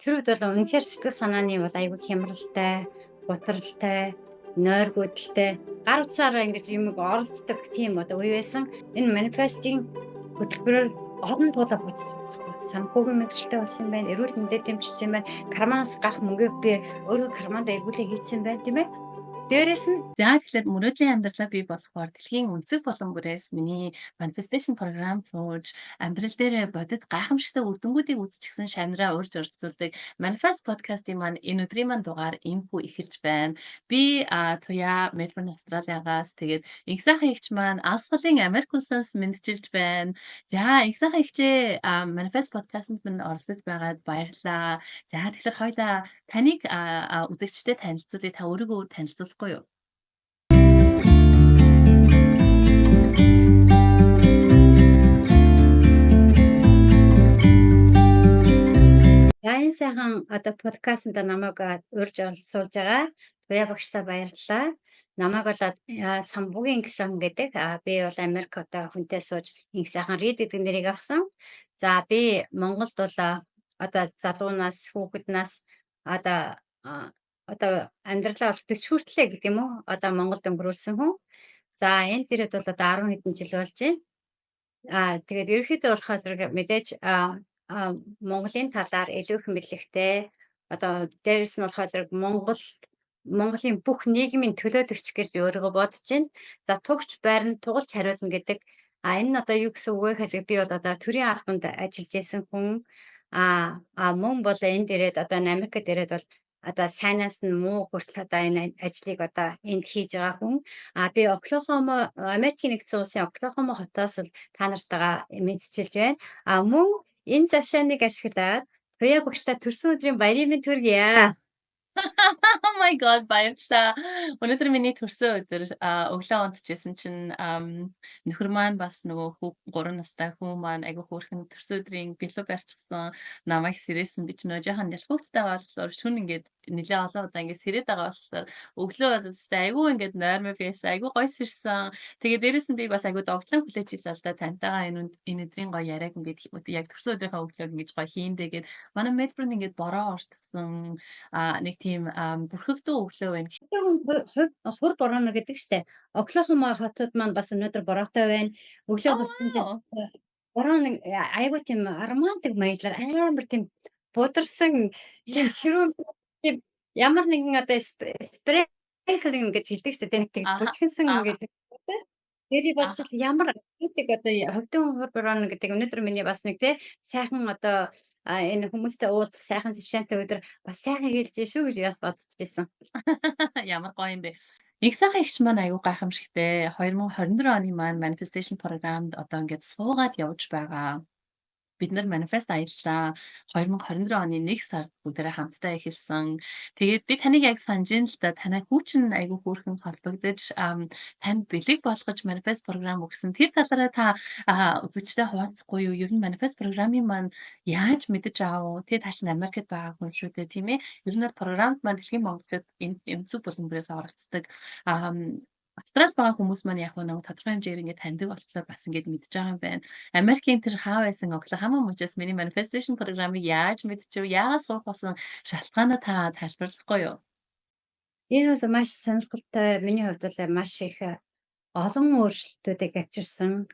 Тэр үед бол үнэхээр сэтгэл санааны бол айгүй хямралтай, гутралтай, нойргүйдэлтэй, гар утсаараа ингэж юмэг оролддог тийм одоо үе байсан. Энэ манифестийн хөтөлбөрөөр олон туулаа бүтсэн байхгүй. Санхүүгийн мэргэжилтэй болсон байна, эрүүл мэндэд дэмжсэн байна, карманаас гарах мөнгийг би өөрөө карманд эргүүлээ хийсэн байна, тийм ээ. Дээрээс нь За тэгэхээр мөрөөдлийн амьдралаа бий болгохоор дэлхийн өнцөг болон бүрээс миний manifestation програм сууж амьдрал дээр бодит гайхамшигтай үр дүнгуудыг үзчихсэн шамраа урьж оролцуулдаг Manifest podcast-ийн маань энэ өдрийн маань дугаар энэхүү эхэлж байна. Би Туя Мельбурн Австралиагаас тэгээд их сайхан эгч маань Алсгалын Америк улсаас мэдчилж байна. За их сайхан эгчээ Manifest podcast-нд минь оролцож байгаад баярлалаа. За тэгэхээр хоёлаа таныг үзэгчтэй танилцуулъя. Та өөрийгөө танилцуулахгүй юу? за энэ сайхан одоо подкастт намайг урьж оролцуулж байгаа Туя багшлаа баярлалаа. Намайг бол Самбугийн гэсэн хүн гэдэг. Би бол Америк одоо хүнтэй сууж инх сайхан Рид гэдэг нэрийг авсан. За би Монголд бол одоо залуунаас хүүхэднээс одоо одоо амьдралаа бол 40 хүртлээ гэдэг юм уу? Одоо Монголд өнгөрүүлсэн хүн. За энэ дээрээ бол одоо 10 хэдэн жил болж байна. Тэгээд ерөнхийдөө болохоор зэрэг мэдээж Монголын талаар илүү их мэдлэгтэй одоо дээрэс нь болохоор зэрэг Монголын бүх нийгмийн төлөөлөгч гэж би өөрийгөө бодож байна. За тугч байранд тугалж хариулна гэдэг энэ нь одоо юу гэсэн үг вэ гэхээс би бол одоо төрийн албанд ажиллаж байсан хүн. Мөн бол энэ дээрээд одоо Америкт дээрээд бол одоо сайнаас нь муу хүртэл одоо энэ ажлыг одоо энд хийж байгаа хүн. Би Америкийн нэгдсэн улсын Оклахома хотоос л та нартайгаа мэдчилж байна. Мөн энэ завшааныг ашиглаад Туя багштай төрсөн өдрийн баярын мэнд хүргье. Oh my god баярлалаа. Өнөөдөр миний төрсөн өдөр өглөө унтчихсэн чинь нөхөр маань бас нөгөө 3 настай хүү маань айгүй хөөрхөн төрсөн өдрийн бэлүү барьчихсан. Намайг сэрээсэн би ч нөгөө жоохон нялхууттай болохоор шүн ингээд нэлээ олон удаа ингээд сэрэд байгаа болохоор өглөө бол өстэй айгүй ингээд нойрмоо байсан. Айгүй гоё сэрсэн. Тэгээ дээрэс нь би бас айгүй догтлон хүлээж ийлээ л да тантайгаа энэ өдрийн гоё яриаг ингээд яг төрсөн өдрийнхөө өглөөг ингээд гоё хийндээгээд манай Мельбурн ингээд бороо орчихсон. Нэг тийм бүрхэгдүү өглөө байна. Хур борооно гэдэг штэ. Оклахома хотод маань бас өнөөдөр бороотой байна. Өглөө болсон чинь бороо нэг айгүй тийм романтик маягаар амар тийм бударсан тийм хэрүүн тийм ямар нэгэн одоо sprinkling гэж хэлдэг штэ. Тэ нэг тийм бүжгэнсэн гэдэг. Тэгээд бодчих ямар гэдэг одоо ховдын хур борооно гэдэг өнөөдөр миний бас нэг тий сайхан одоо энэ хүмүүстэй уулзах сайхан сэвшэнтэй өдөр бас сайхан хэлж шүү гэж бас бодож байсан. Ямар гоё юм бэ. Их сайхан эгч маань аюу гайхамшигтэй 2024 оны маань manifestation програмд одоо ингээд суугаад явж байгаа. Бид нар манифест аяллаа 2024 оны 1 сард бүгдээрээ хамтдаа эхэлсэн. Тэгээд би таныг яг санаж ин л да танай хүүчин айгүй хөөрхөн холбогдож танд бэлэг болгож манифест програм өгсөн. Тэр талаараа та үзэгчтэй хуваалцахгүй юу? Ер нь манифест програмын маань яаж мэдэж аав? Тэ тааш Америкт байгаа хүн шүү дээ, тийм ээ. Ер нь бол програмд маань дэлхийн монголчууд энэ өнцөг болон бүрээс оролцдог. Австрал байгаа хүмүүс маань яг нэг тодорхой хэмжээгээр ингээд таньдаг болохоор бас ингээд мэдж байгаа юм байна. Америкийн тэр хаа байсан Оклахома мужаас миний manifestation програмыг яаж мэдчихв? Яагаад суух болсон шалтгаанаа та тайлбарлахгүй юу? Энэ бол маш сонирхолтой. Миний хувьд бол маш их олон өөрчлөлтүүдийг авчирсан.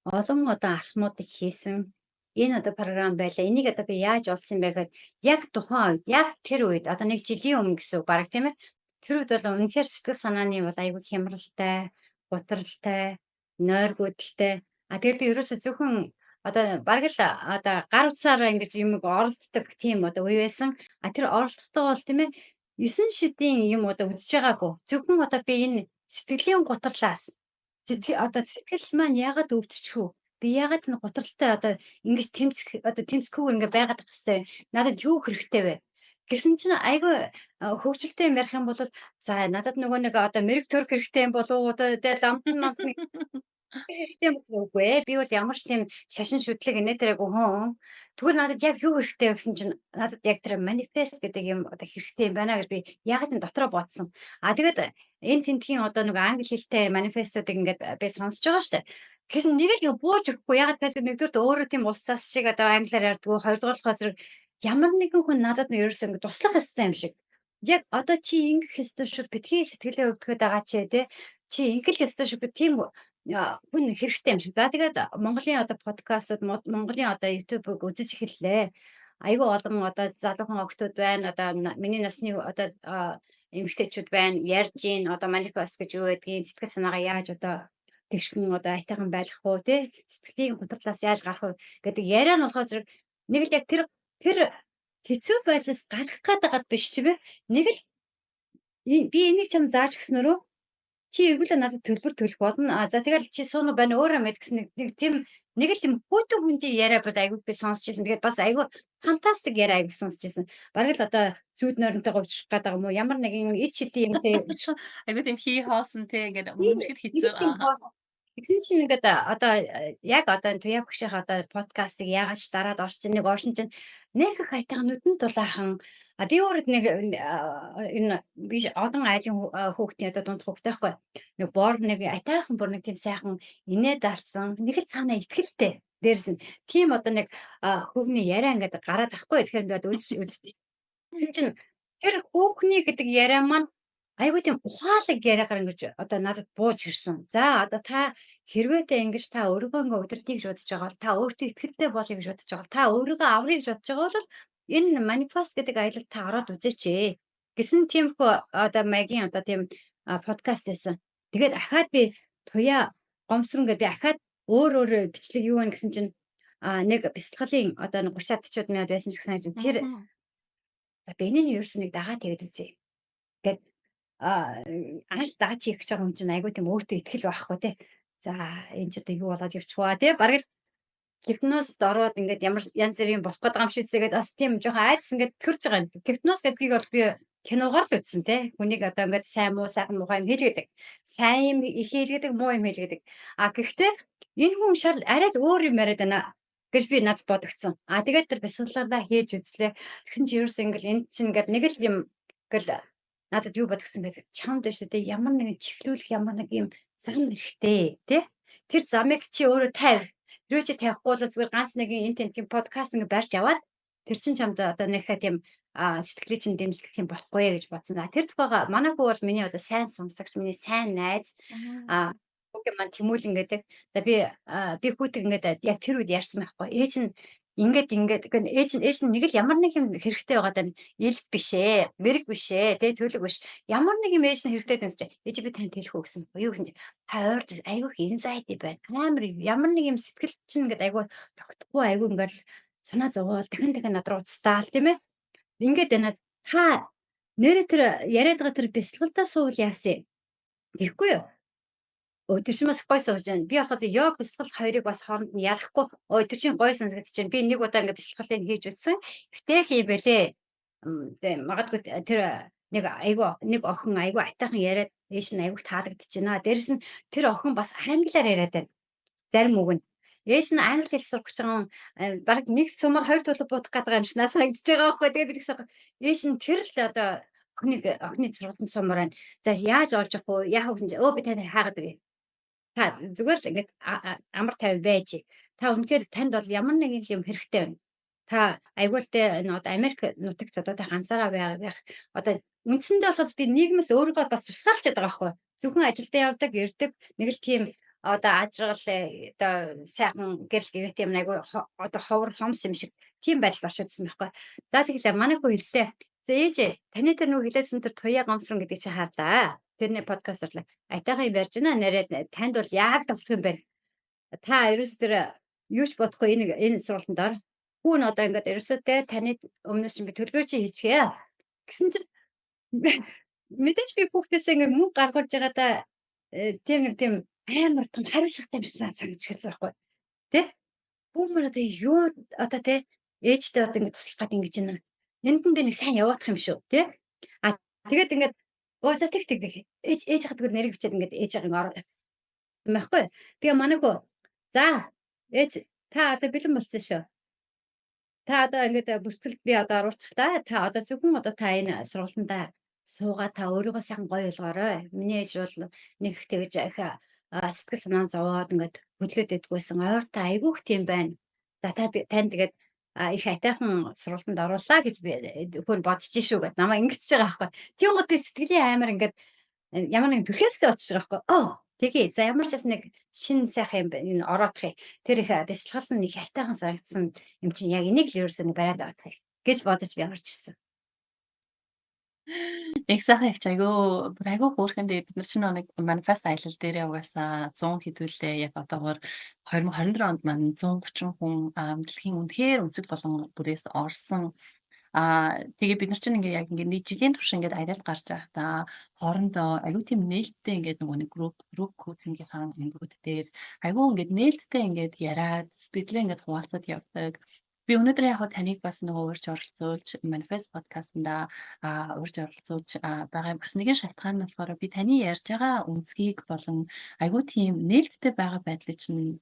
Олон одоо алхмуудыг хийсэн. Энэ одоо програм байлаа. Энийг одоо би яаж олсон бэ гэхэд яг тухайн үед, яг тэр үед одоо нэг жилийн өмнө гэсэн үг баг тийм ээ. Тэр үед бол үнэхээр сэтгэл санааны бол айгүй хямралтай, гутралтай, нойргүйдэлтэй. Тэгээд би ерөөсөө зөвхөн одоо бараг л одоо гар утсаараа ингэж юмэг оролддог тийм одоо үе байсан. Тэр оролдохдоо бол тийм ээ 9 шидийн юм одоо үзэж байгаагүй. Зөвхөн одоо би энэ сэтгэлийн гутралаас сэтгэл маань яагаад өвдчихв? Би яагаад энэ гутралтай одоо ингэж тэмцэхүүгээр ингэ байгаад ах хэвээр надад юу хэрэгтэй вэ? Гэсэн чинь айгүй хөвгчлөлтэй юм ярих юм бол за надад нөгөө нэг одоо мэрэг төрх хэрэгтэй юм болов уу одоо тэгэл амтан хэрэгтэй юм үгүй ээ. Би бол ямар ч тийм шашин шүтлэг инээдэрэг хүн. Тэгвэл надад яг юу хэрэгтэй вэ гэсэн чинь надад яг тэр манифест гэдэг юм одоо хэрэгтэй юм байна гэж би яг нь дотроо бодсон. Тэгээд энэ тентгийн одоо нэг англи хэлтэй манифестуудыг ингээд би сонсож байгаа штэ. Гэсэн нэг л бууж өгөхгүй. Яг тэгээс нэгдүгürt өөрөө тийм улсаас шиг одоо англиар ярьдгүй, хоёрдугаар болохоор зэрэг ямар нэгэн хүн надад ерөөсөө ингэ туслах ёстой юм шиг. Яг одоо чи ингэх ёстой шүү, битгий сэтгэлээ өвдөхөд байгаа ч те. Чи ингэх ёстой шүү гэх тийм хүн хэрэгтэй юм шиг. За тэгээд Монголын одоо подкастууд, Монголын одоо YouTube-ыг үзэж эхэллээ. Айгүй олон одоо залуухан охтууд байна. Одоо миний насны одоо эмэгтэйчүүд байна. Ярьж гин одоо манифест гэж юу гэдгийг сэтгэл санаагаа яаж одоо тэгшхэн одоо айтайхан байх уу те. Сэтгэлийн гутралаас яаж гарах вэ гэдэг яриа нь болохоор зэрэг нэг л яг тэр хэцүү байдлаас гарах гээд байгаад биш тийм ээ. Нэг л би энийг чам зааж өгснөрөө чи эргүүлээ надад төлбөр төлөх болно. За тэгэл чи сууна байна өөрөө мэд гэсэн нэг тийм нэг л юм хүүтэн хүндийн яриа бол айгүй би сонсч байсан. Тэгээд бас айгүй фантастик яриа айгүй сонсч байсан. Бараг л одоо зүүд нойронтойгоо уучлах гээд байгаа юм уу? Ямар нэгэн ид шидийн юмтэй Айгуу тийм хий хоосон те ингээд тийм өмнөшгөд нэг хэцүү. л тийм тэгсэн чинь ингээд одоо яг одоо энэ туяа багшийн одоо подкастыг яагаад ч дараад орсон нэг орсон чинь нэг их айтайхан нүдэнд дулаахан би өөрөө нэг энэ би одон айлын хүүхдийн одоо дунд хүүхдтэй байхгүй нэг бор нэг айтайхан бүр нэг тийм сайхан инээд алсан нэг л цаанаа ихтгэлтэй дээрс нь тийм одоо нэг хөвгний яриа ингээд гараад ахгүй тэгэхээр ингээд үзэж тэгсэн чинь тэр хүүхний гэдэг яриа маань айгүй тийм ухаалаг яриагаар ингэж одоо надад бууж ирсэн. За одоо та хэрвээ тэ ингэж та өөрийгөө ингээ удирдах гэж бодож байгаа бол та өөртөө ихтэй болъё гэж бодож байгаа бол та өөрийгөө аврыг гэж бодож байгаа бол энэ манифест гэдэг аялалд та ороод үзээч ээ. Гэсэн тиймхүү одоо маягийн одоо тийм подкаст байсан. Тэгээд ахаад би туяа гомсрон гэдэг би ахаад өөр бичлэг юу вэ гэсэн чинь нэг бясалгалын одоо 30-аад 40-од минут байсан ч гэсэн чинь тэр за би энэ нь ерөөс нэг дагаа тэгээд үзье. Гэт анх дааж хийх гэж байгаа юм чинь айгүй тийм өөртөө ихтгэл байхгүй тий. За энэ ч одоо юу болоод явчихваа тий. Бараг л гипнозд ороод ингээд ямар янз бүрийн болох гээд байгаа юм шигсээгээд бас тийм жоохон айдас ингээд төрж байгаа юм. Гипноз гэдгийг бол би киногоор л үзсэн тий. Хүнийг одоо ингээд сайн муу сайхан муухай юм хэлгээдэг. Сайн юм их хэлгээдэг, муу юм хэлгээдэг. Гэхдээ энэ хүн шал арай л өөр юм яриад байна гэж би надад бодогцсон. Тэгээд тэр бясалгалаа хийж үзлээ. Тэгсэн чи ерөөс ингээд энд чинь ингээд нэг л юм ингээл надад юу бодогцсон гэсэн чамд биш үү ямар нэгэн чихлүүлэх ямар нэг юм зам хэрэгтэй тий. Тэр замыг чи өөрөө тавь. Тэрөө чи тавихгүй бол зүгээр ганц нэгэн энэ тентгийн подкаст ингээ барьж аваад тэр чин чамд одоо нэхэ тийм сэтгэлээ чин дэмжлэх юм болохгүй гэж бодсон. Тэр тухайга манай хүү бол миний одоо сайн сонсогч, миний сайн найз хүүгийн маань Тэмүүлэн гэдэг. За би хүүтэй ингээд яг тэр үед ярьсан байхгүй. Ээж нь ингээд ээж нь нэг л ямар нэг юм хэрэгтэй байгаад байна. Илт биш ээ, мэрэг биш ээ, тэ төлөг биш. Ямар нэг юм ээж нь хэрэгтэй байсан чи ээж би танд хэлэх үү гэсэн. Юу гэсэн чи та ойрд айгүйх инзайти байна. Амар ямар нэг юм сэтгэл чинь ингээд айгүй тогтохгүй айгүй ингээд санаа зовоол дахин над руу уцтаал тийм ээ. Ингээд байна. Та нэрэ тэр яриад байгаа тэр бясалгалдаа суул яасан. Тэгэхгүй юу? Тэр чинь бас гой сууж байна. Би болохоос йог бясалгал хоёрыг бас хооронд нь ярахгүй. Тэр чинь гой сонсогдож байна. Би нэг удаа ингээд бясалгалыг хийж үзсэн. Гэтэл юм бэлээ. Магадгүй тэр нэг охин айгүй айтайхан яриад ээж нь айгүй таалагдчихэж байна. Дээрэс нь тэр охин бас англиар яриад байна. Зарим үг нь. Ээж нь англи хэл сурах гэж байгаа юм. Бараг нэг сумаар хоёр төлөв буудах гэдэг юм шиг санагдчихж байгаа байхгүй. Тэгээд би тэгсэн. Ээж нь тэр л одоо охины сургалтын сумаар байна. За яаж олж авах вэ? Яах вэ гэсэн чинь би тань хаагаад өгье. Та зүгээр л ингээд амар тайван байж. Та үнэхээр танд бол ямар нэгэн юм хэрэгтэй байна. Та айгуултай энэ одоо Америк нутагт одоо та ганцаараа байх одоо үндсэндээ болохоос би нийгмээс өөрийгөө бас тусгаарлаж байгаа байхгүй. Зөвхөн ажилдаа явдаг, ирдэг нэг л тийм одоо ажрал одоо сайхан гэрэл гээт юм айгу одоо ховор хомс юм шиг тийм байдал болчихсон байхгүй. За тэгэхээр манай хүү хэллээ. За ээжээ таны тэр нөгөө хэлээсэн тэр туяа гомсрон гэдэг чи хаалаа. Тэрний подкаст орлоо. Айтайхан юм ярьж байна. Нараад танд бол яг болох юм байна. Та ерөөс тэр юу ч бодохгүй энэ сургалтанд ор. Хүүн одоо ингээд ерөөсөө те таны өмнөөс чинь би төлбөр чи хийчихье. Гэсэн чинь мэдээж би хүүхдээсээ ингээд мөнгө гаргуулж байгаадаа тийм амар том хариуцлагатай юм шиг санагдаж хэлсэн байхгүй. Тэ? Бүүмэр одоо юу одоо те ээжтэй одоо ингээд туслах гад ингэж байна. Энд нь би нэг сайн яваадах юм шүү. Тэ? Тэгээд ингээд за тэг. Ээж хатдаг нэрийг бичээд ингээд ээж байгаа ороод тавьсан байхгүй. Тэгээ манай хөө за ээж та одоо бэлэн болсон шүү. Та одоо ингээд бүртгэлд би одоо оруулчих та. Та одоо зөвхөн одоо та энэ сургалтандаа суугаа та өөрийгөө сайхан гоё болгоорой. Миний ээж бол нэг их тэгж их сэтгэл санаа зовоод ингээд хөдлөөд идэггүйсэн. Ойр та айгүйх тийм байна. За тань тэгээд их айтайхан сургалтанд оруулаа гэж би хөр бодож шүү гэд намайг ингэж байгаа байхгүй. Тиймээд би сэтгэлийн амар ингээд ямар нэгэн түлхээсээ очиж байгаа байхгүй. Тэгээ за ямар ч бас нэг шин сайхан юм энэ ороодох юм. Тэр их бясалгал нь их айтайхан санагдсан юм чинь яг энийг л ерөөсөө бариад авах юм гэж бодож би орж ирсэн. Яг сайхан ягч айгүй хөөрхөн бид нар чинь нэг манифест аялал дээрээ угаасаа 100 хэдүүлээ яг одоогоор 2024 онд маань 130 хүн дэлхийн үнэхээр өнцөг болон бүрээс орсон. Тэгээ бид нар чинь яг нэг жилийн турш аялал гарч байхдаа хоорондоо айгүй тийм нээлттэй нөгөө нэг групп коучингийнхаа ангууд дээр айгүй нээлттэй яриад сэтгэлээ хуваалцаад явдаг. Би өнөөдөр яг таныг бас урьж оролцуулж манифест подкастнда урьж оролцуулж байгаа бас нэгэн шалтгаан нь болохоор би таны ярьж байгаа үнцгийг болон айгүй тийм нээлттэй байгаа байдлыг чинь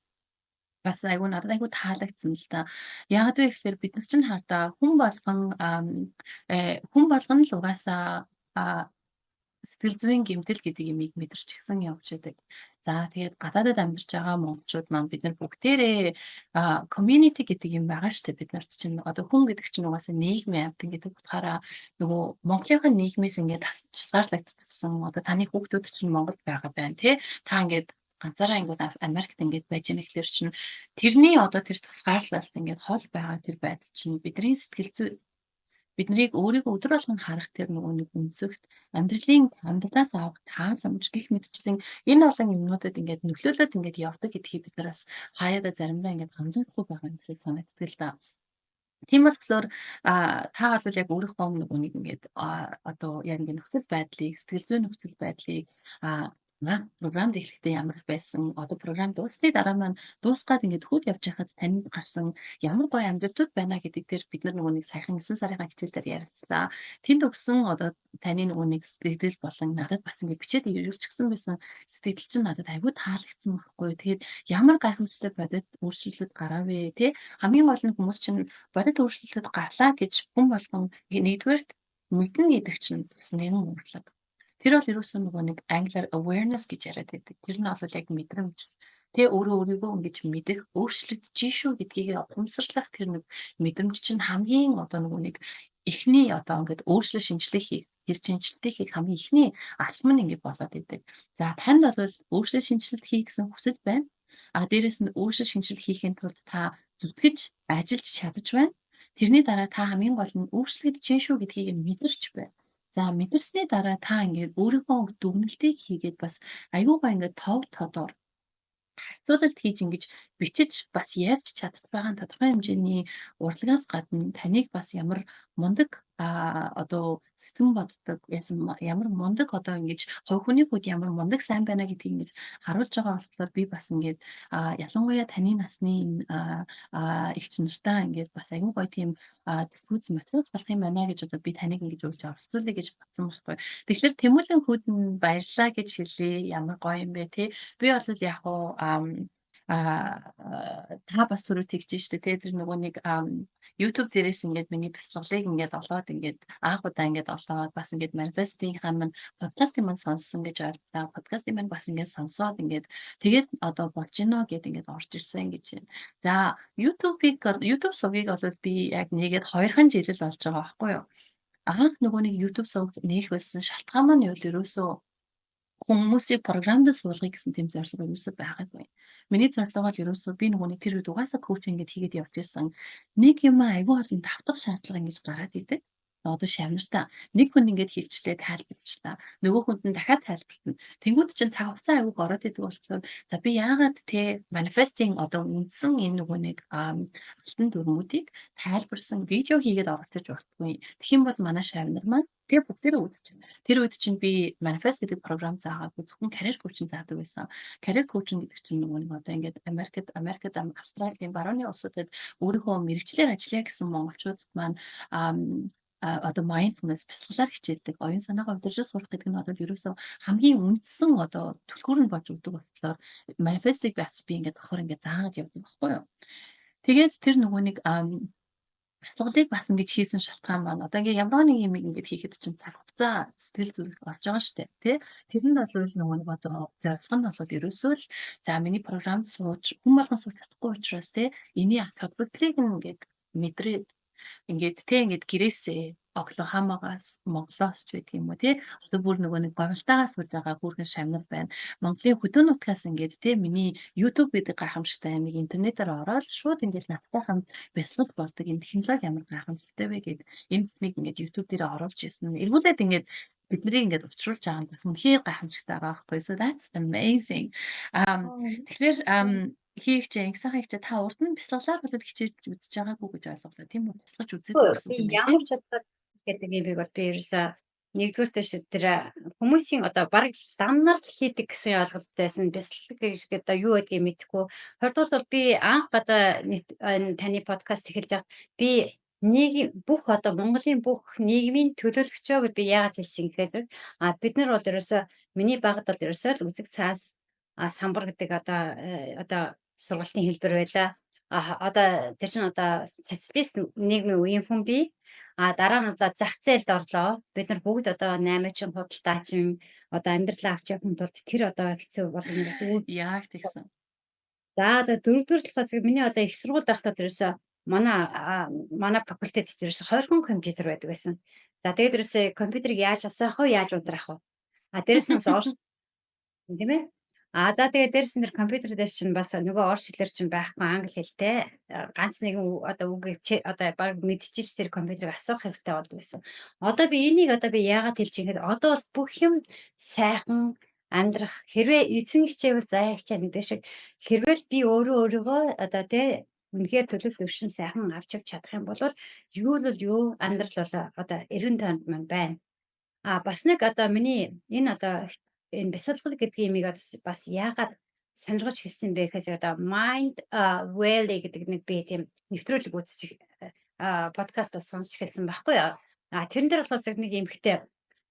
бас надад айгүй таалагдсан л та. Яагаад вэ гэхээр бид нар чинь хардаа хүн болгон л угаасаа сэтгэл зүйн гэмтэл гэдэг имийг мэдэрч гисэн явж байдаг. За тэгээд гадаадад амьдарч байгаа монголчууд маань бид нар бүгдээрээ community гэдэг юм байгаа шүү дээ. Бид нарт чинь одоо хүн гэдэг чинь угаасаа нийгмийн амьтан гэдэг утгаараа нөгөө Монголынхаа нийгмээс тусгаарлагдсан. Одоо таны хүүхдүүд чинь Монголд байгаа байна тий. Та ганцаараа Америкт байж байгаа гэхэлэр чинь тэрний одоо тэр тусгаарлалт хол байгаа тэр байдал чинь бидний сэтгэл зүй биднийг өөрийгөө өдөр болгон харах тэр нөгөө нэг үнцэгт амьдралаас авах тааламж гих мэтчлэн энэ олон юмнуудад нөлөөлөд явдаг гэдгийг бид нар бас хаяада заримдаа хандахгүй байгаа юм шиг санагддаг л да. Тийм болохоор та бол яг өөрийнхөө нөгөө нэг одоо яг нөхцөл байдлыг сэтгэл зүйн нөхцөл байдлыг програмд эхлэхдээ ямар байсан одоо програм дуусны дараа маань дуусгаад хүүд явж байхад танд гарсан ямар гоё амжилтууд байна гэдэг дээр бид нар нөгөө нэг саяхан 9 сарын хичээл дээр ярилцлаа. Тэнд өгсөн одоо таны нөгөө нэг сэтгэл болон надад бас бичээд ирүүлчихсэн байсан сэтгэл чинь надад аягүй таалагдсан байхгүй. Тэгээд ямар гайхамшигтай бодит өөрчлөлтүүд гараавэ тий. Хамгийн гол нь хүмүүс чинь бодит өөрчлөлтүүд гарлаа гэж хүн болгон нэгдүгээрт мэднэ гэдэг чинь бас нэгэн урлаг. Тэр бол ерөөсөө нөгөө нэг англиар awareness гэж яриад байдаг. Тэр нь бол яг мэдрэмж. Тэгээ өөрийгөө мэдэх, өөрчлөгдөж шүү гэдгийг ухамсарлах тэр нэг мэдрэмж чинь хамгийн одоо нөгөө нэг эхний одоо өөрчлөлт шинжилгээ хийх, тэр шинжилгээ хийх хамгийн эхний алхам нь болоод идэг. За танд бол өөрчлөлт шинжилгээ хийх гэсэн хүсэл байна. Дээрэс нь өөрчлөлт шинжилгээ хийхин тулд та зүтгэж, ажиллаж чадаж байна. Тэрний дараа та хамгийн гол нь өөрчлөгдөж шүү гэдгийг мэдэрч байна. За мэдэрсний дараа та өөрийнхөө дүгнэлтийг хийгээд бас аюугаа тов тодор харьцуулалт хийж бичиж бас ярьж чадж байгаа тодорхой хэмжээний урлагаас гадна таныг бас ямар мундаг одоо сэтгэн боддог ямар мундаг одоо хувь хүний хувьд ямар мундаг сайн байна гэдгийг харуулж байгаа болохоор би бас ялангуяа таны насны эгч нартаа бас аюу гой тийм төвхөц мотивац болох юм байна гэж одоо би таныг урьж оролцуулъя гэж бодсон байхгүй. Тэгэхээр Тэмүүлэн хүүдэн баярлаа гэж хэлье. Ямар гоё юм бэ тий. Би бол яг та бас түрүү тэгж штэ тий. Тэр нөгөө нэг YouTube дээрээс миний бяцлаглыг олоод анх удаа олоод бас манифестийнхаа маань подкастыг маань сонссон гэж ойлголоо. Подкастыг маань бас сонсоод тэгээд одоо болж гинөө гэд орж ирсэн гэж байна. За YouTube сувгийг бол би яг нэгээд 2хан жил л болж байгаа байхгүй юу. Анх нөгөө нэг YouTube сувг нээх байсан шалтгаан маань ерөөсөө хүмүүсийг програмд суулгая гэсэн тийм зорилго ерөөсөө байгаагүй. Миний зорилго бол ерөөсөө би нөгөө нэг тэр үед угаасаа коуч хийгээд явж байсан. Нэг юм айгүй олон давтах шаардлага гараад идэг. Одоо шавнартаа нэг хүн хэлчлээ тайлбарчлаа. Нөгөө хүнд нь дахиад тайлбарлана. Тэнгүүд чинь цаг хугацаа айгүй ороод идэг болохоор за би яагаад манифестинг одоо үндсэн энэ нөгөө нэг алтан дүрмүүдийг тайлбарсан видео хийгээд оролцож болтгүй. Тэгэх юм бол манай шавнар маань бүгдээрээ үзчихнэ. Тэр үед чинь би манифест гэдэг програм заагаад зөвхөн карьер коучинг заадаг байсан. Карьер коучинг гэдэг чинь нөгөө нэг одоо Америкт, Австралийн барууны улсуудад өөрийнхөө мэрэгчлэр ажиллая гэсэн монголчуудад маань одоо mindfulness бясалгалаар хичээлдэг оюун санаагаа удирдах сурах гэдэг нь бол ерөөсөө хамгийн үндсэн одоо түлхүүр нь болж өгдөг болохоор манифестыг бас би давхар заагаад явдаг байхгүй юу. Тэгээд тэр нөгөө нэг бясалгалыг бас хийсэн шалтгаан маань одоо ямар нэг юм хийхэд чинь цаг хугацаа сэтгэл зүрх болж байгаа шүү дээ тий. Тэрэнд бол нөгөө нэг одоо зорилго нь бол ерөөсөө л за миний програмд сууж хүн болгон сууж чадахгүй учраас тий эний авах бодлыг мэдрээд ингээд те ингээд гэрээсээ Оклахомагаас Монголоос ч байдаг юм уу те одоо бүр нөгөө нэг говьтаагаас үрж байгаа бүрхэн шамнал байна. Монголын хөдөө нутгаас ингээд те миний YouTube гэдэг гайхамшигтай аймаг интернетээр ороод шууд ингээд надтай хамт бяцлал болдог энэ технологи ямар гайхамшигтай вэ гэд энэ техник ингээд YouTube дээр оруулж ирсэн. Эргүүлээд ингээд бидний ингээд учруулж байгаа нь бас үнэхээр гайхамшигтай байгаа байхгүй. So that's amazing. Тэгэхээр хийгч ангисаахан ихтэй та урд нь бяцлаглаар болоод хичээж үзэж байгаагүй гэж ойлголоо тийм үү? Бяцлаж үзээд Би өгсөн юм байна ямар тийм. чадвар гэдэг юм бэ бол би ерөөсөө нэгдүгээр дэш тэр хүмүүсийн одоо бараг даннарч хийдэг гэсэн ойлголтойсэн бяцлал гэж одоо юу гэдгийг мэдэхгүй. Хоёрдугаар бол би анх одоо энэ таны подкаст эхэлж байгаа би нийгэм бүх одоо Монголын бүх нийгмийн төлөөлөгчөө гэж би яагаад хэлсэн гэхээр бид нар бол ерөөсөө миний багт бол ерөөсөө л үзэг цаас самбар гэдэг одоо сургалтын хэлбэр байлаа. Одоо тэр чинь одоо социалист нийгмийн үеийн хүн бий. Дараа нь одоо зах зээлд орлоо. Бид нар бүгд одоо 8-чин худалдаачин одоо амьдралаа авч явахын тулд тэр одоо хэцүү болгоноос Яг тэгсэн. За одоо дөрөвдүгээр талаас миний одоо их сургууль байхдаа ерөөсөө манай факультет ерөөсөө 20 хүн компьютер байдаг байсан. За тэгээд ерөөсөө компьютерийг яаж асаах вэ? Яаж унтраах вэ? Дээрэс нь орс тийм ээ. За тэгээд дээрэс нь тэр компьютер дээр чинь бас нөгөө орс хэлээр чинь байхгүй англи хэлтэй ганц нэгэн одоо үгийг одоо баг мэдчихэж тэр компьютерийг асуух хэрэгтэй болдог байсан. Одоо би энийг одоо би яагаад хэлж байгаа гэхээр одоо бол бүх юм сайхан амьдрах хэрвээ эзэн хичээвэл заяа хичээ гэдэг шиг хэрвээ л би өөрийгөө одоо тий үнэхээр төлөв төвшин сайхан авч явж чадах юм бол юу л юу амьдрал бол одоо эргэн тойронд маань байна. Бас нэг одоо миний энэ одоо энэ бясалгал гэдэг имийг бас яагаад сонирхож хэлсэн бэ гэхээр одоо Mind Valley гэдэг нэг би тийм нэвтрүүлэг үзчих подкаст бас сонсч хэлсэн байхгүй юу. Тэрэн дээр болохоос нэг эмхтэй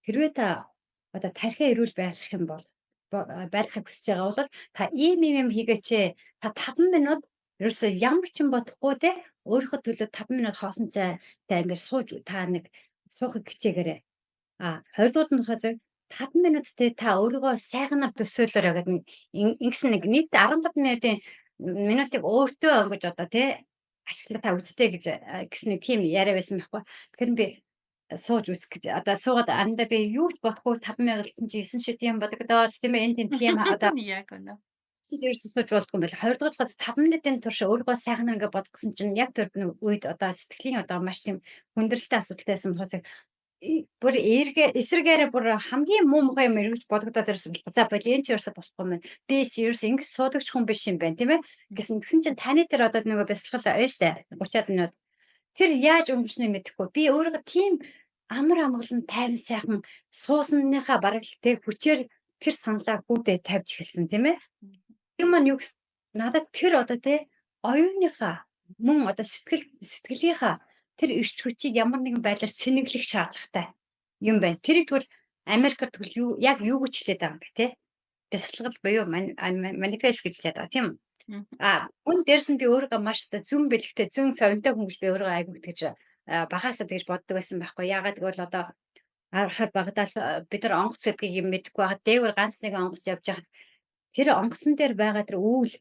хэрвээ та одоо тархиа эрүүл байлгах юм бол байлгахыг хүсэж байгаа бол та ийм хийгээч та 5 минут ерөөсөө ямар ч юм бодохгүй те өөрийнхөө төлөө 5 минут хоосон цайтай ингээд сууж та нэг суухыг хичээгээрэй. 20 дугаар нь болохоор 5 минуттай та өөрийгөө сайхнаар төсөөлөөрэй гэдэг ингэсэн нэг нийт 15 минутыг өөртөө өнгөж одоо тий ашиглах та үзтээ гэсэн нэг тийм яриа байсан байхгүй. Тэгэхээр би сууж үзэх гэж одоо суугаад андаа би юу ч бодохгүй 5 минут чи 9 шид юм бодогдоод тийм ээ энэ тийм одоо Яг үнэ. ерөөсөө сууж болдгүй юм байна. 20 дугаар талаас 5 минутын турш өөрийгөө сайхан ингээ бодгосон чинь яг тэр үед одоо сэтгэлийн одоо маш тийм хүндрэлтэй асуудалтай байсан болохоор бүр эсрэгээрээ бүр хамгийн муу мухай юм эргэж бодогдоод ирсэн бол за боли энэ ч ерөөсө болохгүй юм байна. Би чи ерөөсө ингэж суудагч хүн биш юм байна тийм ээ. Тэгсэн чинь таны дээр одоо нөгөө бясалгал байна штэ 30-аад минут. Тэр яаж өнгөрснөө мэдэхгүй. Би өөрийгөө тийм амар амгалан тайван сайхан суусныхаа бараг л тэг хүчээр тэр саналаа гүдээ тавьж эхэлсэн тийм ээ. Тийм маань юу гэсэн надад тэр одоо тий оюуныхаа мөн одоо сэтгэлийнхаа тэр эрч хүчийг ямар нэгэн байдлаар сэнэглэх шаардлагатай юм байна. Тэрийг тэгвэл Америкт тэгвэл юу яг юу гэж хэлээд байгаа юм бэ те? Бясалгал буюу манифест гэж хэлээд байгаа тийм үү? Үн дээрс нь би өөрийгөө маш одоо зүн бэлгтэй зүн совинтой хүн гэж би өөрийгөө айгуу гэж багаасаа тэгж боддог байсан байхгүй. Яагаад гэвэл одоо харахаар багадаа бид нар онгоц гэдгийг юм мэдгүй байгаа. Дээгүүр ганц нэг онгоц явж байгаа. Тэр онгоцон дээр байгаа тэр үйл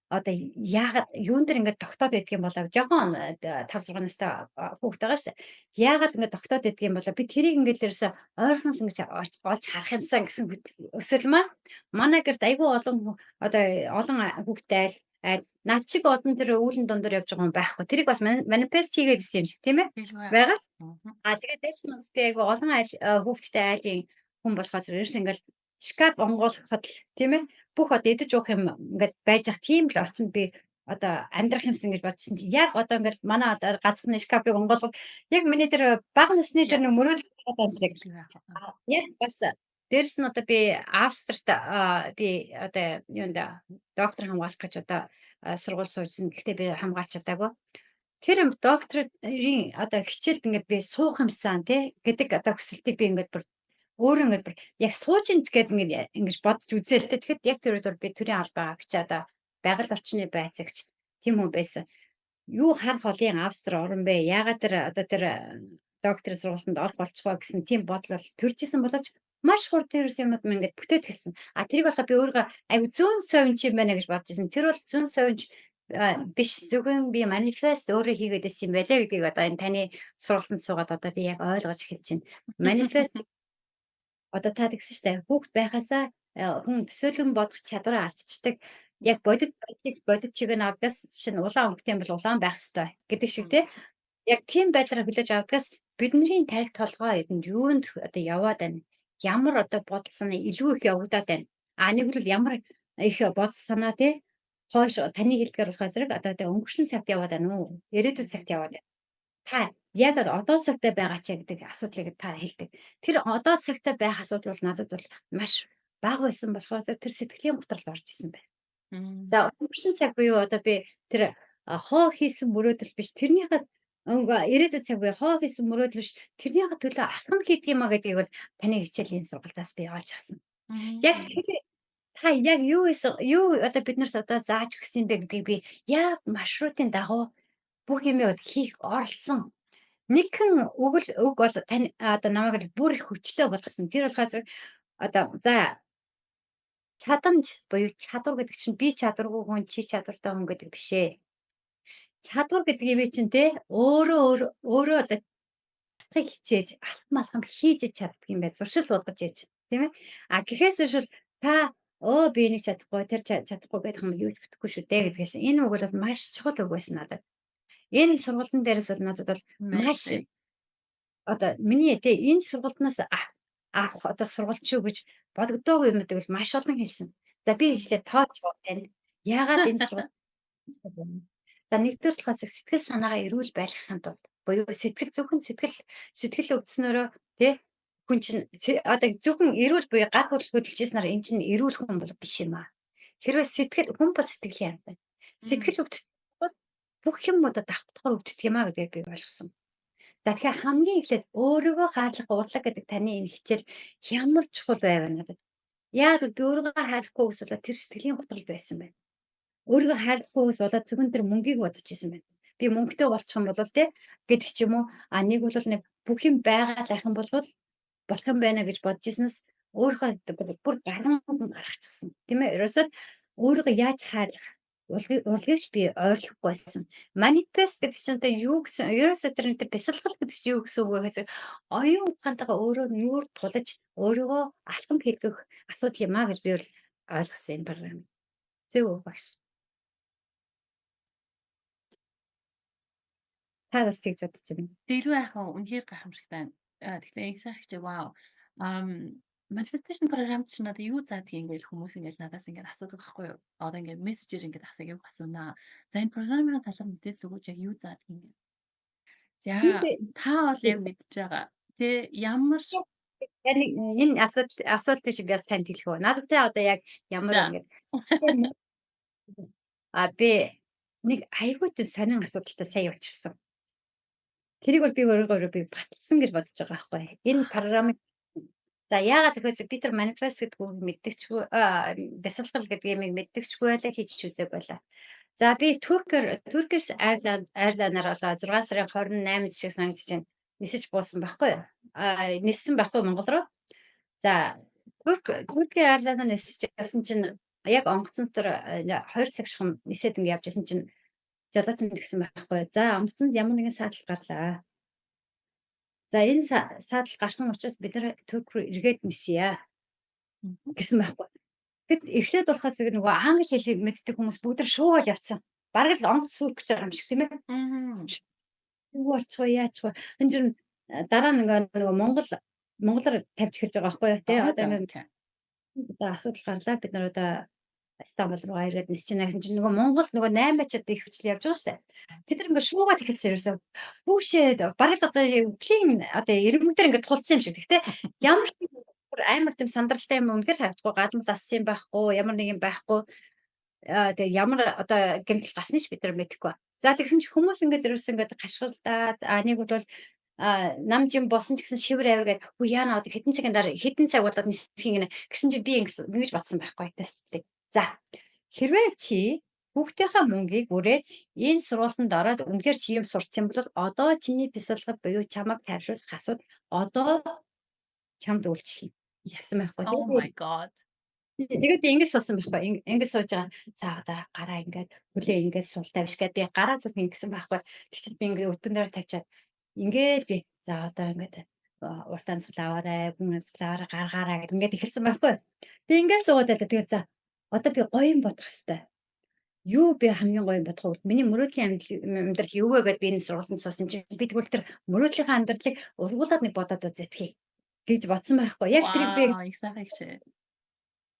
одоо яагаад юун дээр ингээд тогтоод байдг юм болоо жоохон 5-6 настай хүүхэд байгаа шүү дээ. Яагаад ингээд тогтоод байдг юм болоо би тэрийг ингээд ерөөсө ойрхоноос ингэж олж харах юмсан гэсэн өсөл манай гэрт айгүй олон одоо олон хүүхдтэй айл над шиг одон тэр үүлэн дундор явж байгаа хүн байхгүй. Тэрийг бас манифест хийгээд ирсэн юм шиг тийм ээ. Байгаа. Тэгээд дээрс нь бас би айгүй олон хүүхдтэй айлын хүн болохоос ерөөсө ингээд шкаф онгойлгоход л тийм ээ бүх одоо идэж уух юм ингээд байж ах тийм л орчинд би одоо амьдрах юмсан гэж бодсон чи яг одоо ингээд манай одоо газрын шкафыг онгойлгох яг миний тэр бага насны тэр нэг мөрөөдөл байгаа юм шиг яг бас дээрэс нь одоо би Австрт би одоо юунда доктор хамгаалах гэж одоо сургууль суужсэн. Гэхдээ би хамгаалж чадаагүй. Тэр докторийн одоо хичээл ингээд би суух юмсан тий гэдэг одоо хүсэлтийг би ингээд бүр өөрөө ингээд бүр яг сууж ин гэдэг ингээд ингэж бодож үзээ л дээ. Тэгэхэд яг тэр үед бол би төрийн албаа авч одоо байгаль орчны байцаагч тийм хүн байсан. Юу харах холын Австри орн бэ? Яагаад тэр одоо тэр докторийн сургуультанд орох болчихгоо гэсэн тийм бодол төржсэн боловч маш хурд тэрс юмуд мэн ингээд бүтээд хэлсэн. Тэрийг болохоо би өөрөө айгу зүүн совинч юм байна гэж бодож ирсэн. Тэр бол зүүн совинч биш зөвхөн би манифест өөрөө хийгээд байсан юм байлаа гэдгийг одоо энэ таны сургалтанд суугаад одоо би яг ойлгож эхэлж байна. Манифест одоо та тэгсэн штэ хүүхэд байхасаа хүн төсөөлөн бодох чадвараа алдчихдаг. Яг бодит чигээр авдгаас шинэ улаан өнгөтэй юм бол улаан байх ёстой гэдэг шиг те. Яг тийм байдлаар хүлээж авдгаас бидний тарих толгой энд юунд одоо яваад байна? Ямар одоо бодол санаа илүү их явагдаад байна? Нэг бол ямар их бодол санаа те хойш таны хэлдгээр болохоор зэрэг одоо тэ өнгөрсөн цагт яваад байна уу? Ирээдүйн цагт яваад байна. Та яг одоо цагтаа байгаа ч гэдэг асуудлыг та хэлдэг. Тэр одоо цагтаа байх асуудал бол надад бол маш бага байсан болохоор тэр сэтгэлийн готрол орж исэн байна. За өнгөрсөн цаг буюу одоо би тэр хоо хийсэн мөрөөдөл биш тэрнийхээ ирээдүйн цаг буюу хоо хийсэн мөрөөдөл биш тэрнийхээ төлөө алхам хийдэг юм а гэдгийг бол таны хичээлийн сургалтаас би олж авсан. Яг тэр та яг юу одоо биднэрт одоо зааж өгсөн бэ гэдгийг би яг маршрутын дагуу бүх юмыг хийх оролцсон. Нэгэн үг бол тань одоо намайг бүр их хүчтэй болгосон. Тэр болохоор зэрэг одоо за чадамж буюу чадвар гэдэг чинь би чадваргүй хүн чи чадвартай хүн гэдэг биш ээ. Чадвар гэдэг юм чинь те өөрөө одоо хичээж алхам хийж чаддаг юм байна. Зуршил болгож ээж тийм ээ. Гэхээс биш бол та би энийг чадахгүй тэр чадахгүй гэдэг юм юу ч бүтэхгүй шүү дээ гэдгээс энэ үг бол маш чухал үг байсан надад. Энэ сургалтын дээрээс бол надад бол маш одоо миний энэ сургалтнаас авах одоо сургалт шүү гэж бодогдоогүй юмнууд бол маш олон хэлсэн. За би ихлээр тооч танд яагаад энэ сургалт за нэгдүгээр талаас сэтгэл санаагаа эрүүл байлгахын тулд буюу зөвхөн сэтгэл өвдснөөрөө тий хүн чинь одоо зөвхөн эрүүл буюу гар хөдлөж ирснээр эн чинь эрүүл хүн бол биш юм аа. Хэрвээ хүн бол сэтгэлийн амьтан. Сэтгэл өвдсөн бүх юмудаа давтахаар өвддөг юм а гэдгийг би ойлгосон. За тэгэхээр хамгийн эхлээд өөрийгөө хаалах урлаг гэдэг таны энэ хичээл ямар чухал байв надад. Яг би өөрийгөө хаалахгүй гэсэн бол тэр сэтгэлийн готрол байсан байна. Өөрийгөө хаалахгүй гэсэн болоод зөвхөн тэр мөнгийг бодож исэн байна. Би мөнгөтэй болчих юм бол те гэдэг ч юм уу. Нэг бол нэг бүх юм байгаад байх юм бол болох юм байна гэж бодож ирснээс өөрийнхөө бүр гаран гаргачихсан. Тийм ээ. Ерөөсөө өөрийгөө яаж хаалах урлагийг би ойлгохгүй байсан. Манифест гэдэг чинь одоо юу гэсэн ерөөсөө тэрнтэй бясалгал гэдэг чинь юу гэсэн үг вэ гэхээр оюун ухаантайгаа өөрөө нүүр тулаж өөрийгөө алхам хийх асуудал юм а гэж би бол ойлгосон энэ програм. Зөв үү багш? Та бас тэгж бодож байна. Илүү яхаа үнэхээр гайхамшигтай. Гэхдээ их сайх чи вау. Manifestation програм чинь надад юу заадаг юм гээл хүмүүс ингээл надаас ингээд асуудаг байхгүй юу? Одоо ингээд мессежээр ингээд асуух асуунаа. За энэ програмын талаар мэдээлэл өгөөч яг юу заадаг юм бэ? За та бол яг мэдж байгаа. Тэ ямар энэ асуудал шиг бас танд хэлэх үү? Надад одоо яг ямар ингээд би нэг айгүй төв сонин асуудалтай сая учирсан. Тэрийг бол би өөрийгөө батлсан гэж бодож байгаа байхгүй. Энэ програмыг за яагаад гэвэл би тэр манифест гэдэг үг мэддэгчгүй бясалгал гэдэг юмыг мэддэгчгүй байлаа хийж үзег байлаа. За би Turkish Airlines-аар болоо 6 сарын 28-нд шиг санагдаж байна. Нисэж буусан байхгүй юу? Ниссэн байхгүй Монгол руу. За Turkish Airlines-аар нисэж явсан чинь яг онгоцон тэр 2 цаг шахам нисээд ингэ явж байсан чинь жолооч нь гэсэн байхгүй. За онгоцонд ямар нэгэн саатал гарлаа. За энэ саатал гарсан учраас бид нар Турк руу эргээд нисье гэсэн байхгүй. Тэгэд эхлээд болохоос нөгөө англи хэлийг мэддэг хүмүүс бүгд шуугаал явцсан. Бараг л онгоц сүрэх гэж байгаа юм шиг тийм ээ. Юу болчихоо яачгаа. Энэ жир дараа нөгөө монголоор тавьж эхэлж байгаа байхгүй юу тий. Одоо асуудал гарлаа бид нар одоо Стамбул руу ирээд нисэж байна гэсэн чинь нөгөө Монгол нөгөө 8 ачаад их хвчлээ явж байгаа шүү дээ. Тэд нар ингээ шуугаад эхэлсэн ерөөсөө. Хүүшээ бараг л одоо плейн одоо ирмэгдэр ингээ тулцсан юм шиг тэгтээ. Ямар ч амар тийм сандралтай юм үнэхээр харагдахгүй галмал ассан юм байхгүй ямар нэг юм байхгүй. Тэгээ ямар одоо гэмтэл гарсныг бид нар мэдэхгүй. За тэгсэн чинь хүмүүс ингээ ерөөсөө ингээ гашгуулдаад нэг бол намжин босон ч гэсэн шивэр авиргээд үе яана одоо хэдэн цагийн дараа хэдэн цаг болоод нисэх гинэ гэсэн чинь би ингэж бодсон байхгүй тесттэй. За хэрвээ чи хүүхдийнхээ мөнгийг үрээд энэ сургалтанд ороод үнэхээр чи юм сурцсан бол одоо чиний бясалгал буюу чамайг тайвшруулах асуудал одоо чамд үйлчлэнэ. Яасан байхгүй. Oh my god. Тэгээд би ингэж суусан байхгүй. Ингэж сууж байгаа. За одоо гараа ингээд хүлээ ингээд суултаа биш гээд би гараа зүг ингэсэн байхгүй. Тэгчихэд би ингээд өдөн дээр тавьчаад ингээд би за одоо ингээд урт амьсгал аваарай, гүн амьсгал аваарай, гаргаарай гэд ингээд эхэлсэн байхгүй. Би ингээд суугаад байлаа. Тэгээд за одоо би гоё юм бодох хэвээр. Юу би хамгийн гоё юм бодох вэ? Миний мөрөөдлийн амьдрал юу вэ гэд би энэ сургалтанд суусан чинь би тэгвэл тэр мөрөөдлийнхөө амьдралыг ургуулад нэг бодоод үзэтгэе гэж бодсон байхгүй. Яг тэрийг би Вау, их сайхан ихшээ.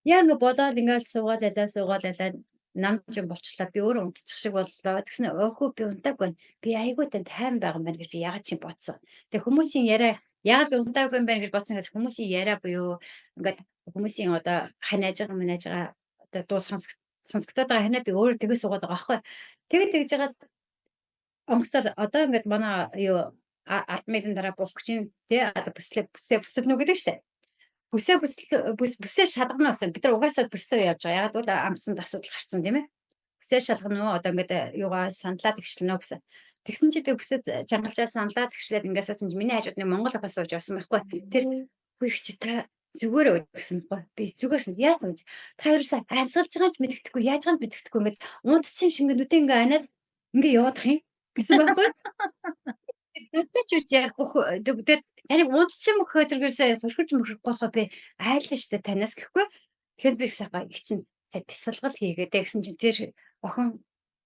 яг ингээд бодоод ингээд суугаад байлаа нам чинь болчлаа. Би өөрөө унтчих шиг боллоо. Тэгснэ өөхөө би унтаагүй байна. Би айгүй тайван байгаа юм байна гэж би ягаад чи бодсон. Тэг хүмүүсийн яриа ягаад би унтаагүй юм байна гэж бодсон гэж хүмүүсийн яриа буюу ингээд хүмүүсийн одоо ханаж байгаа манаж байгаа одоо дуу сонсогдоод байгаа ханаа би өөрөө тэгээ суугаад байгаа байхгүй. Тэгээд тэгж жагаад онгоцоор одоо ингээд манай юу 10 минутын дараа буух чинь тий одоо бүслэх нүг гэдэг штэ. Бүсээ шалгана гэсэн. Бид нар угаасаа бүстэй явж байгаа. Ягаад гэвэл амсанд асуудал гарцсан тийм ээ. Бүсээ шалгана уу? Одоо ингээд юугаа саналаад игчлэнэ үү гэсэн. Тэгсэн чи би бүсэд чангалжаа саналаад игчлээд ингээд суусан чи миний хажууд нэг Монгол охин сууж явсан байхгүй. Тэр үеч чи та зүгээр гэсэн байхгүй. Би зүгээрсэн яасан гэж. Та ерөөсөө амьсгалж байгаа ч мэддэхгүй, яаж байгаа ч мэддэхгүй ингээд унтсан юм шиг ингээд нүдэн ингээд анаад ингээд яваадах юм гэсэн байхгүй. Надад ч үгүй ярихгүй тэгээд таныг унтсан мөх хөдөлгөөсөө хурхиж мөрөхгүй болохоо би айлна штэ танаас гэхгүй. Тэгэхээр би сагаа их чинь сая бясалгал хийгээд гэсэн чинь тэр охин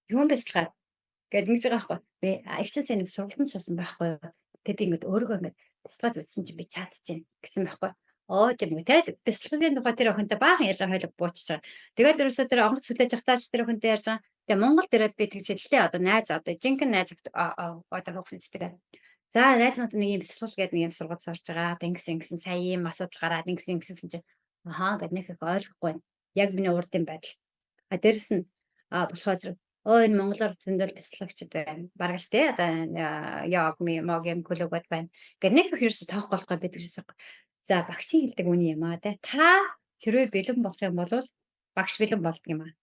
юун бясалгаа гэд ингэж байгаа байхгүй. Би их чинь сая нэг сургалтанд суусан байхгүй. Тэгээд би ингэж өөрийгөө ингэж бясалгаж үзсэн чинь би чадчихээн гэсэн байхгүй. Оо тийм үү тэгээд бясалгын тухай тэр охинтой баахан ярьж байгаа хоёул буучиж байгаа. Тэгээд ерөөсөө тэр онгоц сүлээж ахтаач тэр охинтой ярьж байгаа. Тэгээ Монгол дээрээ би тэгж хэллээ одоо найз одоо жинхэнэ найз одоо хөвгөлддөг. За найз надад нэг юм бясалгал гэдэг нэг юм сургууль сурж байгаа. Ингэсэн сая ийм асуудал гараад ингэсэн чинь ахаа гэд нэг их ойлгохгүй байна. Яг миний урдын байдал. А дээрэс нь болохоор зэрэг энэ монголоор зөндөл бясалгач байна. Бараг л те одоо яг мог юм клубуд байна. Гэт нэг их ерөөсө тоох болохгүй байдаг шээсэг. За багшийн хэлдэг үний юм аа те. Та хэрвээ бэлэн болох юм бол багш бэлэн болдог юм аа.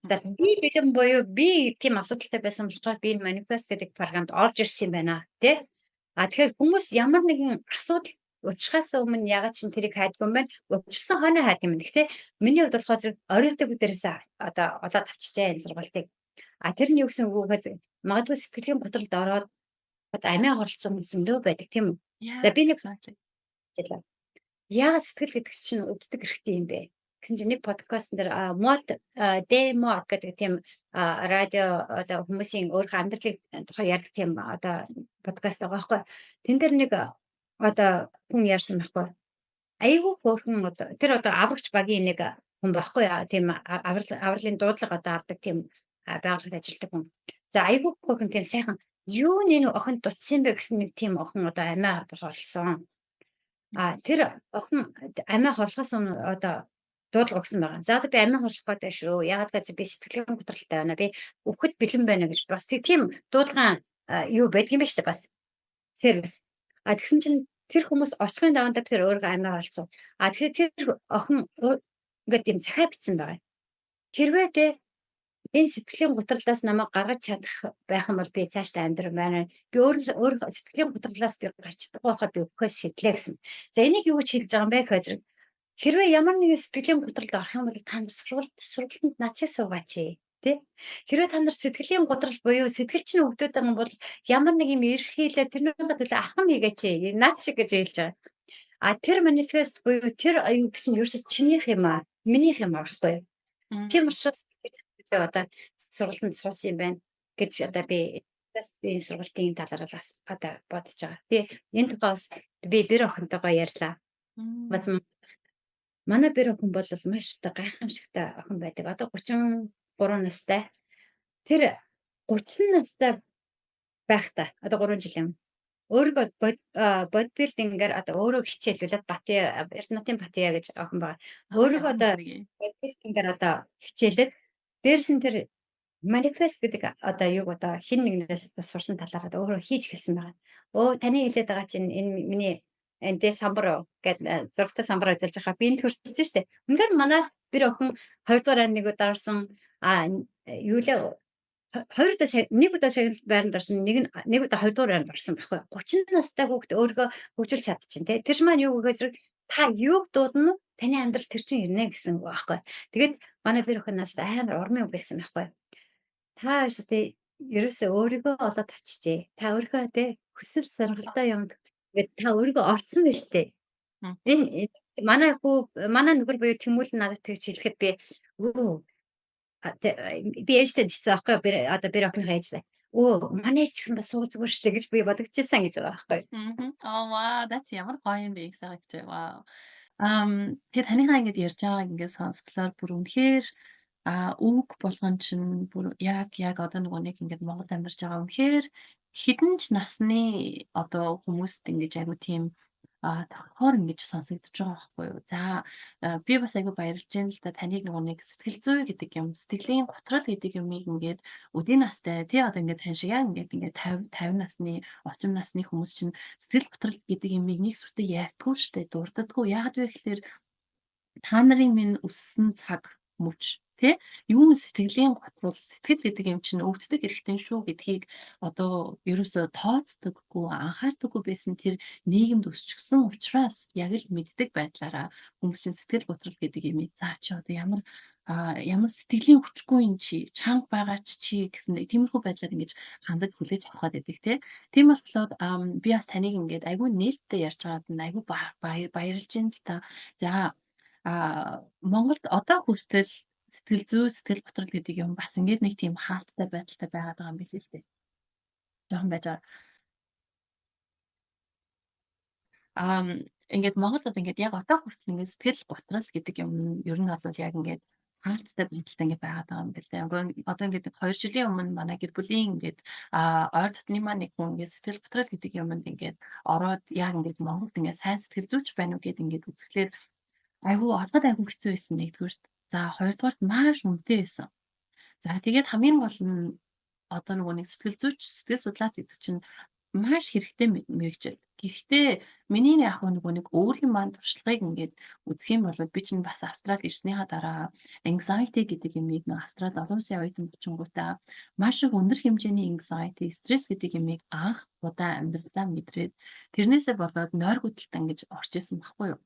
За би бэлэн буюу би тийм асуудалтай байсан болохоор би манифест гэдэг програмд орж ирсэн юм байна тий. Тэгэхээр хүмүүс ямар нэгэн асуудал учрахаас өмнө ягаад ч тэрийг хайдгүй юм байна. Учирсан хойно хайд юм. Гэхдээ миний хувьд болохоор зэрэг оройдог дээрээс одоо олоод авчижээ энэ сургалтыг. Тэр нь юу гэсэн үг вэ? Магадгүй сэтгэлийн готролд ороод одоо амиа хорлцсон хүмүүс зөндөө байдаг тийм үү? За би нэг хэлээ. Яагаад сэтгэл гэдэг чинь өвддөг хэрэгтэй юм бэ? Гэсэн чинь нэг подкастн дээр демо гэдэг тийм радио одоо хүмүүсийн өөрийнхөө амьдралыг тухай ярьдаг тийм одоо подкаст байгаа байхгүй. Тэн дээр нэг одоо хүн ярьсан байхгүй. Айгүй хөөрхөн одоо тэр одоо аврагч багийн нэг хүн байхгүй тийм авралын дуудлага одоо авдаг тийм байгууллагад ажилладаг хүн. За айгүй хөөрхөн тийм сайхан юу нэг охин дутсан бэ гэсэн нэг тийм охин одоо амиа хорлсон. Тэр охин амиа хорлохоос өмнө одоо дуудлага өгсөн байгаа. За одоо би амиа хорлох гэдэг шүү. Ягаад гэвэл би сэтгэлийн готролтой байна. Би өөхөд бэлэн байна гэж бас тийм дуудлага юу байдаг юм ба штэ бас. Сервис. Тэгсэн чинь тэр хүмүүс очихын даваандаа тэр өөрөө амиа хорлцсон. Тэгэхээр тэр охин ингээд тийм захаа бичсэн байгаа. Хэрвээ те энэ сэтгэлийн гутралаас намайг гаргаж чадах байх юм бол би цаашдаа амьдрах байна. Би өөр сэтгэлийн гутралаас би гарч чадахгүй болохоор би өгөхөөс шидлээ гэсэн. За энийг юу гэж хэлж байгаа юм бэ гэхээр хэрвээ ямар нэгэн сэтгэлийн гутралд орох юм бол та сургалтанд над шиг суугаач тий. Хэрвээ та нар сэтгэлийн гутрал буюу сэтгэл чинь өвдөд байгаа юм бол ямар нэг юм эрхийлээ тэрнийхээ төлөө ахам хийгээч над шиг гэж хэлж байгаа. Тэр манифест буюу тэр аюул чинь ерөөсөд чинийх юм аа. Минийх юм аа баггүй. Тийм учраас одоо сургалтанд суусан юм байна гэж одоо би энэ сургалтын талаар одоо бодож байгаа. Би энэ тухайс би бэр охинтойгоо ярьлаа. Манай бэр охин бол маш одоо гайхамшигтай охин байдаг. Одоо 33 настай. Тэр 30 настай байхдаа одоо 3 жил юм. Өөрийгөө бодибилдингээр одоо өөрөө хичээлүүлээд Эрдэнэтийн Батыя гэж охин байгаа. Өөрийгөө одоо бодибилдингээр одоо хичээлээд дээрс нь тэр манифест гэдэг одоо юг одоо хин нэгнээс сурсан талаар өөрөө хийж эхэлсэн байгаа. Таны хэлээд байгаа чинь энэ миний энэ самбар гэдэг зургтай самбар ажиллаж байгаа. Би энэ төрсөн шүү дээ. Үнээр манай бэр охин 2 дугаар нэг удаа орсон юу лээ 2 удаа нэг удаа шагнал байранд орсон нэг удаа 2 дугаар байранд орсон байхгүй. 30 настай хүүхд өөрийгөө хөгжүүлж чадчихин тий. Тэр маань юу гэхээр та юуг дуудана Таны амьдрал тэр чинь ирнэ гэсэн үг байхгүй. Тэгээд манай гэр бүхэн нас амар урмын үг байсан байхгүй. Та өштэй ерөөсөө өөрийгөө олоод авчижээ. Та өөрийнхөө те хүсэл сонирхолтой юмд ингээд та өөрийгөө орцсон биз дээ. Мгм. Манай нөхөр буюу Тэмүүлэн надад тэгж хэлэхэд би өө би ээжтэй жисэн аахгүй би одоо би охиныхоо ээжтэй. Манай ээж ч гэсэн бас суу зүгээр штэ гэж би бодогдчихсан гэж байгаа байхгүй. Мгм. Oh wow, that's ямар гоё юм бэ их гэж. Wow. Тэгээ танийхаа ингэж ярьж байгааг ингээд сонсглоор бүр үнэхээр үг болгон чинь бүр яг одоо нөгөө нэг ингээд Монголд амьдарч байгаа үнэхээр хэдэн ч насны одоо хүмүүст ингэж айгу тийм тохиолдохоор ингэж сонсогдож байгаа байхгүй юу. За би бас айгу баярлж байна л да таныг нөгөө нэг сэтгэл зүй гэдэг юм, сэтгэлийн готрол гэдэг юмыг ингээд өдийн настай тий одоо ингээд тань шиг яа ингээд 50 насны орчим насны хүмүүс чинь сэтгэл готрол гэдэг юмыг нэг сүртэй ярьдгүй штэ, дурддаггүй. Яагаад вэ гэхээр та нарын минь өссөн цаг мөч тий юун сэтгэлийн готрол сэтгэл гэдэг юм чинь өвддөг эрхтэн шүү гэдгийг одоо ерөөсөө тооцдоггүй анхаардаггүй байсан тэр нийгэмд өсчихсөн учраас яг л мэддэг байдлаараа хүмүүс чинь сэтгэл готрол гэдэг юм заа чи одоо ямар сэтгэлийн хүчгүй юм чи чанга байгаа чи гэсэн тиймэрхүү байдлаар ингэж хандаж хүлээж авах гэдэг тий. Тийм болохоор би бас таныг ингээд айгүй нээлттэй ярьж байгаад нь айгүй баярлж байна л та. За Монголд одоо хүртэл сэтгэл зүй, сэтгэл готрол гэдэг юм бас ингээд нэг тийм хаалттай байдалтай байгаад байгаа юм билээ л дээ. Жохон байж байгаа. Ингээд Монголд одоо ингээд яг одоо хүртэл ингээд сэтгэл готрол гэдэг юм нь ер нь бол яг ингээд хаалттай байдалтай ингээд байгаад байгаа юм билээ. Одоо ингээд 2 жилийн өмнө манай гэр бүлийн ингээд ойр дотны маань нэг хүн ингээд сэтгэл готрол гэдэг юмд ингээд ороод яг ингээд Монголд ингээд сайн сэтгэл зүйч байна уу гэд ингээд үзэхлээр олоход айгүй хэцүү байсан нэгдүгüүрт. За хоёрдугаарт маш үнэтэй байсан. За тэгээд хамгийн гол нь одоо нөгөө нэг сэтгэл зүйч, сэтгэл судлаач гэдэг чинь маш хэрэгтэй мэрэгжил. Гэхдээ миний яг нөгөө нэг өөрийн маань туршлагыг ингээд үзэх юм бол би чинь бас Австралид ирснийхаа дараа anxiety гэдэг юмыг нэг Австрали олон улсын оюутан бичингуудаа маш их өндөр хэмжээний anxiety, стресс гэдэг юмыг анх удаа амьдралдаа мэдрээд тэрнээсээ болоод нойр хүдэлтэн гэж орж исэн баггүй юу?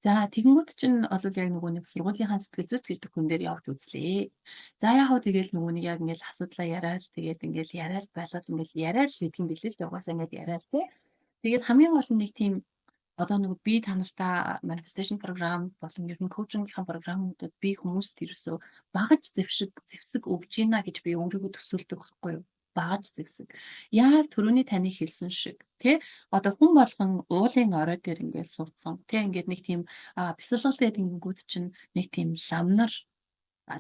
За тэгэнгүүт чинь олвол яг нөгөө нэг сургуулийнхаа сэтгэл зүйч гэдэг хүн дээр явж үзлээ. За яг хөө тэгэл нөгөө нэг яг ингээл асуудлаа яриад тэгээд ингээл яриад байлаад ингээл яриад л гэдэг юм билээ л дээ. Угаасаа ингээд яриад тий. Тэгээд хамгийн гол нь нэг тийм одоо нөгөө би та нартай manifestation програм болон ер нь коучингийнхаа програмуудад би хүмүүст ерөөсөө багаж зэвсэг өгж гинэ гэж би өөрийгөө төсөөлдөг байхгүй юу? Багаж зэвсэг. Яг түрүүний таны хэлсэн шиг тий одоо хүн болгон уулын орой дээр ингээд суудсан. Тий ингээд нэг тийм бясалгал тэгэнгүүт чинь нэг тийм ламнар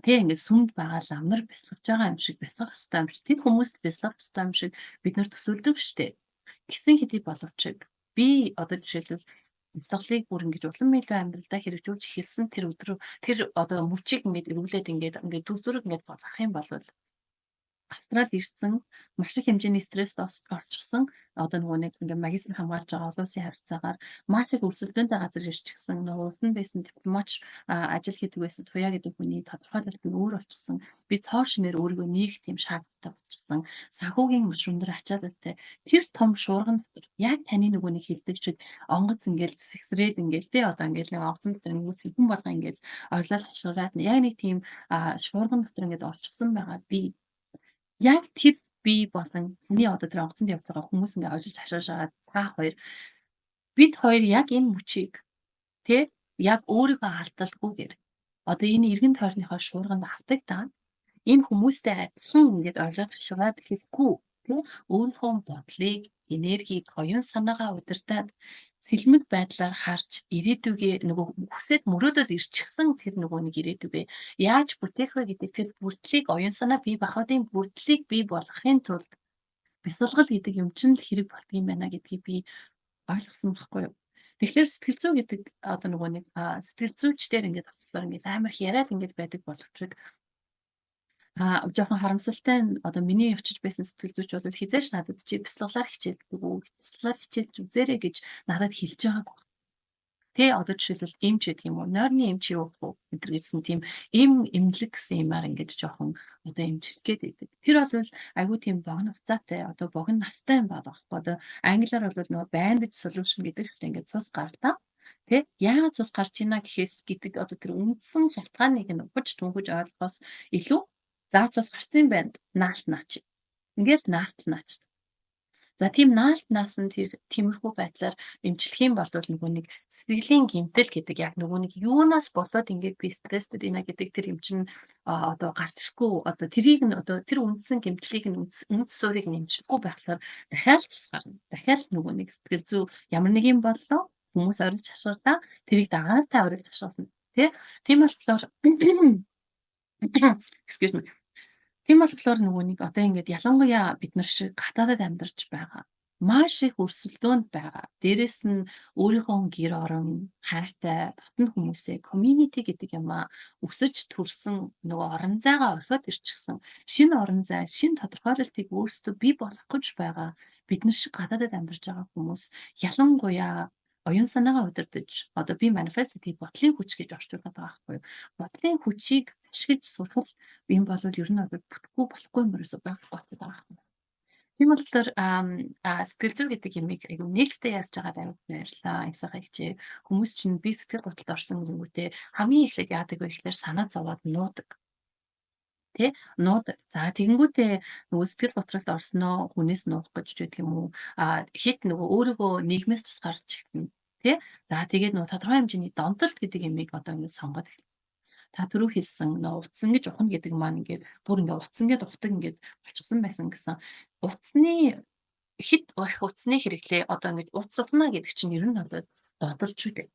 тий ингээд сүмд байгаа ламнар бясалгаж байгаа юм шиг бясалгах хэрэгтэй юм шиг тэр хүмүүст бясалгах хэрэгтэй юм шиг бид нар төсөөлдөг штэ. Гисэн хэдий боловч би одоо жишээлбэл бясалгалыг бүр ингэж улам илүү амьдралдаа хэрэгжүүлж эхэлсэн тэр өдрөө тэр одоо мөчийг ингээд эргүүлээд ингээд дүр зураг ингээд болгох юм бол Австралид ирсэн маш их хэмжээний стресст орчихсон. Одоо нөгөө нэг ингээм магистр хамгаалж байгаа олон улсын харьцаагаар маш их өрсөлдөөнтэй газар ирчихсэн. Нөгөө улсанд байсан дипломатч ажил хийдэг байсан Туяа гэдэг хүний тодорхойлолт нь өөр болчихсон. Би цоо шинээр өөрийгөө нээх тийм шаардлагатай болчихсон. Санхүүгийн маш өндөр ачаалалтай. Тэр том шуурган дотор яг таны нөгөө нэг хэлдэг шиг онгоц ингээл сэгсрээд ингээл тий одоо ингээл нэг онгоцон дотор нэг хүн болго ингээл орлол хашгираад яг нэг тийм шуурган дотор ингээд орчихсон байгаа би яг тэр би болон хүний одоо тэр онгоцонд явж байгаа хүмүүс ингээ орж хашааж байгаа та хоёр бид хоёр яг энэ мөчийг тий яг өөрийгөө алдалгүйгээр одоо энэ эргэн тойрныхоо шуурганд автагдаад энэ хүмүүстэй адилхан ингээд орлоод хашгаад хэлэхгүй тий өөрийнхөө бодлыг энергийг оюун санаагаа удирдах сэлмэг байдлаар харж ирээдүгээ нөгөө хүсээд мөрөөдөд ирчихсэн тэр нөгөө нэг ирээдүгээ яаж бүтээх вэ гэдэг тэр бүрдлийг оюун санаа бий бахадын бүрдлийг бий болгохын тулд бясалгал гэдэг юм чинь л хэрэг болдго юм байна гэдгийг би ойлгосон байхгүй юу. Тэгэхээр сэтгэл зүй гэдэг одоо нөгөө нэг сэтгэл зүйчдэр ингээд оцлоор ингээд амар их яриад ингээд байдаг боловч жоохон харамсалтай нь одоо миний очиж байсан сэтгэл зүйч бол хизээш надад чи бяцлаглаар хичээлдэг үү? Бяцлаглаар хичээлж үзээрэй гэж надад хэлж байгааг. Тэ одоо жишээлбэл эмч гэдэг юм уу? Нойрны эмч явах уу? Өдр гэсэн тийм эмнэлэг гэсэн юмар ингэж жоохон одоо эмчилэх гээд байдаг. Тэр бол айгүй тийм богино хугацаатай одоо богино настай юм байна байхгүй. Одоо англиар бол нөгөө bandage solution гэдэг чинь ингээд цус гардаа. Тэ? Яагаад цус гарч ийна гэхээс гэдэг одоо тэр үндсэн шалтгааныг нь ухаж түнхэж ойлгохоос илүү за цус гарсан юм байна. Наалт наач. Ингээд наалт наач. За тийм наалт наасан тэр тиймэрхүү байдлаар эмчлэх юм бол нөгөө нэг сэтгэлийн гэмтэл гэдэг яг нөгөө нэг юунаас болоод ингээд би стресстэй байна гэдэг тэр юм чин одоо гарч ирэхгүй одоо тэрийг нь одоо тэр үндсэн гэмтлийг нь үнд суурийг нэмчихгүй байхлаар дахиад цус гарна. Дахиад нөгөө нэг сэтгэл зүй ямар нэг юм боллоо хүмүүс орж хашгирдаа тэрийг дагаалтаа орж хашгирна. Тэ? Тийм болохоор excuse me. Тийм болохоор нөгөө нэг одоо ингээд ялангуяа бид нар шиг гадаадад амьдарч байгаа. Маш их өрсөлдөөнд байгаа. Дээрэс нь өөрийнхөө гэр орон, хайртай, дотн хүмүүсээ community гэдэг юм өсөж төрсөн нөгөө орон зайгаа орхиод ирчихсэн. Шинэ орон зай, шинэ тодорхойлолтыг өөрсдөө бий болгох гэж байгаа. Бид нар шиг гадаадад амьдарч байгаа хүмүүс ялангуяа оюун санаагаа удирдах одоо би manifest-ийг бодлын хүч гэж орчуулдаг байгаа байхгүй юу? Бодлын хүчийг ашиглаж сурах юм бол ер нь бүтэхгүй болохгүй юм ерөөсөй байхгүй болчиход байгаа юм. Тийм болохоор сэтгэл зүй гэдэг юмыг айгүй нээлттэй ярьж байгаад аюул баярлалаа. Их хичээ хүмүүс чинь би сэтгэл готролд орсон гэнгүүтээ хамгийн эхлээд яадаг вэ гэхээр санаа зовоод нуудаг. Тэ? Нуудаг. За тэгэнгүүтээ нөгөө сэтгэл готролд орсноо хүнээс нуух гэж байдаг юм уу? Хит нөгөө өөрийгөө нийгмээс тусгаарч ихтэн. Тэ? За тэгээд нөгөө тодорхой хэмжээний донтолт гэдэг юмыг одоо ингэ сонгоод та түрүү хэлсэн нөө утсан гэж ухна гэдэг маань ингээд бүр ингээд утсан гэд ухдаг ингээд болчихсон байсан гэсэн. Утасны хит их утасны хэрэглээ одоо ингээд утас ухна гэдэг чинь ер нь бол додолж үү.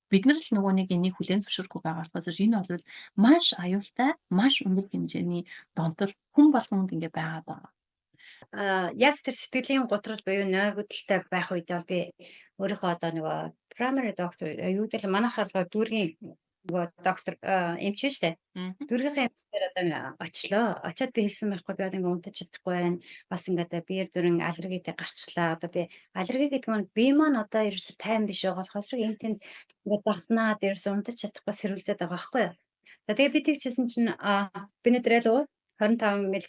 Бид нар л нөгөө нэг энийг хүлээн зөвшөөрөхгүй байгаа болохоор энэ бол маш аюултай, маш өндөр хэмжээний донтол хүн болгонд ингээд байгаад байгаа. Яг тэр сэтгэлийн готрол буюу нойргодолтой байх үед бол би өөрийнхөө одоо нөгөө primary doctor юу гэдэг манайхаар дүүргийн нөгөө доктор эмч шүү дээ. Дүүргийнхээ эмчээр одоо очлоо. Очоод би хэлсэн байхгүй би одоо унтаж чадахгүй байна. Бас ингээд биер дүрэн аллергитэй гарчлаа. Одоо би аллерги гэдэг нь би маань одоо ерөөсө тайван биш байгаа болохоос энд тэнд ингээд батнаад ерөөсө унтаж чадахгүй сэрүүлзээд байгаа байхгүй юу. За тэгээ би тэгчихсэн чинь бенедрал уу 25 мг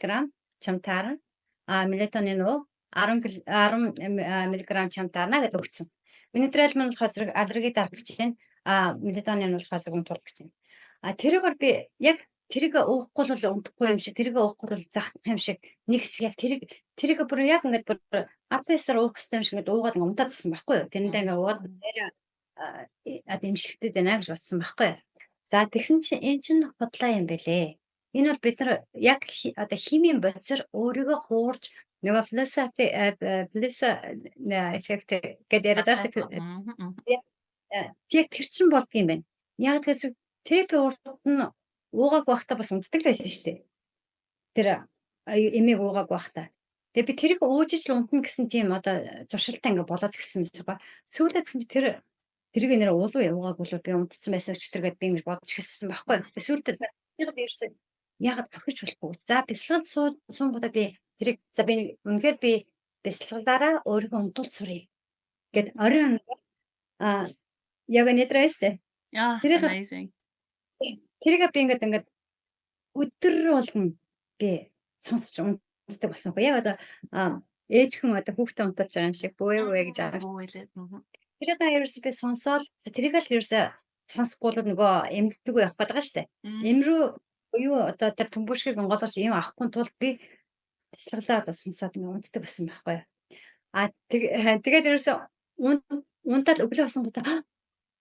чамтаарна. Мелатонин уу 10 мг чамтаарна гэдээ өгсөн. Бенедрал маань болохоор зэрэг аллерги дарах гэж байна. Мелатонин болохоос унтуулах гэж байна. Тэрүүгээр би яг тэрийг уухгүй бол унтахгүй юм шиг, тэрийг уухгүй бол захах юм шиг нэг хэсэг яг тэрийг бүр яг ингээд бүр апесаар уух хэрэгтэй юм шиг ингээд уугаад унтаадсан байхгүй юу? Тэрэндээ ингээд уугаад имшигтэй байна гэж бодсон байхгүй юу? За тэгсэн чинь эн чинь худлаа юм бэлээ. Энэ бол бид нар яг одоо химийн бодисоор өөрийгөө хуурж нөгөө плеса эффект гэдэг яриад байгаа шүү. Яг тэр чин болдго юм байна. Яг тэгэхээр терапи урд нь уугааг байхдаа бас унтдаг л байсан шүү дээ. Тэр эмээг уугааг байхдаа. Тэгээ би тэрийг уужиж л унтна гэсэн тийм одоо зуршилтай ингээ болоод гисэн мэт байгаа. Сүүлдээ гэсэн чи тэрийг нэр уулуу уугааг бол би унтсан байсан ч тэргээд би ингэж бодож гисэн байхгүй. Тэгээ сүүлдээ яг би ерөөсөө яг авчиж болохгүй. За бясалгал суунгуудаа би тэрийг за би үнэхээр би бясалгалаараа өөрийгөө унтуул сурыг гэд оройн яг нэтрэн штэ. Amazing. Тэрийг би ингээд өдөр болгон би сонсож унтдаг болсон гоо. Яг одоо ээж хүн одоо хүүхдээ унтуулж байгаа юм шиг бөө гэж аа. Тэрийг ерөөсөө би сонсоол тэрийг л ерөөсөө сонсохгүй л нөгөө эмдэггүй явах гэдэг штэ. Эмрүү юу одоо тэр төмбөшгийг онгоолгож юм авахгүй тул би бясалгалаа одоо сонсоод унтдаг болсон байхгүй. Тэгээд ерөөсөө унтаад өглөө болсон гоо.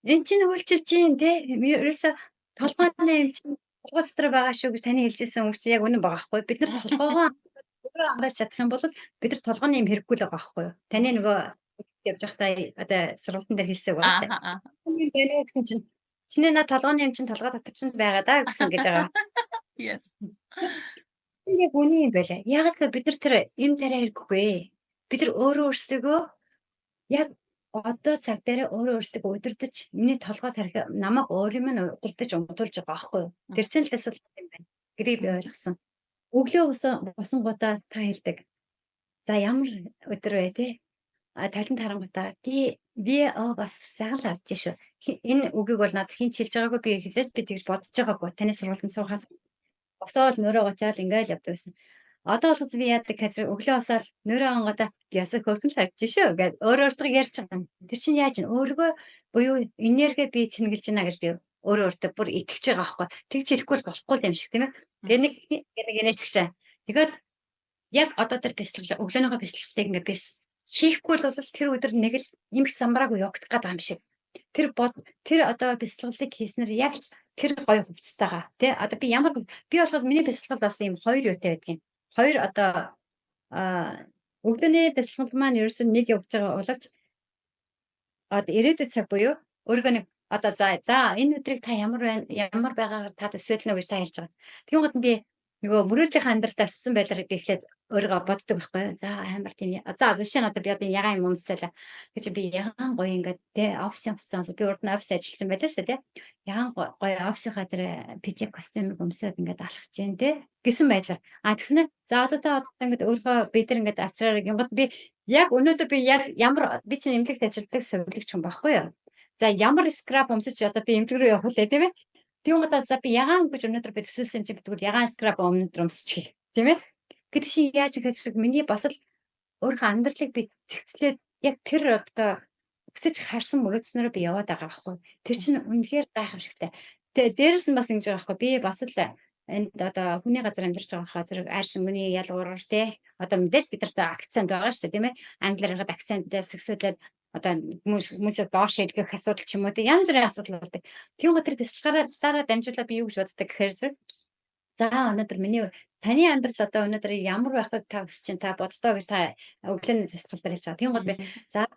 Эн чинь үйлчилж чинь те ерөөсө толгойн юм чинь толгой дотор байгаа шүү гэж таны хэлжсэн үг чи яг үнэн байгаа хгүй бид нар толгойгоо өөрөө амрааж чадах юм бол бид нар толгойн юм хэрэггүй л байгаа хгүй таны нөгөө явж байхдаа одоо сургалтын дээр хэлсэн байгаа шүү дээ. Бэнэ гэсэн чинь чиний наа толгойн юм чинь толгой дотор чинь байгаа даа гэсэн гэж байгаа. Yes. Яг үнэн юм байлаа. Яг л бид нар тэр юм дараа хэрэггүй. Бид нар өөрсдөө яг одоо цаг дээр өөрсдөө удирдах миний толгой тарих намайг өөрийн минь удирдах унтуулж байгаа байхгүй юу? Тэр чинь л эсвэл юм байна. Гэдгийг би ойлгосон. Өглөө босонгуудаа та хэлдэг. За ямар өдөр вэ те? Талент харангуудаа би бас сайхан л харж шүү. Энэ үгийг бол надад хин чилж байгаагүй би хэлээд би тэгж бодож байгаагүй. Таны сургалтанд суухаас босоод мөрөө гочаал ингээл явдаг байсан. Одоо бол би яадаг гэхээр өглөө босоод нөрөө онгодоо би ясаа хөргөн харагдаж шүү гэд өөр өөртөө ярьж байгаа юм. Тэр чинь яаж ин өөргөө буюу энерги би цэнгэлж байна гэж би өөрөө өөртөө бүр итгэж байгаа байхгүй. Тэгж хэлэхгүй болохгүй юм шиг тийм ээ. Тэгээ нэг инээч гişэ. Тэгээд яг одоо тэр бясалгал өглөөнийхөө бясалгалыг ингээд би хийхгүй л бол тэр өдөр нэг л эмх замбраагүй явагдах гэдэг юм шиг. Тэр одоо бясалгалыг хийснээр яг тэр гоё хувцастайгаа тий одоо би ямар би болоход миний бясалгал бас юм хоёр юутай байдаг юм. Хоёр одоо өглөөний бясалгал маань ерөөсөн нэг явж байгаа боловч одоо ирээдүйд цаг буюу өөргөө нэг одоо за энэ өдрийг та ямар байна ямар байгаагаар та төсөөлнө гэж та хэлж байгаа. Тэгвэл гот би нөгөө мөрөөдлийнхаа амьдралд авчсан байдлаар би эхлээд өөрийгөө боддог байхгүй юу. За амар тийм за жишээ нь одоо би одоо ягаан юм өмсөөлаа. гэж би ягаан гоё ингээд те офисын хувцас би урд нь офис ажиллаж байгаа байлаа шүү дээ. Ягаан гоё офисынхаа тэр пижак костюмыг өмсөөд ингээд алхаж जैन те гэсэн байдлаар. Тэгснэ за одоо та одоо ингээд өөрийнхөө бид нар ингээд авсраар гингод би яг өнөөдөр би яг ямар би чинь эмнэлэгт ажилладаг сувилагч юм байхгүй юу. За ямар скраб өмсөж одоо би эмнэлэг рүү явах вэ тийм ээ. Тийм удаа за би ягаан гэж өнөөдөр би төсөөлсөн юм чи битгүүл ягаан скраб өнөөдөр өмсчих тийм ээ. Гэтэл чи яаж ихээс миний бас л өөрийнхөө амьдралыг би цэгцлээд яг тэр одоо өсөж харсан мөрөөдснөөр би яваад байгаа байхгүй. Тэр чинь үнэхээр гайхамшигтай. Тэгээ дээрэс нь бас ингэж байгаа байхгүй. Би бас л энд одоо хүний газар амьдарч байгаа зэрэг арьс өнгөний ялгуураар те одоо мэдээж бид нарт акцент байгаа шүү дээ тийм ээ. Англиар хаад акцентээс хэсүүлээд одоо хүмүүсээ доош илгэх асуудал ч юм уу те янз бүрийн асуудал болдог. Тийм гоо тэр бясалгаараа дамжуулаад би юу гэж боддог гэхээр за өнөөдөр миний таны амьдрал одоо өнөөдөр ямар байхыг та хүсэж чинь та боддоо гэж та өглөөний бясалгал дээр хэлж байгаа. Тийм гол би за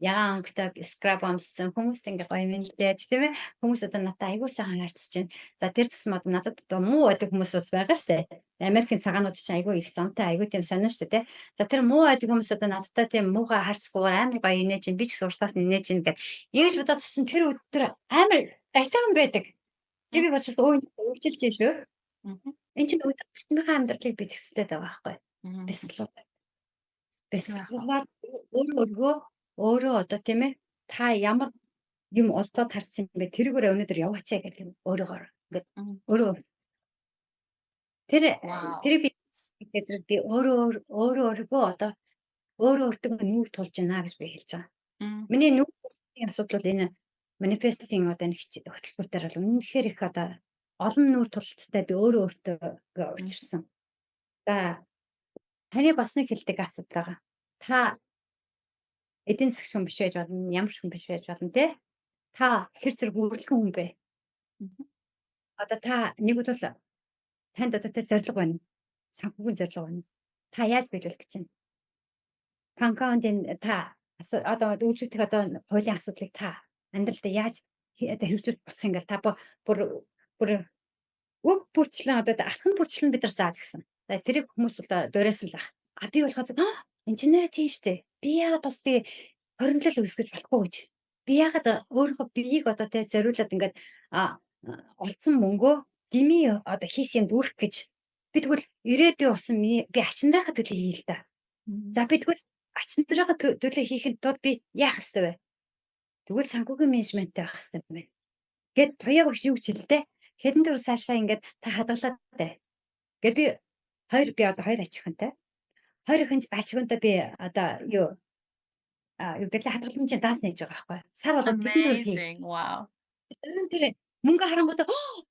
ягаан өнгөтэй скраб амссан хүмүүст ингээ гоё мэдлээд тийм ээ хүмүүс одоо надад аягүй сайхан харьцаж байна. За тэр тусам одоо надад одоо муу байдаг хүмүүс бас байгаа шүү дээ. Америкийн цагаанууд чинь аягүй их замтай аягүй тийм сонин шүү дээ. За тэр муу байдаг хүмүүс одоо надтай тийм муугаа харьцахгүйгээр амар гоё инээж чинь би ч суртаас инээж чинь гэдэг. Ингэж бодоод чинь тэр өдөр амар айтайхан байдаг. Би бодлоо өө өөрчилж шүү. Энд чинь өөртөө амьдралыг би зэгцлээд байгаа байхгүй. Бясалгал. Бясалгал өөрөө одоо тийм ээ та ямар юм олдоод харсан юм бэ тэрүүгээр өнөөдөр яваач гэх юм өөрөөр ингээд өөрөө тэр би тэгэхээр би өөрийгөө одоо өөртөө нүүр тулж байна гэж би хэлж байгаа. Миний нүүрийн асуудал бол энэ манифестинг одоо нэг хөтөлбөртөр бол үнэхээр их одоо олон нүүр тулттай би өөртөө учирсан. За таны бас нэг хэлдэг асуудал байгаа. Та эдийн засгийн хүн биш байж болно, ямар ч хүн биш байж болно те. Та хэр зэрэг үрлэгэн хүн бэ? Одоо та нэг бол танд одоо тэ зориг байна. Санхүүгийн зориг байна. Та яаж биелүүлэх гэж байна? Компаундын та одоо үйлчлэгдэх одоо хуулийн асуудлыг та амьдралдаа яаж одоо хэрэгжүүлэх болох юм гээл та бүр үг бүрчлэн одоо алхам бүрчлэн бид нар зааж гисэн. За тэрийг хүмүүс одоо дуурайсан л баг. Би болохоо инженер тийм штэ. Би яагаад бас би хоригдлол үүсгэж болохгүй гэж. Би яагаад өөрийнхөө биеийг одоо тэ зориулаад ингээд олдсон мөнгөө дими одоо хийсэн юмд үрэх гэж. Би тэгвэл ирээдүйн болсон би ачиндрахад төлөө хийе л да. За би тэгвэл ачиндрахад төлөө хийхэд тул би яах ёстой вэ? Тэгвэл санхүүгийн менежменттэй байх ёстой юм байна. Гэт туяа багш юу гэж хэлдэг? Хэдэн дөр цаашаа ингээд та хадгалаад бай. Гэт би одоо хоёр аж ахуйнтай. Хоёр аж ахуйнтай би одоо юу гэдэг л хадгаламжийн даас нээж байгаа байхгүй. Сар болгоод тэдэн дөр хий. Wow. Тэр мөнгө харангууд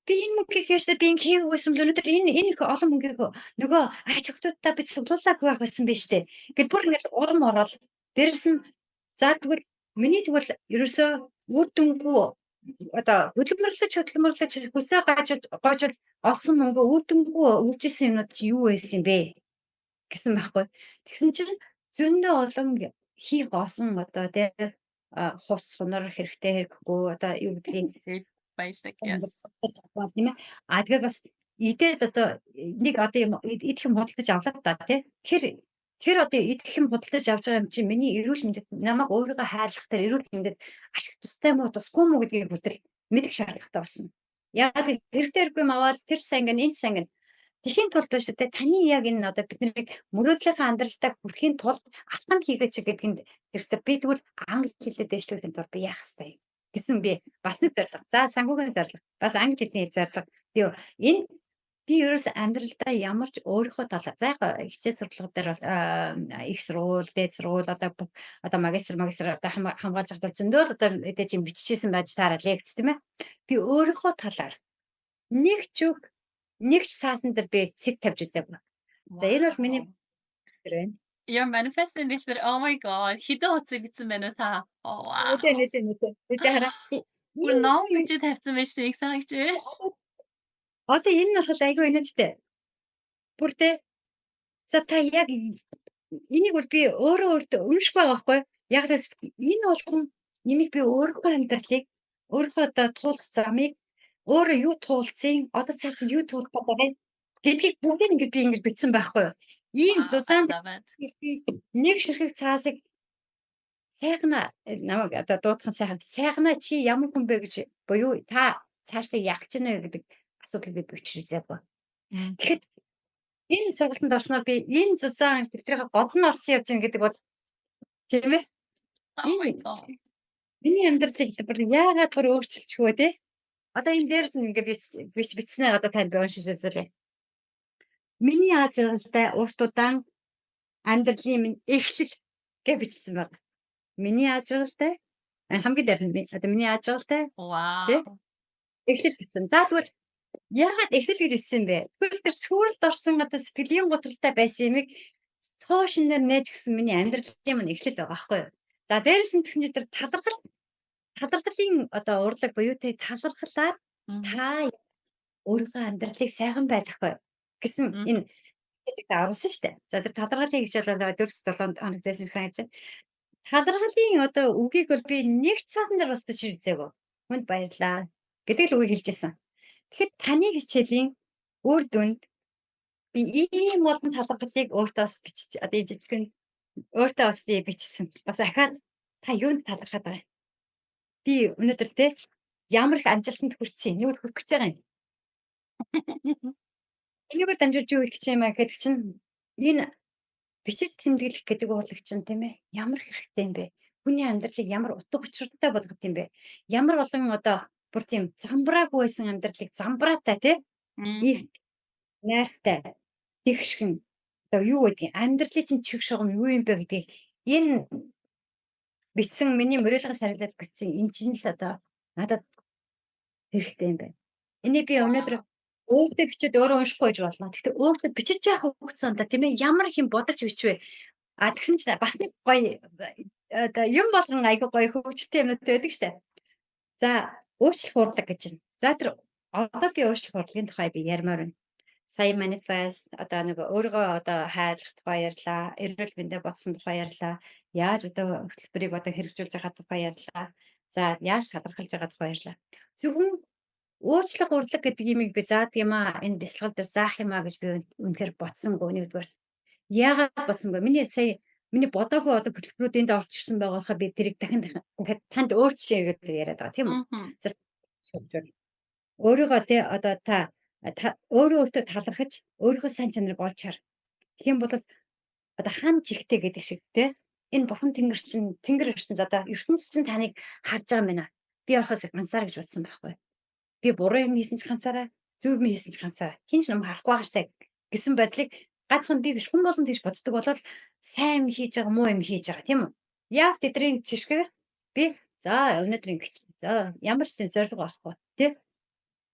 би энэ мөнгөийг яаштай би ингэ хийгээгүй байсан бол өнөөдөр энэ их олон мөнгөийг нөгөө аж ахуйнуудаа би цуглуулаагүй байх байсан биз дээ. Гэт бүр ингэж урам ороод дээрэс нь за тэгвэл миний тэгвэл ерөөсөө үр дүнгүй одоо хөдөлмөрлөж хүсээ гоожвол олсон мөнгө үр дүнгүй үржсэн юмнууд чи юу байсан юм бэ гэсэн байхгүй. Тэгсэн чинь зөндөө олон хийх осон одоо тий хувц сунаар хэрэгтэй хэрэггүй одоо юу гэдгийг Basic yes. Тийм ээ. Тэгээд бас идээд одоо нэг одоо юм идэх юм худалдаж авлаа та тий. Тэр одоо идэх юм худалдаж авч байгаа юм чинь миний эрүүл мэндэд намайг өөрийгөө хайрлах тэр эрүүл мэндэд ашиг тустай мó тусгүй мó гэдгийг бүтэл мэдэх шаардлагатай болсон. Яг хэрэгтэйргүй юм аваад тэр санган энэ санган тэхийн тулд биш тэ таны яг энэ одоо бидний мөрөөдлийнхаа амьдралтаа хүрэхийн тулд алхам хийгээч гэдгэнд тэрсээ би тэгвэл англи хэлээр дэвшлүүлэхэд тул би яах ёстой юм гэсэн би бас нэг зорилго. За санхүүгийн зорилго. Бас англи хэлний зорилго. Энэ Би ерөөсөө амьдралдаа ямар ч өөрийнхөө талаар за яг хичээл сургалт дээр бол их сургууль, дээд сургууль одоо магистр одоо хамгаалж байгаа бол зөндөө л одоо мэдээж юм биччихсэн байж таараа лекц тийм ээ. Би өөрийнхөө талаар нэг ч үг нэг ч саасан дээр би цэг тавьж үзээгүй. За энэ бол миний Вау! тэр байна. You're manifesting this. Oh my god. Хэдэн утсыг бичсэн байна уу та? Oh Нэлээ wow. нэлээ нэлээ. Нэлээ хараа. Бүр ном Юу бичиж тавьсан байж тийг санагч. одоо энэ нь болохоор айгүй инээдтэй. Бүр тэ за та яг энийг бол би өөрөө өөртөө унших байгаа байхгүй. Яг л энэ болгон нэмийг би өөрийнхөө амьдралыг өөрийнхөө одоо туулах замыг өөрөө юу туулцیں۔ Одоо цааш нь юу туулах гэдэг гэдгийг бүгдийг ингэж би ингэж бичсэн байхгүй юу. Ийм Wow, I зузаан love it. би нэг ширхэг цаасыг сайхна намайг одоо дуудах сайхна чи ямар хүн бэ гэж буюу та цаашдаа яг ч нэ гэдэг асуудлыг би бичиж үзээгүй. Мгм. Тэгэхэд энэ сургалтанд орсноор би энэ зузаан тэмдрийнхээ гол нь орсон явж байгаа гэдэг бол тийм ээ. Oh my Энэ god. миний амьдралыг бүр яагаад бүр өөрчилчихвэ те? Одоо энэ дээрс нь ингээд бичснээр одоо танд уншиж үзүүлье. Миний ааж жаргалтай урт удаан амьдралын минь эхлэл гэж бичсэн байна. Миний ааж жаргалтай хамгийн дээр нь одоо миний ааж жаргалтай тий Wow. эхлэл гэсэн. За тэгвэл яагаад эхлэл гэж бичсэн бэ? Тэгвэл тэр сүрэлд орсон одоо сэтгэлийн готролтой байсан юмыг тоошноор нээж гисэн миний амьдралын минь эхлэл байгаа байхгүй юу? За дээрээс нь тэгсэн чинь тэр талархлын одоо урлаг буюу тэ талархлаар Мгм. та өөрийнхөө амьдралыг сайхан байлгах гэсэн Мгм. энэ хэлийг оруулсан шүү дээ. За тэр талархлын гэж бол 4-7 хоног дэсэн санаж байна. Талархлын одоо үгийг бол би нэг ч цаасан дээр бас бичиж үзээгүй. Хүнд баярлаа гэдэг л үгийг хэлжсэн. Тэгэхэд таны хичээлийн үр дүнд би ийм олон талархлыг өөртөө бас бичиж одоо энэ жижигхэн өөртөө бас би бичсэн. Бас ахаад та юунд талархаад байгаа юм? Би өнөөдөр те ямар их амжилтанд хүрсэн. Нүуд хүрэх гэж байгаа юм. Энийгээр дамжуулж юу хэлэх юм аа гэдэг чинь энэ бичиж тэмдэглэх гэдэг уурлаг чинь тийм ээ ямар их хэрэгтэй юм бэ? Хүний амьдралыг ямар утга учиртай болгох юм бэ? Ямар олон одоо бүр тийм замбраагүй байсан амьдралыг замбраатай тий Мгм. их найртай тэгшгэн одоо юу гэдгийг амьдралын чинь чиг шугам юу юм бэ гэдгийг энэ бичсэн миний мөрөөлгөө сарилаад бичсэн энэ чинь л одоо надад хэрэгтэй юм байна. Энийг би өнөөдөр Wow. өөртөө бичээд өөрөө уншихгүй гэж болно. Гэхдээ өөртөө бичиж яах хугацаанд тийм ээ ямар их юм бодож бичвэ. А тэгсэн чинь бас нэг гоё одоо юм болгон айгүй гоё хөгжилтэй юмнууд байдаг штэ. За өөрчлөх урлаг гэж байна. За тэр одоо би өөрчлөх урлагийн тухай би ярмаар байна. Сая манифест одоо нэг өөрийгөө одоо хайрлах тухай ярьлаа. Эрүүл мэндэ бодсон тухай ярьлаа. Яаж одоо хөтөлбөрийг одоо хэрэгжүүлж байгаа тухай ярьлаа. За яаж талархалж байгаа тухай ярьлаа. Зөвхөн өөрчлөх урлаг гэдэг имийг би заадаг юм аа. Энэ бясалгал дээр заах юм аа гэж би үнэхээр бодсонгүй нэгдүгээр. Яагаад бодсонгүй? Миний бодоогүй одоо хөтөлбөрүүд энд орж ирсэн байгаа болохоор би тэрийг дахин ингээд танд өөрчилье гэдэг яриад байгаа тийм үү? Мгм. Өөрийгөө тэ одоо та өөрөө өөртөө талархаж өөрийнхөө сайн чанарыг олж хар. Тэгэх юм бол одоо хан жигтэй гэдэг шиг те энэ бурхан тэнгэр ертөнц одоо ертөнц чинь таныг харж байгаа юм байна. Би орохоос ганцаар гэж бодсон байхгүй. Би буруу юм хийсэн ч ганцаараа, зөв юм хийсэн ч ганцаараа. Хин ч нам харахгүй байгаа штэ гэсэн байдлыг ганцхан би биш хүн болгон тийж боддог болол сайн юм хийж байгаа, муу юм хийж байгаа тийм үү? Яг тэдний жишгээр би за өнөөдөр ингэж за ямар ч тийм зориг байхгүй тий.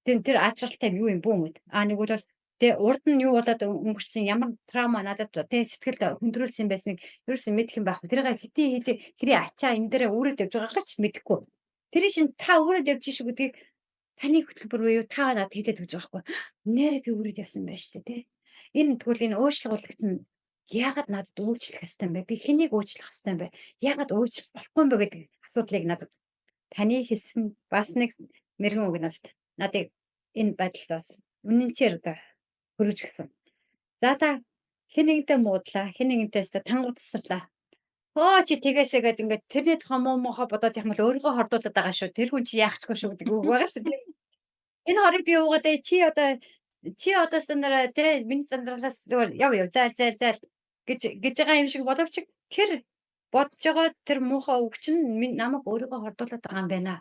Тэр ачаалттай юу юм бүү мэд. А нэг бол тэ урд нь юу болоод өнгөрсөн ямар траума надад тэ сэтгэлд хөндрүүлсэн байсныг ерөөсөн мэдэх юм байхгүй. Тэрийг хэдий хэрэг ачаа энэ дээр өөрөд явж байгаагаа ч мэдэхгүй. Тэр шин та өөрөд явж шүү гэдгийг таны хөтөлбөр буюу та надад хэлээд өгч байгаа байхгүй. Нэрээ би өөрөд явсан байна шүү дээ, тэ. Энэ тэгвэл энэ уучлалт нь яагаад надад өөрчлөх хэвээр юм бэ? Би хэнийг өөрчлөх хэвээр юм бэ? Яагаад өөрчлөх болохгүй юм бэ гэдэг асуудлыг надад таны хэлсэн бас нэг мэрэгэн үг надад энэ байдалд бас үнэнчээр одоо хөрөж гисэн. За та хэн нэгэнтэй муудлаа, хэн нэгэнтэй өстө тангууд тасарлаа. Хөө чи тэгээсээ гээд ингээд тэрний тухай муухай бодоод явах юм бол өөрийгөө хордуулаад байгаа шүү. Тэр хүн чи яахчгүй шүү гэдэг үг байгаа шүү дээ. Энэ хорыг би уугаад чи одоо стандараа те миний стандараас зүгээр яв зайл гэж байгаа юм шиг боловч тэр бодож байгаа тэр муухай үг чинь намайг өөрийгөө хордуулаад байгаа юм байна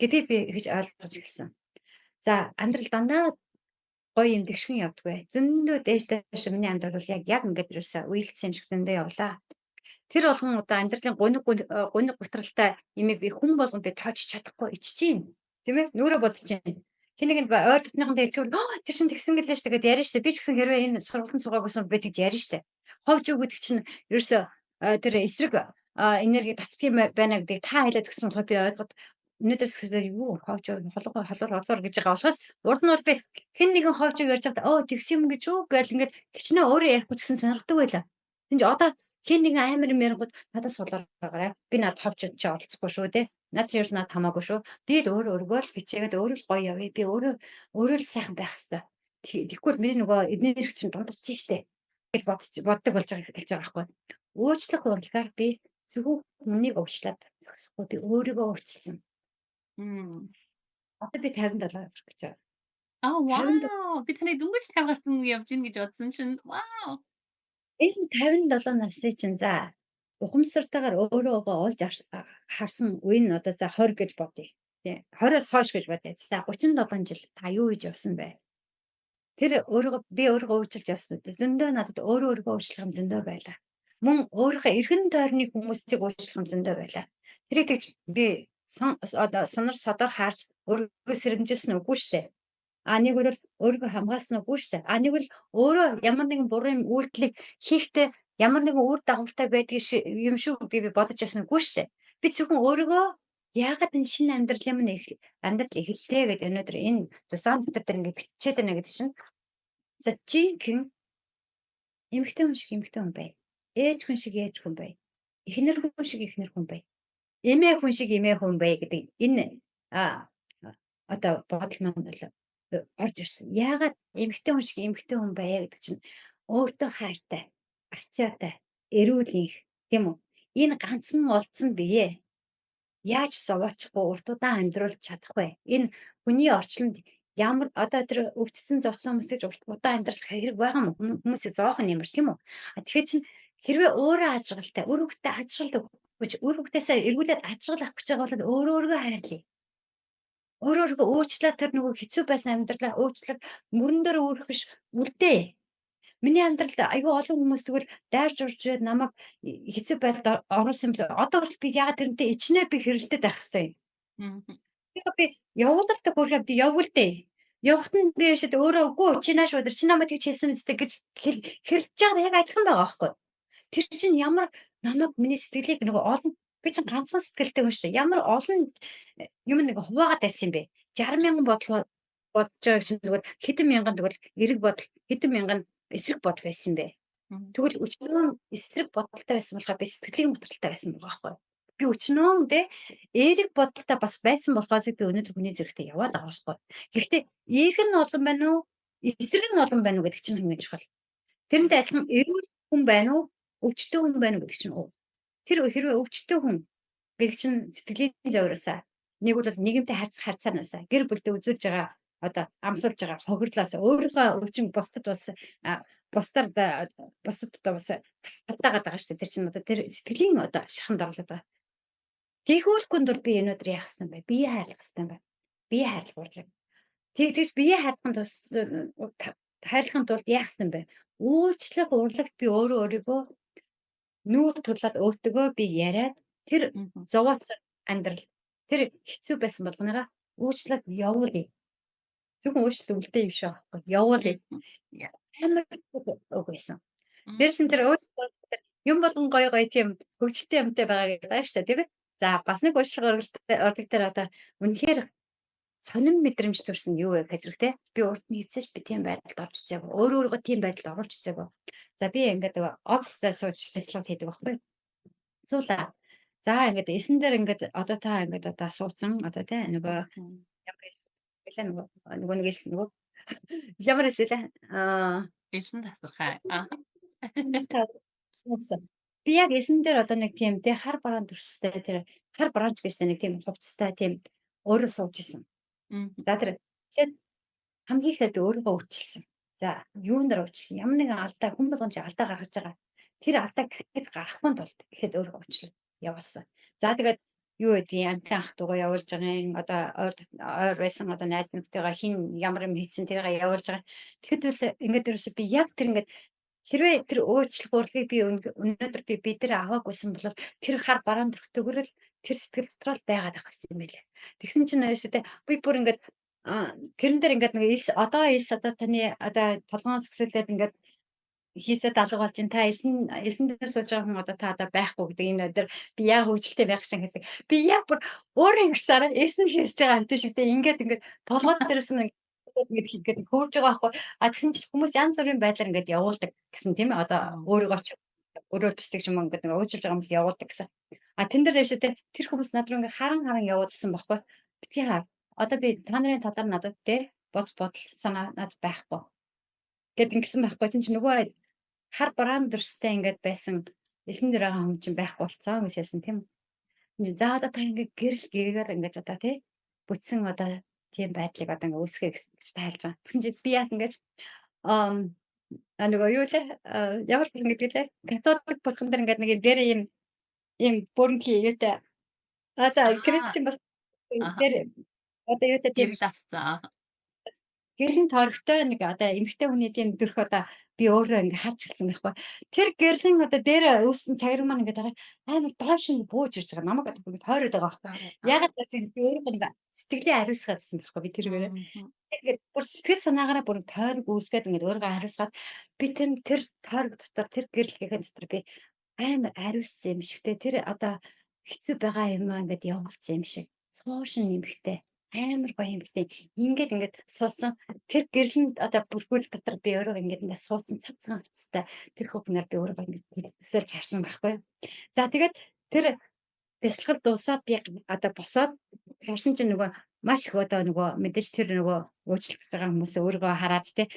гэдгийг би ингэж ойлгож гисэн. За амьдрал дандаа гоё юм тэгшхэн явдаггүй. Зөндөө дээш дээш миний амьдрал бол яг ингээд ерөөсөө үеэлцсэн юм шиг зөндөө явлаа. Тэр болгон одоо амьдралын гуниг гутралтай имийг би хүн болгонд би тоож чадахгүй иччихээн. Тийм ээ? Нүрэ бодож байна. Хэнийг нь ойр дотныхондоо хэлчихвэл тэр чинь тэгсэн гэлээ штэ гэд яриа штэ. Би ч гэсэн хэрвээ энэ сургалтын цугаагүйсэн би тэгж яриа штэ. Ховж юу гэдэг чинь ерөөсөө тэр эсрэг энерги татдаг юм байна гэдгийг та хэлээд өгсөн болохоор би ойлгоод өнөөдрөөс эхлээд юу ховж холуур гэж байгаа болохоос урд нь бол би хэн нэгэн ховжийг ярьж байхдаа тэгсэн юм гэж үү гэл ингээд хичнээн өөрөө ярихгүй ч гэсэн сонирхдаг байлаа. Тэнд одоо хэн нэгэн амар юм ярингууд надаас суулгаар байгаарай. Би над ховчод чи олцохгүй шүү те. Над чи ерөөс над хамаагүй шүү. Би л өөрийгөө л бичээгээд өөрөө л гоё явъя. Би өөрөө л сайхан байх хэвээр. Тэгэхгүй миний нөгөө эдний эрх чинь дундаж чинь штэ. Гэж боддог болж байгаа хэлж байгаа байхгүй. Өөрчлөх урлагаар би зөвхөн хүнийг уучлаад зогсохгүй би өөрийгөө уучлсан. Одоо би 57 хүрэх гэж байна. Вау! Би таныг дөнгөж 50 гарсан уу явж гин гэж бодсон чинь вау! Энэ 57 насны чинь за ухамсартайгаар өөрийгөө олж харсан үе нь одоо за 20 гэж бодъё. Тий. 20-оос хойш гэж бодъё. За 37 жил та юу хийж явсан бэ? Тэр би өөрийгөө уучлж явсан үү? Зөндөө надад өөрийгөө уучлах юм зөндөө байлаа. Мөн өөрийнхөө эргэн тойрны хүмүүсийг уучлах юм зөндөө байлаа. Тэрийг тэгж би одоо сонор содор харж өөрийгөө сэрэмжилсэн үгүй штэ. Нэг бол өөрийгөө хамгаалсан үгүй штэ. Нэг бол өөрөө ямар нэгэн буруу юм үйлдэлийг хийхдээ ямар нэгэн үр дагавартай байдгийг юм шүү гэдгийг би бодож ясна үгүй штэ. Би зөвхөн өөрийгөө яагаад энэ шинэ амьдрал эхэллээ гэдэг өнөөдөр энэ тусаан дотор дээр ингээд бичээд байна гэдэг чинь. За жинхэнэ эмэгтэй хүн шиг эмэгтэй хүн бай. Ээж хүн шиг ээж хүн бай. Эхнэр хүн шиг эхнэр хүн бай. Эмээ хүн шиг эмээ хүн бай гэдэг энэ одоо бодол маань бол орж ирсэн. Яагаад эмэгтэй хүн шиг эмэгтэй хүн байя гэдэг чинь өөртөө хайртай, ачаатай, эрүүл их тийм үү? Энэ ганцхан олдсон бие. Яаж зовоочихгүй урт удаан амьдруулж чадах вэ? Энэ хүний орчлонд ямар одоо тэр өвдсөн зовцсон хүмүүс гэж урт удаан амьдрах хэрэг байгаа юм хүмүүсийг зоох нь ямар тийм үү? Тэгэхээр чинь хэрвээ өөрөө ажралтай, үр хөвгтөд ажрал өгч, үр хөвгтөөсөө эргүүлээд ажрал авах гэж байгаа бол өөрийгөө хайрлая. Өөрийгөө уучлаад тэр нөгөө хэцүү байсан амьдралаа уучлаад мөрөн дээр өөрөх биш үлдээ. Миний амьдрал айгүй олон хүмүүс тэгвэл дайрч уржээд намайг хэцүү байдалд оруулсан бил. Одоо бол би яагаад тэрнтэй ичнээ би хэрэлдэт байх хэвээр. Тэгээ би явуулдаг бүрхээ би явуулдээ. Явахт нь би шид өөрөө үгүй чи нааш өдөр чи намайг тийч хэлсэн мэт гэж хэрэлж байгаа яг адилхан байгаа байхгүй. Тэр чинь ямар намайг миний сэтгэлийг нөгөө олон би чинь ганцхан сэтгэлтэй хүн шүү дээ. Ямар олон юм нэг хуваагаад байсан юм бэ? 60,000 бодол бодож байгаа чинь зүгээр хэдэн мянган тэгвэл эрэг бодол хэдэн мянган эсрэг бодол байсан бэ? Тэгвэл өчнөө эсрэг бодолтой байсан болохоор би сэтгэлийн бодолтой байсан байгаа байхгүй. Би өчнөө тэ эерэг бодолтой бас байсан болохоос би өнөөдөр хүний зэрэгтэй яваад байгаа байхгүй. Гэхдээ эерэг нь олон байна уу? Эсрэг нь олон байна уу гэдэг чинь хамгийн чухал. Тэрнтэй адилхан эрүүл хүн байна уу? Өвчтөе хүн байна уу гэдэг чинь тэр хэрвээ өвчтөе хүн гэдэг чинь сэтгэлийн зовроосаа нэг бол нийгэмтэй харьцаанаасаа гэр бүлдээ үзүүлж байгаа одоо амсуулж байгаа хохирлоос өөрийнхөө өвчин бусдад болсон бусдад одоо бас хатаагаад байгаа шүү дээ. Тэр чинь одоо тэр сэтгэлийн одоо шаханд орлоод байгаа. Тэгүүлэхгүй дур би өнөөдөр яах ёстой юм бэ? Бие хайрлах ёстой юм байна. Бие хайрлах урлаг. Тэгж бие хайрлахын тулд яах ёстой юм бэ? Үйлчлэх урлагт би өөрийгөө нүүр тулаад өөртөө би яриад тэр зовооцсон амьдрал тэр хэцүү байсан болгоныгаа уучлаад явуулъя. Зөвхөн уучлалт үлдээ юм шиг аахгүй. Явуулъя. Амар үг байсан. Дээрс нь тэр уучлалт юм болгон гоё тийм хөгжөлтэй юмтай байгаа гэдэг ааш та тийм ээ. За бас нэг уучлал орлог дээр одоо үнэхээр сонин мэдрэмж төрсөн юу вэ гэж хэрэгтэй. Би урд нь хийсэж би тийм байдалд орж ирсээг. Өөрийгөө тийм байдалд оруулж ирсээг. За би ингээд оффистаа сууж ажиллах хийдэг байхгүй. Суулаа. За ингээд эсэн дээр ингээд одоо та ингээд одоо суудсан одоо тий нөгөө ямар хэлээ нөгөө нэгээс нөгөө ямар хэлээ Элсэн тасархай. Би яг эсэн дээр одоо нэг тийм тий хар бараан төрстэй тэр хар бараанч гэж нэг тийм хувцастай тийм өөрөө сууж исэн. За тэр тэгээд хамгийн ихдээ би өөрийгөө уучлсан. За юун дээр уучлсан? Ямар нэгэн алдаа хүн болгон чи алдаа гаргаж байгаа. Тэр алдаа гэж гаргахын тулд ихэд өөрийгөө уучлаа явуулсан. За тэгээд юу гэдгийг амтны ах дуугаа явуулж байгаа юм одоо ойр байсан одоо найз нөхдөйгөө хин ямар юм хийсэн тэрийг явуулж байгаа. Тэгэхэд бол ингээд ерөөсөө би яг тэр ингээд хэрвээ тэр өөрчлөх урлагийг би өнөөдөр бид нар аваагүйсэн бол тэр хар бараан дөрөвтөгөрөл тэр сэтгэл дотроо л байгаад байх гэсэн юм байлээ. Тэгсэн чинь ерөөсөө би бүр ингээд тэрэн дээр ингээд нэг одоо таны одоо толгоон згсэлээд ингээд хийсэд алга болж ин та элсэн дээр сууж байгаа хүн одоо та одоо байхгүй гэдэг энэ өдөр би яг хөвгөлтэй байх шиг гэсэн. Би яг бүр өөрөө ингэсараа эсн хийж байгаа амт шигтэй ингээд толгойд дээрээс нь ингээд хийгээд хөвж байгаа байхгүй. А тэгсэн чинь хүмүүс янз бүрийн байдлаар ингээд явуулдаг гэсэн тийм ээ. Одоо өөрийгөө ч өөрөө бисдэг юм ингээд нэг уужилж байгаа хүмүүс явуулдаг гэсэн. А тэн дээр дэвшээ тэр хүмүүс над руу ингээд харан явуулсан байхгүй. Битгий хаа. Одоо би та нарын талаар надад те бодол санаа надад байхгүй. Гэт ингэсэн байхгүй. Тин чи нөгөө хар бараан дөрстэй ингээд байсан элсэн дээр байгаа хүн чинь байхгүй болцсон гэж хэлсэн тийм. Энд за одоо та ингээд гэрэл гээгээр ингээд одоо тий бүтсэн одоо тийм байдлыг одоо ингээд үүсгэх гэж тайлж байгаа. Тэгсэн чи би яасан гэж нөгөө юу лээ ямар бүрэн гэдэг лээ католик бурхан дээр ингээд нэг дээр ийм бүрэнхий юутай за кристийн бас дээр одоо юутай тийм Гэрэл асцсан. гэрлийн торгтой нэг одоо эмэгтэй хүний тийм дөрх одоо би өөрөө ингээ харж ирсэн байхгүй. Тэр гэрлийн одоо дээр үүссэн цагир маань ингээ дараа амар доош нь бууж ирж байгаа. Намайг одоо бүгд тойроод байгаа байхгүй. Ягаад гэж би өөрөө ингээ сэтгэлээ хариуцгаад байсан байхгүй би тэргээрээ. Тэгээд бүр сэтгэл санаагаараа бүр тойрог үүсгээд ингээ өөрөө хариуцгаад би тэр тойрог дотор тэр гэрэлгийн дотор би амар хариуцсан юм шигтэй. Тэр одоо хэцүү байгаа юм аа ингээ явуулсан юм шиг. Суушин нэмхтэй амар гоё юм гэдэг. Ингээд суулсан тэр гэрлэнд одоо бүрхүүл дотор би өөрөө ингээд суулсан цавцхан хувцастай тэр хүүхнээр би өөрөө ингээд төсөөлж харсан байхгүй. За тэгээд тэр бясалгал дуусаад би одоо босоод харсан чинь нөгөө маш их одоо нөгөө мэдээж тэр нөгөө уучлах гэж байгаа хүмүүс өөрийгөө хараад те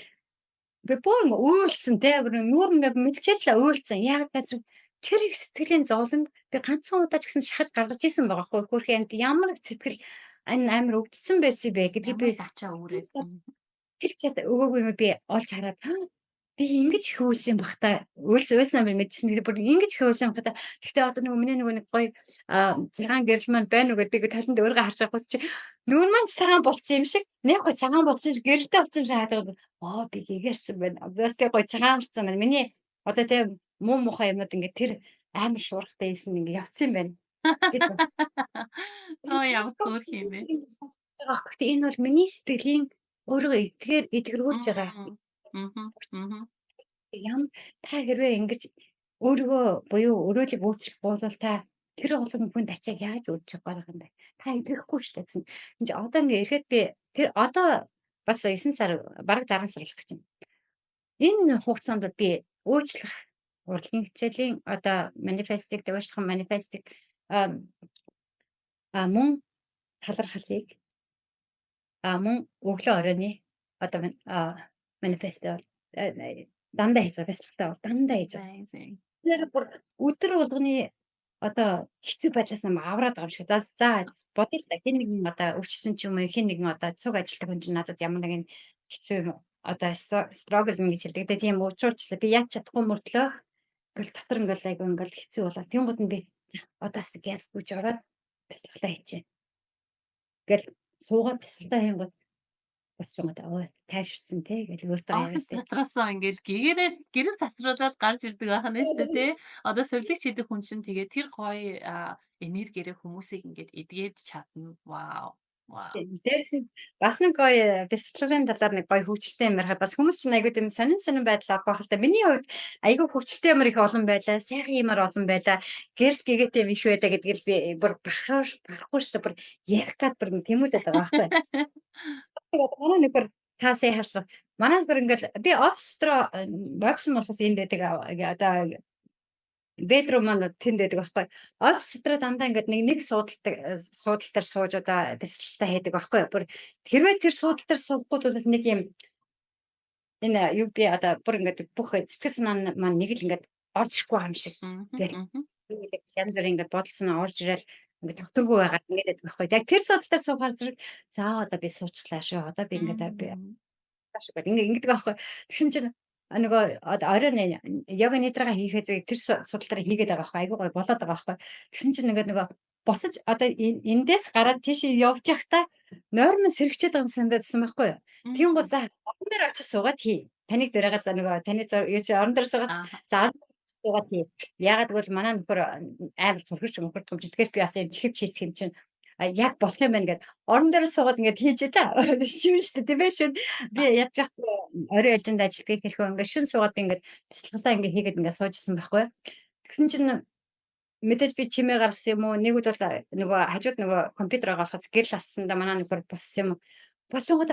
би бүр уйлцсан те бүр нүүр ингээд мэдчихэд л уйлцсан. Яг гэсэн тэр их сэтгэлийн зовлонд би ганцхан удаа ч гэсэн шахаж гаргаж исэн байгаа хгүй. Хөөрхөн ямар сэтгэл амар өвдсөн байсан бэ гэдгийг би ачаа үүрээд. тэр чад өгөөгүй юм би олж хараад би ингэж их үйлсэн бах та үйлсэн би мэдсэн гэдэг бүр ингэж их үйлсэн бах та гэхдээ одоо нөгөө миний нөгөө нэг гоё цагаан гэрэл маань байна уу гэдэг би талент өөрийгөө харж байгаа чи нүүр маань цагаан болцсон юм шиг нэг гоё цагаан болцсон гэрэлтэй болцсон юм шиг хаадаг би гэгэрсэн байна обвиасly гоё цагаан болцсон байна миний одоо тийм муу мухай юмуд ингээд тэр амар шуургатай ийсэн ингээд явцсан юм байна би Ямар зүрх юм бэ? Гэхдээ энэ бол миний сэтгэлийн өөрийгөө эдгэрүүлж байгаа. Та хэрвээ ингэж өөрийгөө буюу өрөөлийг өөрчлөх бол та тэр олон хүнд ачааг яаж өөрчилж байгаа юм бэ? Та эдгэхгүй шүү дээ гэсэн. Энд одоо ингээ ирэхэд би тэр одоо бас 9 сар бараг 10 сар болох гэж байна. Энэ хугацаанд би өөрчлөх урлагийн хичээлийн одоо манифестик дэвшилхан манифестик мөн талархлыг мөн өглөө оройны одоо манифест дандаа хийж байгаа бясалгалтай дандаа хийж байгаа. Тэр бүр өдөр болгоны одоо хэцүү байдлаас нь авраад байгаа юм шиг. За бодъё л да хин нэгэн одоо өвчтөн ч юм уу хин нэгэн одоо цуг ажилтдаг хүн чинь надад ямар нэгэн хэцүү юм одоо struggle гэж хэлдэг. Тэгээ тийм уучруулчлаа би яаж чадахгүй мөртлөө ингээл дотор ингээл айгу ингээл хэцүү болоо. Тийм гот нь би одоос газ гүйж ороод бясалгалаа хийчихэ. Гэл суугаад бясалгалаа хийнгот бас юм даа тайвширсан те гэл өөртөө Офис дотроосоо ингээл гэрэл засруулаад гарч ирдэг байх нь шүү дээ тий. Одоо сувлэгч хийдэг хүн чинь тэгээ тэр гоё энергиэрээ хүмүүсийг ингээд эдгээд чадна. Вау. Дээрээс нь бас нэг гоё бясалгалын талаар нэг гоё хөгжилтэй юм ярихад бас хүмүүс чинь айгүй тийм сонин байдал авах байх л та. Миний хувьд айгүй хөгжилтэй ямар их олон байлаа, сайхан юмар олон байлаа. Гэрэл гэгээтэй юм их байдаг гэдгийг би бүр барахгүй шүү дээ. Бүр ярих гад бүр тэмүүлээд байгаа байхгүй. Тэгээд манай нэг бүр та сая харсан. Манай бүр ингээл би обстро боксон болохоос энд байдаг одоо бедрум маань тэнд байдаг байхгүй. Офис дотор дандаа ингээд нэг суудал дээр сууж одоо бясалгалаа хийдэг байхгүй. Бүр хэрвээ тэр суудал дээр суухгүй бол нэг юм энэ юу би одоо бүр ингээд бүх сэтгэл санаа маань нэг л ингээд орж ирэхгүй юм шиг. Тэгээд янз бүрийн ингээд бодолсон орж ирэл ингээд тогтургүй байгаад ингээд байдаг байхгүй. Яг тэр суудал дээр суухаар зэрэг за одоо би суучлаа шүү. Одоо би ингээд ингээд байхгүй. Тэгсэн чинь нөгөө оройн йога нидрага хийхээ тэр судал дээр хийгээд байгаа байхгүй айгүй гой болоод байгаа байхгүй. Тэгсэн чинь нөгөө Босож одоо эндээс гараад тийш явж явахдаа нойрмон сэрэгчээд байгаа юм санагдсан байхгүй юу. Тийм гол за орон дээр очиж суугаад хий. Таныг дээрээ за нөгөө таны юу чи орон дээр суугаад Аа. за орон дээр очиж суугаад хий. Ягаад гэвэл манай нөхөр амар хөргөж мөхөрдөг жидгээс би бас юм чихвч хийх юм чинь яг болох юм байна гэд орон дээр суугаад ингээд хийж та шивэн штэ тийм ээ шин би ядж явах орой альжинд ажилтгийг хэлэхөө ингээд шин суугаад ингээд бяцлаглаа ингээд хийгээд ингээд суужсэн байхгүй. Тэгсэн чинь мэдээж би чимээ гаргасан юм уу? Нэгүүд бол нөгөө хажууд нөгөө компьютер байгаа болохоос гэрэл ассандаа манай нөхөр боссон юм. Болонгод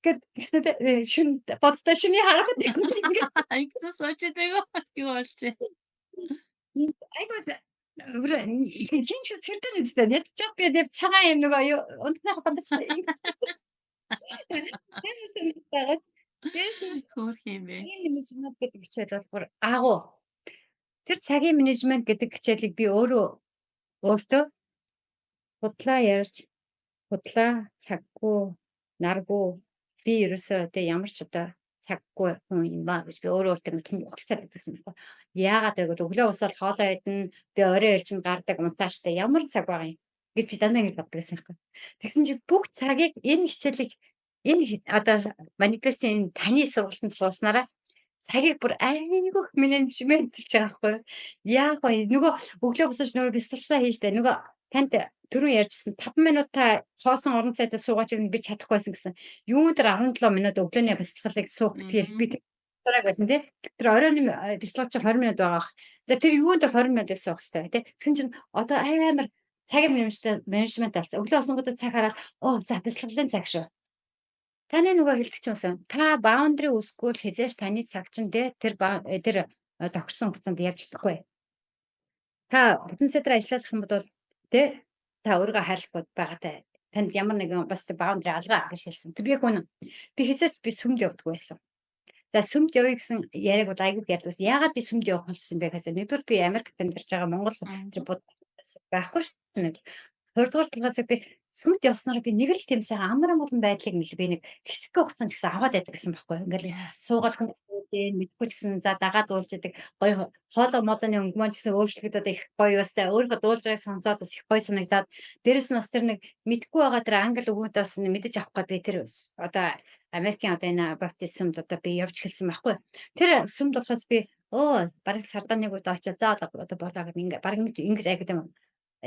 гэд тэгснээр шин бодтой шиний харахад ингээд Ингэсэн сууж идэгөө юу болчих. айгуу хин шиг сэрдэн үстэй. Ядчих би тэр цагаан юм нөгөө унтнах бодож тэрс байгаад тэрс Хөөх юм бэ. цагийн менежмент гэдэг хичээл бол бүр агуу. Тэр цагийн менежмент гэдэг хичээлийг би өөртөө худлаа ярьж худлаа цаггүй наргүй би ерөөсөө тэ ямар ч одоо цаггүй хүн юм ба гэж би өөртөө ингэ том болцоод байсан байхгүй. Яагаад вэ гэвэл өглөө усаар хоолоо идэн би орой элчинд гардаг унтааштай ямар цаг байгаа юм гэж би дандаа ингэ боддог байсан байхгүй. Тэгсэн чи бүх цагийг энэ хичээлийг одоо манифестийн таны сургалтанд сууснараа цагийг бүр айгүйх менежмент хийж байгаа байхгүй юу. Яг гоё нөгөө өглөө босож нөгөө бяцлалаа хийжтэй нөгөө танд түрүүн ярьжсэн 5 минут та хоосон орон цайдаа суугаач би чадахгүй байсан гэсэн. Юун дээр 17 минут өглөөний бяцлаглыг суух гэдгийг би дураг байсан тий. Тэр оройн бяцлал чи 20 минут байгаа бах. За тэр юун дээр 20 минут суух хэрэгтэй тий. Тэгсэн чинь одоо амар цагийн менежмент авсан. Өглөө босонгодоо цаг хараад оо за бяцлаглалын цаг шүү. Таны нөгөө хэлдэг чинь байсан. Та баундари үүсгүүл хизээш таны цаг чинь тэр тохирсон хугацаанд явж чадахгүй. Та бүтэн сэтрэ ажиллах юм бол та өөрийгөө хайрлахгүй байгаатай. Танд ямар нэгэн бас баундари алгаа гэж хэлсэн. Тэр яг үнэн. Би хизээч би сүмд явдаг байсан. За сүмд явъя гэсэн яриаг бол айгүй ярьдагс. Яагаад би сүмд явах болсон бэ гэхээс нэгдүгээр би Америкт амьдарч байгаа Монгол тэр байхгүй шүү дээ. Хоёрдугаар талаас би сүмд явснараа би нэг л тийм сайхан амар амгалан байдлыг би нэг хэсэг хугацаанд гэсэн аваад байдаг гэсэн байхгүй. Ингээл суугаад хүн мэдгүй ч гэсэн за дагаад дуулж идэг гоё хоолой молооны өнгө маань ч гэсэн өөрчлөгдөд их гоё бастай өөрийнхөө дуулж байгааг сонсоод бас их гоё санагдаад дээрэс нь бас тэр нэг мэдгүй байгаа тэр англи өгөөдөө бас мэдэж авах гээд би тэр одоо Америкийн одоо энэ баптист сүмд одоо би явж эхэлсэн байхгүй. Тэр сүмд болохоос би бараг сардаа нэг удаа очиад за одоо болоо гэдэг ингээ бараг ингэж айгд юм.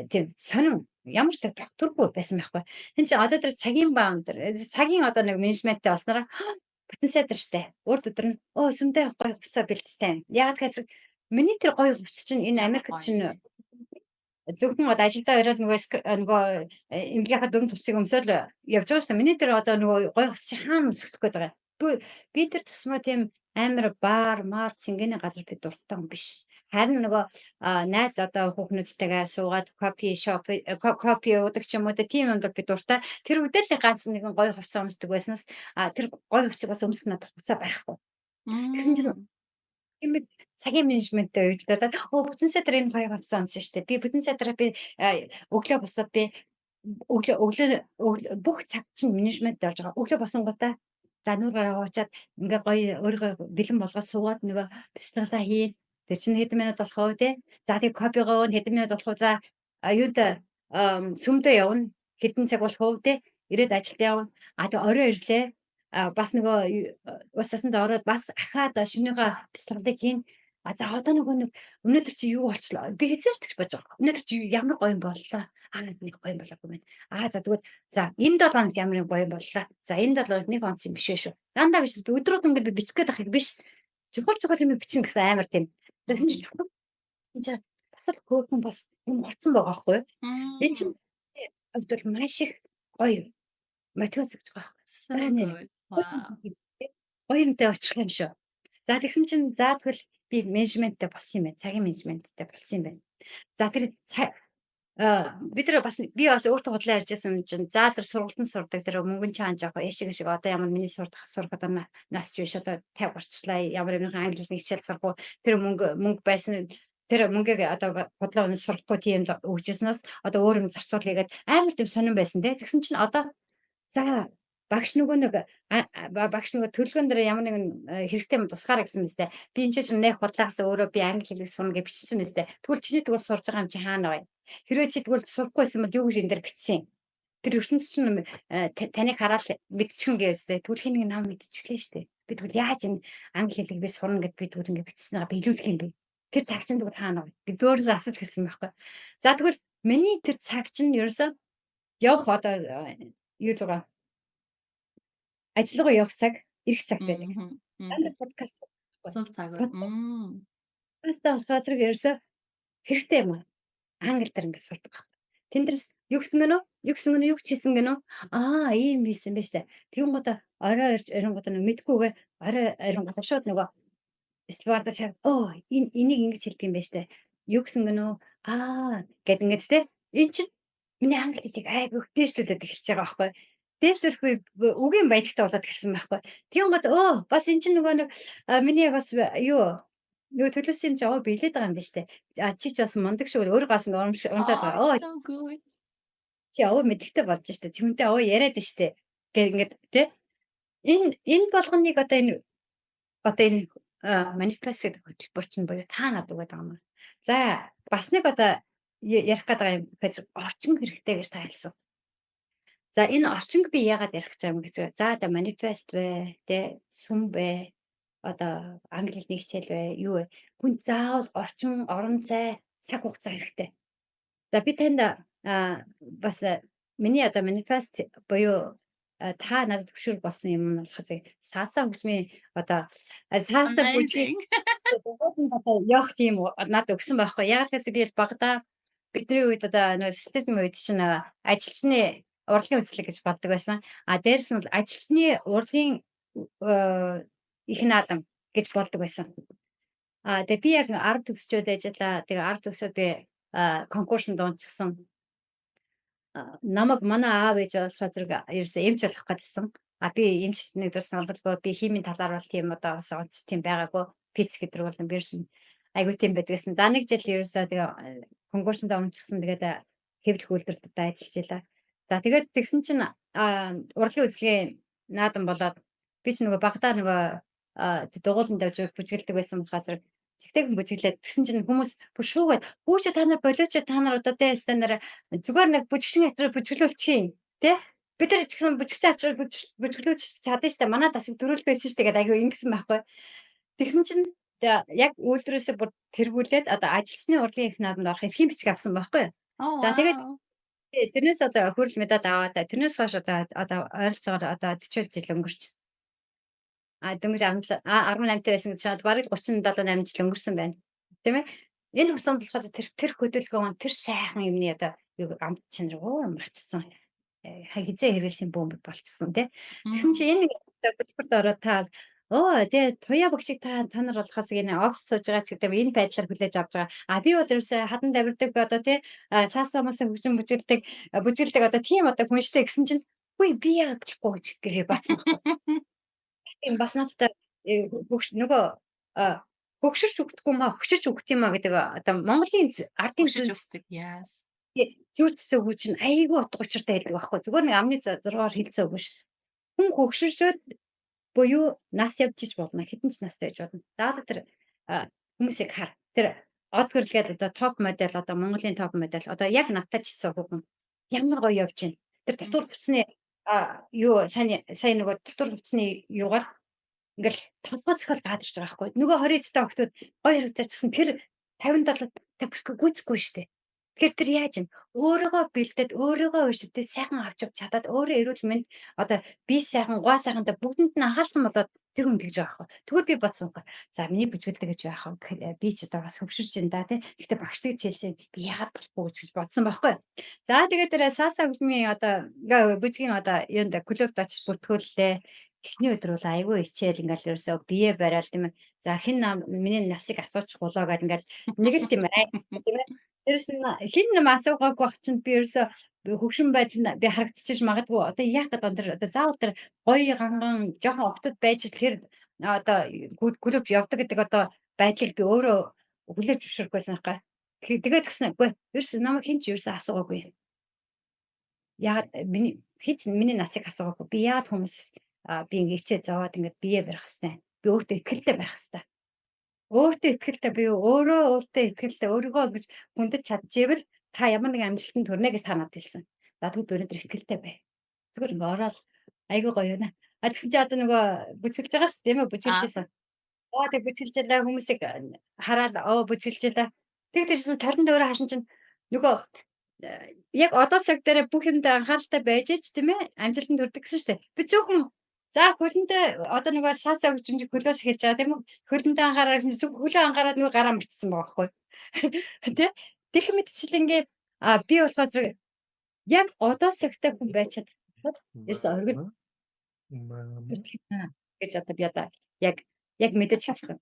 Тийм сонин ямар ч докторгүй байсан байхгүй. Тин чи одоо тэр цагийн цагийн одоо нэг менежменттэй болсноор бүтэн сайдар штэ. Урд өдөр нь сүмдээ гоё хувцас бэлтцтэй. Яагаад гэхээр миний тэр гоё хувцас чинь энэ Америкт чинь зөвхөн одоо ажилдаа ороод нөгөө эмнэлгийнхаа дөрөв тусыг өмсөөл явж байгаа шүү дээ. Миний тэр одоо нөгөө гоё хувцас чинь хаана өмсөх гээд байгаа. Би тэр тусмаа тийм амар маар цэнгэний газар би дуртай хүн биш. Харин нөгөө найз одоо хүүхнүүдтэйгээ суугаад кофе уудаг ч юм уу тийм юмд би дуртай. Тэр үедээ л ганц нэгэн гоё хувцас өмсдөг байснаас тэр гоё хувцсыг бас өмсөх надад хугацаа байхгүй. Тэгсэн чинь тийм цагийн менежменттэй уйлдаад бүтэн садар энэ гоё хувцас өмсөн шүү дээ. Би бүтэн садараа би өглөө босоод би өглөө бүх цаг чинь менежменттэй болж байгаа. Өглөө босонгуудаа за нүүр гараа уучаад ингээ гоё өөрийгөө бэлэн болгоод суугаад нөгөө бяцлаглаа хийн. Тэр чинь хэдэн минут болох вэ те? За тэг копигоо хэдэн минут болох вэ? За юунд сүмдөө явна. Хэдэн цаг болох вэ те? Ирээд ажилд явна. Тэг орой ирлээ. Бас нөгөө усасанд ороод бас ахаад шинийхээ бяцлаглыг хийн. За одоо нэг өнөөдөр чи юу болчлоо? Би хэзээ ч тэгж бодож байгаа. Өнөөдөр чи ямар гоё юм боллоо. Нэг гоё юм болоогүй байна. За тэгвэл за энэ 7 хоногт ямар гоё юм боллоо. За энэ 7 хоногт нэг онц юм биш шүү. Дандаа биш. Өдрүүд ингээд би бичих гээд ахыг биш. Чухал юм бичин гэсэн амар тийм. Тэгсэн чи чухал бас л хөөхөн бас юм орцсон байгаа байхгүй юу? Энэ чинь хувьд бол маш их гоё мотивац гэж байгаа байхгүй. Гоё юмтай очих юм шүү. За тэгсэн чинь за тэгвэл би менежменттэй болсон юм байна. Цагийн менежменттэй болсон юм байна. За тэр би бас өөртөө худлаа ярьж байсан чинь за тэр сургалтанд сурдаг тэр мөнгөн чаан жоох яшиг одоо ямар миний сурах одоо нас ч биш одоо 50 гарчлаа ямар нэгэн англи хичээл сурах тэр мөнгө байсан тэр мөнгөийг одоо худлаа өнө сурахгүй тийм өгчснээс одоо өөр юм зарцуул хийгээд амар тийм сонирн байсан те. Тэгсэн чинь одоо за багш нөгөө төлөвлөгөөн дээр ямар нэгэн хэрэгтэй юм тусгаараа гэсэн мэт. Би энэ чинь нэг худлаагаас өөрөө би англи хэлийг сурна гэж бичсэн мэт. Тэгвэл чиний тэгвэл сурж байгаа юм чи хаана вэ? Хэрвээ чи тэгвэл сурахгүй байсан бол юу гэж энэ дээр бичсэн юм? Тэр ертөнц чинь таныг хараад мэдчихэн гэвстэй. Тэгвэл хин нэг нам мэдчихлээ шүү дээ. Би тэгвэл яаж энэ англи хэлийг би сурна гэд би тэгвэл ингэ бичснээр биелүүлэх юм бэ? Тэр цаг чинь тэгвэл хаана вэ? Би өөрөөсөө асууж гисэн байхгүй. За тэгвэл миний тэр цаг чинь ерөөсөө явах одоо юу л байгаа ажил руу явах цаг, ирэх цаг байдаг. Мгм. Дандаа Мгм. подкаст байхгүй. Сул цаг уу? Подкастаа болохоор зэрэг ерөөсөө хэрэгтэй юм аа. Англи дээр ингээд сурдаг байхгүй. Тэндээс юу гэсэн гэнэ үү? Юу гэсэн гэнэ үү? Юу ч хийсэн гэнэ үү? Ийм хийсэн биз дээ. Тэгэн гоо орой ирж эренгоо нэг мэдгүйгээ орой эренгоо шууд нөгөө Стюардаа чам энийг ингэж хэлдэг юм байна штэ. Юу гэсэн гэнэ үү? Гэт ингээд те. Эн чинь миний англи хэлийг айгүй дээшлүүлээд эхэлж байгаа байхгүй. Дээшлүүлэхгүй үгийн баялагтай болоод эхэлсэн байхгүй. Тэгэн гот бас эн чинь нөгөө нэг миний бас юу нөгөө төлөөсөн юм чи биелээд байгаа юм байна штэ. Чи ч бас мундаг шиг өөрөө гас унтаад Oh, байгаа. so good. Чи мэдлэгтэй болж штэ. Түүнтэй яриад штэ. Гэ ингээд те. Энэ болгоныг одоо энэ манифест гэдэг хөтөлбөр чинь буюу та над үгээд байгаа юм. За бас нэг ярих гээд байгаа юм гэхээр орчин хэрэгтэй гэж та хэлсэн. За энэ орчинг би яагаад ярих гэж байгаа юм гэхээр за одоо манифест вэ, тэ сүм бэ, одоо англи хэлний хичээл вэ, юу вэ? Хүн заавал орчин, орон зай, цаг хугацаа хэрэгтэй. За би танд бас миний одоо манифест буюу та надад хөшүүр болсон юм нь болохыг саасаа хөгжмийн одоо саасаа бүжиг Amazing. одоо явах тийм надад өгсөн байхгүй. Яг тэгэхээр би багада бидний үед одоо нөгөө систем үед чинь ажилчны урлагийн үзлэг гэж боддог байсан. Дээрэс нь бол ажилчны урлагийн их наадам гэж болдог байсан. Тэгээ би яг 10 төгсчөөд ажиллаа. Тэгээ 10 төгсөөд би конкурсанд унчихсан. Намайг манай аав ээж болохоор зэрэг ерөөсөө эмч болох гэдсэн. Би эмчт нэгдүгээр сонирхолгүй би химийн талаар бол тийм одоо онц тийм байгаагүй. Физик гэдэг бол би ерөөсөн айгүй тийм байдгүйсэн. За нэг жил ерөөсөө тэгээ конкурсанд унчихсан. Тэгээд хэвлэх үйлдвэртээ ажиллаж илаа. За тэгээд тэгсэн чинь урлагийн үзлэгийн наадам болоод би ч нөгөө багадаа нөгөө дугуулан давж бүжгэлдэг байсан болохоор тэгтээ бүжиглээд тэгсэн чинь хүмүүс бүр шуугаад "Хүүшээ та нар болооч та нар одоо тэ стандараа зүгээр нэг бүжигчин авчраа бүжиглүүлчихье" тэ. Бид нар ч гэсэн бүжигчин авчраа бүжиглүүлж чадна штэ. Манай дасаг төрөл байсан штэ гэдэг аягүй ингэсэн байхгүй. Тэгсэн чинь яг үйлдвэрээсээ бүр тэргүүлээд одоо ажилчны урлагийн их наадамд орох эрхийн бичиг авсан байхгүй. Oh, За тэгээд wow. тэрнээс одоо хүрэл медаль аваад тэрнээс хойш одоо ойролцоогоор одоо 40 жил өнгөрч дөнгөж 18 байсан гэж шууд бараг 37 8 жил өнгөрсөн байна. Тийм ээ? Энэ хугацаанд болохоос тэр хөдөлгөөн тэр сайхан юмны одоо юу амт чинь мартсан. Хизээ хэрэгэлсэн бөмбөг болчихсон тий. Тэгсэн чи Mm. энэ хөтөлбөрт ороод тэгээ туяа багшиг та нар болохоос энэ офс сууж байгаа ч гэдэг энэ байдлаар хүлээж авч байгаа. Би бол ерөөсөө хатан давирдаг одоо тий цаасаамаас хөгжим бүжгэлдэг одоо тийм одоо хүнштэй гэсэн чинь үгүй би яагаад болохгүй гэж гээ бацсан байхгүй. Тийм бас надад нөгөө хөгшөрч өгдөг юм аа, хөшөж өгд юм аа гэдэг одоо Монголын ардын Хөшиж зүйн өгдөг. Yes. зүйр зэсээ өгөөч нь айгүй утга учиртай байдаг байхгүй. Зүгээр нэг амны зургаар хэлцээ өгөөш. Хүн хөгшөрчөөд буюу нас явж иж болно. Хэдэн ч настай байж болно. За одоо тэр хүмүүсийг хар. Тэр од гэрэлгээд одоо топ модель одоо Монголын топ модель одоо яг надтай ч гэсэн хүүхэн ямар гоё явж байна. Тэр дотор хувцсны юу сайн нөгөө дотор хувцсны юугаар ингээл толгой цохол гадарч байгаа байхгүй. Нөгөө 20 дэх охтууд гоё харагдаж гисэн тэр 57 төгсгөө гүйцэхгүй штэ. Тэгэхээр тэр яаж юм? Өөрийгөө бэлдээд өөрийгөө өшөлтөд сайхан авч явж чадаад өөрөө эрүүл мэнд одоо би сайхан гоо сайхантай бүгдэнд нь анхаарсан болоод тэр хүн тэгж байгаа байхгүй. Тэгвэл би бодсон байхгүй. За миний бүжгэлдэг гэж байх вэ гэхээр би ч одоо бас хөвшөрч ин да тий. Гэхдээ багшдаг хэлсэн би яагаад болохгүй гэж бодсон байхгүй. За тэгээд тэр сааса хөлмийн одоо бүжгийн одоо юунд клубд очиж бүртгүүллээ. Эхний өдөр бол айгүй ичээл ингээл ерөөсөө бие барайл тийм ээ. За миний насыг асуучих гулаа гэдэг ингээл нэг л тийм айц тийм ээ. Дээрэс нь хин нэм асуугаагүй байх чинь би ерөөсөө хөгшин байдал нь би харагдчих магадгүй. Одоо яах гэдэг энэ одоо заавал тэр гоё ганган жоохон октод байж тэгэхээр одоо клуб явдаг гэдэг одоо байдлыг би өөрөө хүлээж зөвшөөрөх байсан хаа. Тэгээд гисэн үгүй ерөөсөө намайг хин ч ерөөсөө асуугаагүй. Яагаад миний насыг асуугаагүй. Би яагаад хүмүүс би ингээ ичээ зовоод ингээ бие барих хэвээр. Би өөртөө ихтэй байх хэвээр. Өөртөө ихтэй би өөрөө өөртөө ихтэй өөрийгөө гэж хүндэж чадчихвэл та ямар нэгэн амжилтанд хүрнэ гэж та надад хэлсэн. За тэгвэл би өнөөдөр итгэлтэй бай. Зүгээр ингээ ороод айгүй гоё юуна. А тэгсэн чи одоо нөгөө бүжиглж байгаа шүү дээ тийм үү? Аа. Бүжиглжсэн. Тэг бүжиглж ялаа хүмүүсийг хараад бүжиглж ялаа. Тэг тийшсэн тарин дөөрэ харсан чинь нөгөө яг одоо цаг дээр бүх юмд анхааралтай байж ч тийм ээ амжилтанд хүрдэг гэсэн шүү дээ. Би зөвхөн за хөлөндөө одоо нөгөө саасаа өгч юм чи хөлөөс хийж байгаа тийм үү? Хөлөндөө анхаараа гэсэн чинь зөвхөн хөлөө анхаараад нөгөө гараа мартсан байгаа байхгүй. Тэ? Тэгэх мэтчил ингээ би болохоор зэрэг яг одоо цагтай хүн байж чадчихад ерөөсөө оргил гэж одоо би одоо яг мэдэж чадсан.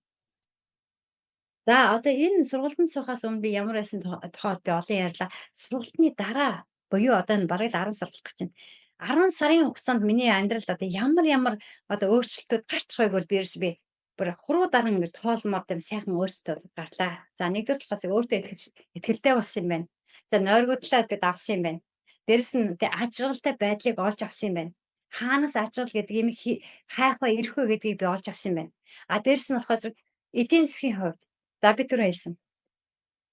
За одоо энэ сургалтанд суухаас өмнө би ямар байсан тухайд би олон ярьлаа. Сургалтын дараа буюу одоо энэ бараг л 10 сар болох гэж байна. 10 сарын хугацаанд миний амьдрал одоо ямар одоо өөрчлөлтүүд гарч байгааг бол би ерөөс би бүр хуруу даран ингэ тоолмоор юм сайхан өөртөө гарлаа. За нэгдүгээр талаас өөртөө итгэлтэй болсон юм байна. За нойргуудлаа гэд авсан юм байна. Дээрэс нь тэ ажралтай байдлыг олж авсан юм байна. Хаанаас ажрал гэдэг юм хайх ба ирэх вэ гэдгийг би олж авсан юм байна. А дээрэс нь болохоор эдийн засгийн хувьд за би түрүү хэлсэн.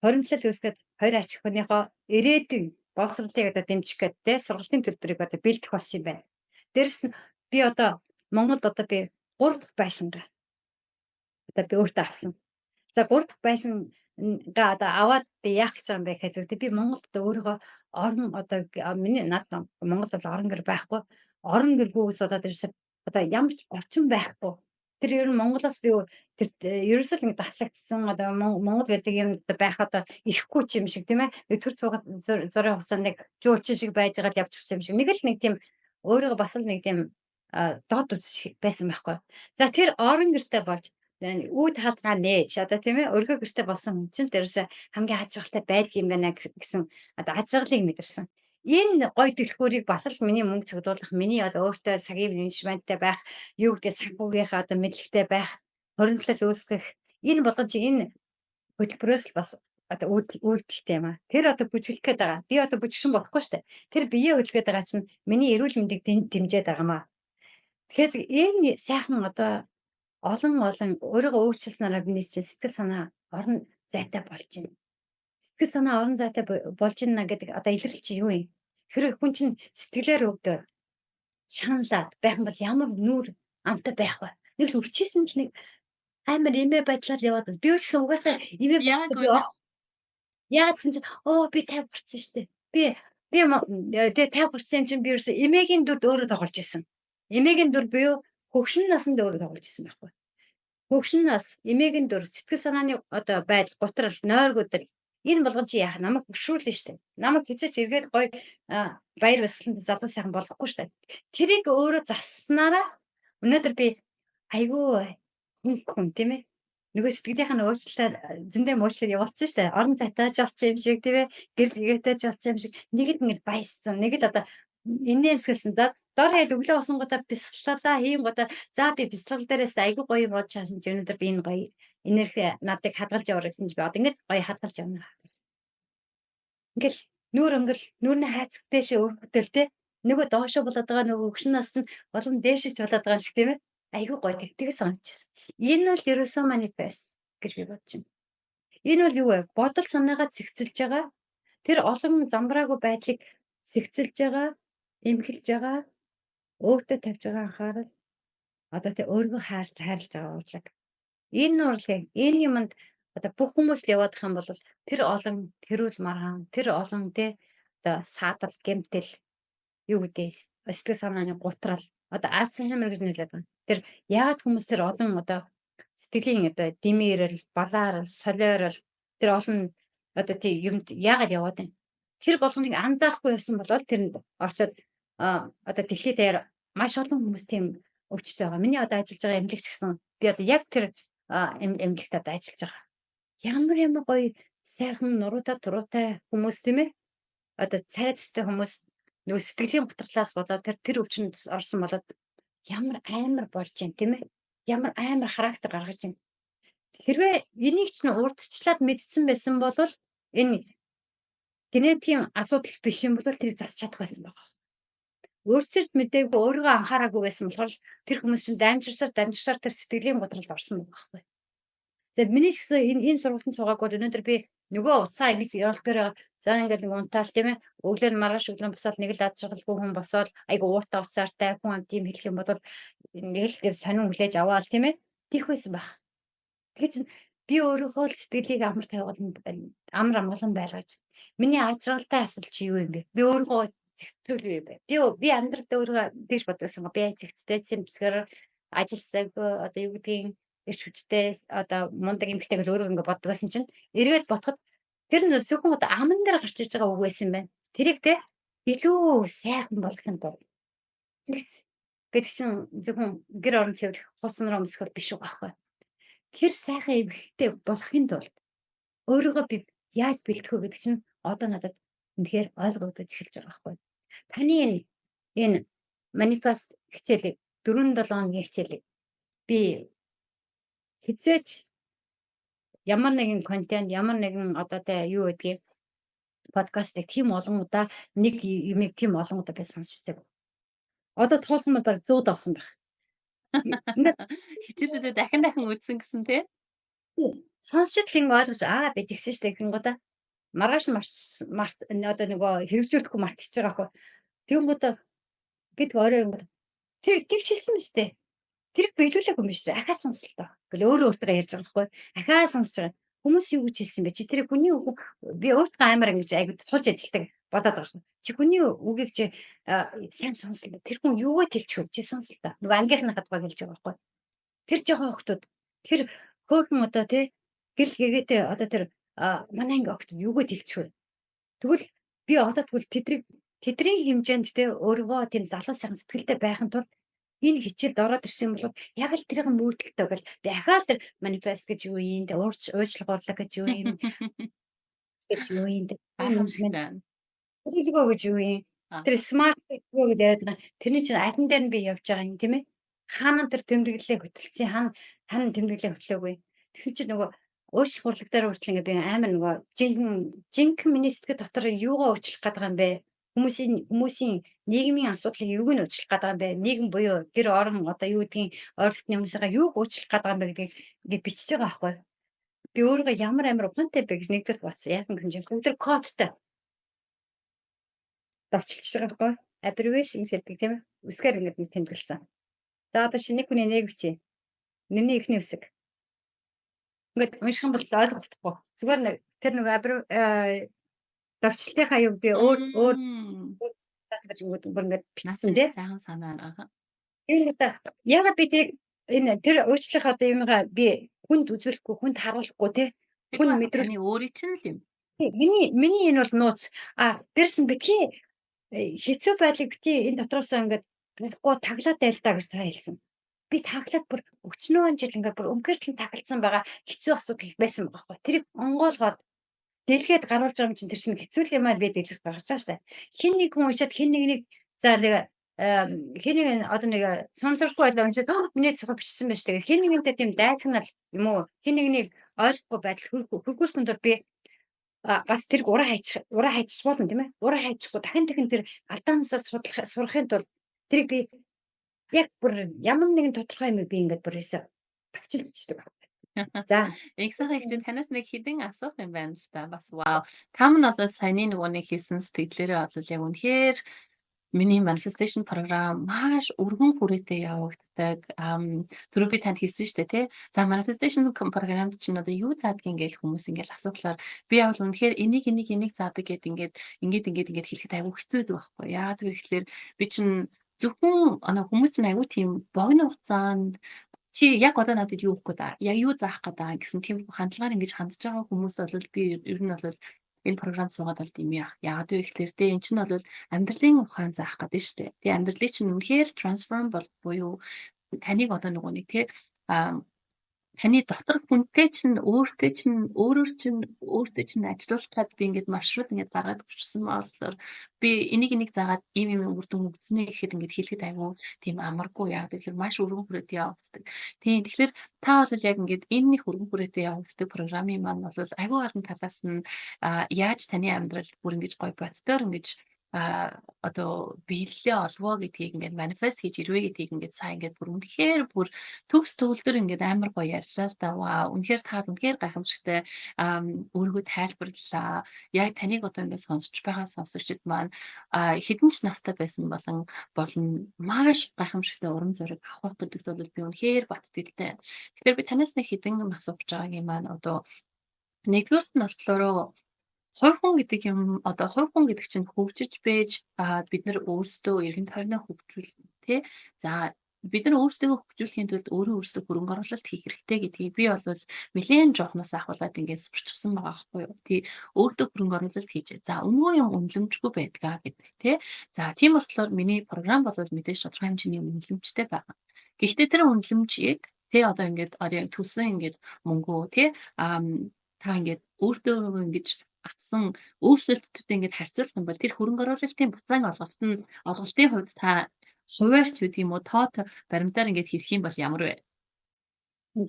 Хоримтлал үүсгээд хоёр аж ахуйныхоо ирээдүйн боловсролыг одоо дэмжих гэдэг те сургалтын төлбөрийг одоо бэлдэх болсон юм байна. Дээрэс нь би одоо Монголд одоо би 3 дахь байшингаа одоо би өөртөө авсан. За 3 дахь байшингаа одоо аваад би яах гэж байгаа юм бэ гэхээс би Монголд одоо өөрийгөө орон одоо миний надад Монгол бол орон гэр байхгүй. Орон гэргүйгээс болоод ерөөсөө одоо ямар ч орчин байхгүй. Тэр ер нь Монголоос би тэр ерөөсөө л ингэ таслагдсан одоо Монгол гэдэг юм одоо байх одоо ирэхгүй ч юм шиг тийм ээ. Төр цугад зургийн хугацаанд нэг жуучин шиг байж байгаа л явчих юм шиг. Нэг л нэг тийм өөрийгөө бас л нэг тийм доод үзэж байсан байхгүй. За тэр орон гэртэй болж үүд хаалгаа нээж одоо тийм ээ өргөө гэрте болсон хүн чинь дээрээс хамгийн ажралтай байдаг юм байна гэсэн одоо ажралыг мэдэрсэн. Энэ гой дэлгүүрийг бас л миний мөнгө цуглуулах, миний одоо өөртөө цагийн менежменттэй байх, юу гэдэг санхүүгийнхаа одоо мэдлэгтэй байх, хоригдлол үүсгэх энэ болгон чи энэ хөтөлбөрөөс л бас одоо үйлдэлтэй юм аа. Тэр одоо бүжиглэх гээд байгаа. Би одоо бүжигшин болохгүй шүү дээ. Тэр биеэ хөдөлгөөд байгаа чинь миний эрүүл мэндийг дэмжиж байгаа юм аа. Тэгэхээр энэ сайхан одоо олон өөрийгөө өөрчилснараа биний чинь сэтгэл санаа орон зайтай болж байна. Сэтгэл санаа орон зайтай болж байна гэдэг одоо илэрлэл чи юу юм? Хэрвээ хүн чинь сэтгэлээр өвдөө шаналаад байх юм бол ямар нүүр амтай байх вэ? Нэг л үрчээсэн л нэг амар эмээ байдлаар яваад би ч гэсэн угаасаа эмээ Яг би яа гэсэн чинь би 50 гарсан шүү дээ. Би тэгээ 50 гарсан юм чинь би ерөөсөө эмээгийн дүрд өөрөө тоглож исэн. Эмээгийн дүр буюу хөгшин наснд өөрөө тоглож исэн байхгүй. Хөгшин нас, эмээгийн дүр, сэтгэл санааны одоо байдал, гутрал, нойргуудал энэ болгон чи яах намайг хөшрүүлнэ штэ. Намайг хизээч эргээд гоё баяр баясгалантай залуу сайхан болохгүй штэ. Тэрийг өөрөө засснараа өнөөдөр би айгүй хүн тийм ээ. Нөгөө сэтгэлийнх нь өөрчлөлтөөр зөндөө муучлал явуулсан штэ. Орон зайтааж болсон юм шиг тийм ээ. Гэрэл гээтэйж болсон юм шиг. Нэг л ингэ баяссан. Нэг л одоо инээмсгэлсэн. За дор яд өглөө босонгуудаа бясалгалаа хийн гоо за би бясалгал дээрээс айгүй гоё юм болж харсан чи өнөөдөр би энэ гоё энерги надыг хадгалж яваа гэсэн чи би одоо ингэ гоё хадгалж явна. Ингээл нүүр өнгөл нүүрний хайцаг дэше өргөдөл те нөгөө доошо болоод байгаа нөгөө өгшин нас нь болон дээшэж болоод байгаа юм шиг тийм ээ. Айгүй гоё тэгтгээс санагдчихсан. Энэ бол ерөөсөө манифест гэж би бодож байна. Энэ бол юу вэ? Бодол санаагаа зэгцэлж байгаа. Тэр олон замбраагүй байдлыг зэгцэлж байгаа, эмхэлж байгаа, өөртөө тавьж байгаа анхаарал одоо тэ өөрийгөө хайрлаж байгаа урлаг. Энэ урлагийг энэ юмд одоо бүх хүмүүс л яваадах юм бол тэр олон тэрүүл маргаан, тэр олон тэ одоо саадал, гэмтэл юу гэдэг сэтгэл санааны гутрал одоо Альцгеймер гэж нэрлэдэг байна. Тэр яагаад хүмүүс тэр олон одоо сэтгэлийн одоо димээрэл, балаарал, солиорол тэр олон одоо тийм юмд яагаад яваад байна? Тэр болгоныг анзаарахгүй явсан бол тэрэнд орчоод одоо дэлхийд даяар маш олон хүмүүс тийм өвчтэй байгаа. Миний одоо ажиллаж байгаа эмнэлэгч гэсэн би одоо яг тэр эмнэлэгт одоо ажиллаж байгаа. Ямар гоё сайхан нуруутай туруутай хүмүүс тийм ээ. Одоо царай төстэй хүмүүс нөгөө сэтгэлийн гутралаас болоод тэр өвчнөд орсон болоод ямар амар болж байна тийм ээ. Ямар амар характер гаргаж байна. Хэрвээ энийг ч н урдчлаад мэдсэн байсан бол энэ генетикийн асуудал биш юм бол тэрийг засч чадах байсан байгаа. Өөрчлөлт мэдээгүй өөрийгөө анхаараагүй байсан болохоор тэр хүмүүс чинь дамжирсаар тэр сэтгэлийн гутралд орсон байгаа байхгүй. За миний ч гэсэн энэ сургалтанд суугаагүй өнөөдөр би Нөгөө утсаа ингэж явуулахаар за ингээл нэг унтаал тийм ээ. Өглөө нь маргааш өглөө босоод нэг л ад жаргалгүй хүн босоод айгу ууртаа уцаартай хүн амт юм хэлэх юм бол нэг л сонин хүлээж аваал тийм ээ. Тих байсан байх. Тэгэхээр чин би өөрийнхөө л сэтгэлийг амар тавиул амар амгалан байлгаж. Миний ад жаргалтай асуулт чи юу юм бэ? Би өөрийгөө зэгцлүүл юу юм бэ? Би амьдралд өөрийгөө тэгж бодсон. Би зэгцтэй зэмсгэр ажилсаг одоо юу гэдгийг эрч хүчтэй одоо мундаг эмэгтэйг л өөрөө ингэ боддог байсан чинь эргээд бодоход тэр нь зөвхөн одоо аман дээр гарч иж байгаа үг байсан байна. Тэрийг те илүү сайхан болгохын тулд гэдэг чинь зөвхөн гэр орон цэврэх хус нуруу өмсгөл биш үү байхгүй. Тэр сайхан эмэгтэй болохын тулд өөрийгөө би яаж бэлтгэх вэ гэдэг чинь одоо надад үнэхээр ойлгогдож эхэлж байгаа байхгүй. Таны энэ манифест хичээлийг 4-7 хоногийн хичээлийг би хизээч ямар нэгэн контент, ямар нэгэн одоо тэ юу гэдгийг подкастыг тийм олон удаа нэг юмыг тийм олон удаа би сонсч үзээгүй. Одоо тоолсон бол бараг 100 давсан байх. Ингээд Хичээлүүдэд дахин үзсэн гэсэн тий? сонсчод л ингэ ойлгож би тэгсэн штэ гэнгүүтээ маргааш март одоо нөгөө хэрэгжүүлэхгүй мартчихж байгаа хгүй. Тэгэнгүүтээ гээд орой ингэ тэр тэгж хэлсэн мэт дээ. Тэрийг биелүүлээгүй юм биш үү? Ахаа сонслоо. Гэл өөрөө өөртөө ярьж байгаа байхгүй. Ахаа сонсож байгаа. Хүмүүс юу гэж хэлсэн бэ? Чи тэр хүний үг би өөртөө амар ингэж айгуу тулж ажилтдаг бодоод байгаа юм. Чи хүний үгийг чи сайн сонслоо. Тэр хүн юугаа тэлчих вэ? Чи сонслоо. Нөгөө ангийнхнаа хадгаа хэлж байгаа байхгүй. Тэр жоохон охтууд тэр хөөхөн одоо тий гэрэл гэгээдээ одоо тэр манай анги охтууд юугаа тэлчих вэ? Тэгвэл би одоо тэгвэл тэдний хэмжээнд те өөрийгөө тийм залуу сайхан сэтгэлтэй байхын тулд энэ хичээлд ороод ирсэн бол яг л тэрийн мөрдөлтөй гэл би ахаал тэр манифест гэж юу юм те уучлах урлаг гэж юу юм гэж юу юм те Гайхамшигтай. төлөвлөгөө гэж юу юм тэр смарт төлөвлөгөө гэж яриад байгаа тэрний чинь алин дээр нь би явж байгаа юм тийм ээ хаана тэр тэмдэглэлээ хөтөлсөн хаана тэмдэглэлээ хөтлөөгүй тэгсэн чинь нөгөө уучлах урлаг дээр хүртэл ингээд би амар нөгөө жинхэнэ миний сэтгэл дотор юугаа уучлах гэдэг юм бэ хүмүүсийн нийгмийн асуудлыг юуг нь уучлах гэдэг юм бэ? Нийгэм буюу гэр орон одоо юу гэдгийг ойролцоогны хүмүүсээ юуг уучлах гэдэг юм бэ гэдгийг ингээд бичиж байгаа байхгүй. Би өөрийгөө ямар амар ухаантай бэ гэж нэгдүгээр бодсон. Яасан гэвэл чинь бүгд кодтой давчилж байгаа байхгүй. Abbreviation гэдэг тийм ээ. Үсгээр ингээд нэг тэмдэглэсэн. За одоо шинэ хүний нэг бичээ. Нэрний эхний үсэг. Ингээд унших юм бол ойлгохгүй. Зүгээр нэг тэр нэг давчлалынхаа юу гэдэг өөр гэж бүр ингээд бичсэн тий. Сайхан санаа. Аха. Энэ удаа ягаад би тэр уучлах одоо юмгаа би хүнд үзүүлэхгүй, хүнд харуулахгүй тий. Хүн мэдрэл Таны өөрийн чинь л юм. Миний энэ бол нууц. Дээрс нь битгий хэцүү байдлыг битгий энэ дотроосоо ингээд нэхгүй таглаад байлдаа гэж та хэлсэн. Би таглаад бүр өчнөө жил ингээд бүр өнгөртлэн таглалсан байгаа хэцүү асуудал байсан байгаа байхгүй. Тэрийг онгоолгоод дэлгээд гаруулж байгаа юм чинь тэр чинь хэцүү юм аа би дэлгэж гаргаж байгаа штэ. Хин нэг хүн уншаад хин нэг за нэг хин нэг одоо нэг сонсорхгүй байлаа уншаад миний цохол бичсэн байж тэгээ хин нэгэнтэй тийм дайсагнал юм уу хин нэгнийг ойлгохгүй байдал хөргүүлэхэд бол би бас тэр ураа хайчих болно тийм ээ. Ураа хайчихгүй дахин тэр алдаанасаа сурахын тулд тэрийг би яг бүр ямар нэгэн тодорхой юм би ингээд бүр өсө тавчилж бичдэг. За Их сайхан ихтэй танаас нэг хідэн асуух юм байна л та. Бас вау. Та мань бол саяны нөгөө нэг хийсэн сэтгэлээрээ бол яг үнэхээр миний manifestation програм маш өргөн хүрээтэй явагддаг. Түрүү би танд хэлсэн шүү дээ, тий. За manifestation програмд чинь одоо юу заадгийг ингээл хүмүүс ингээл асуухлаар би яг л үнэхээр энийг заадаг гэд ингээд хэлэхэд аягүй хэцүү байдаг байхгүй. Яагаад вэ гэхээр би чинь зөвхөн хүмүүс чинь аягүй тийм богино хугацаанд чи яг одоо надад юу өгөх гээд байгаа? Яг юу заах гээд байгаа гэсэн тийм хандлагаар ингэж хандж байгаа хүмүүс бол би ер нь бол энэ програмд суугаад бол юм яах. Яагаад вэ гэхээр энэ чинь бол амьдралын ухаан заах гэдэг нь шүү дээ. Тэгээ амьдралыг чинь үнэхээр трансформ буюу таныг одоо нөгөө нэг тий таны дотор хүнтэй чинь өөрөөр чинь ажилуулахад би ингээд маршрут ингээд гаргаад өгчсөн болохоор би энийг заагаад ийм үр дүн өгснэ гэхэд ингээд хэлэхэд айгүй тийм амаргүй яг тэгэхээр маш өргөн хүрээтэй явагддаг. Тийм тэгэхээр та бол яг ингээд энэ нэг өргөн хүрээтэй явагддаг програмын маань бол айгүй олон талаас нь яаж таны амьдрал бүр ингэж гой боддоор ингэж одоо биелэлээ олвоо гэдгийг ингээд манифест хийж ирвэ гэдгийг ингээд сайн ингээд бүр үнэхээр бүр төгс төгөлдөр ингээд амар гоё ярьлаа л да. Вау, үнэхээр та үнэхээр гайхамшигтай өөрийгөө тайлбарлалаа. Яг таныг одоо ингээд сонсож байгаа сонсогчид маань хэдэн ч настай байсан болон маш гайхамшигтай урам зориг авах гэдэгт бол би үнэхээр баттгэлтэй. Тэгэхээр би танаас нэг хэдэн юм асууж байгаагийн маань одоо нэгдүгээрт нь болохоор хувь хүн гэдэг юм одоо хувь хүн гэдэг чинь хөгжиж байж бид нар өөрсдөө эргэн тойрноо хөгжүүл тий. За бид нар өөрсдөө хөгжүүлэхийн тулд өөрөө өөрсдөө хөрөнгө оруулалт хийх хэрэгтэй гэдгийг би бол нэлээд жоохноос ахуулаад ингээд сурчсан байгаа байхгүй юу. Тий өөртөө хөрөнгө оруулалт хийж. За өнөө юм үнэлэмжгүй байдгаа гэдэг тий. За тийм болохоор миний програм бол мэдээж тодорхой хэмжээний үнэлэмжтэй байгаа. Гэхдээ тэр үнэлэмжийг тий одоо ингээд яг төлсөн ингээд мөнгөө тий та ингээд өөртөө ингэж авсан өөрчлөлтүүдтэй ингээд харьцуулах юм бол тэр хөрөнгө оруулалтын буцаан олголтын хувьд та хуваарч гэдэг юм уу тоот баримтаар ингээд хэлэх юм бол ямар вэ?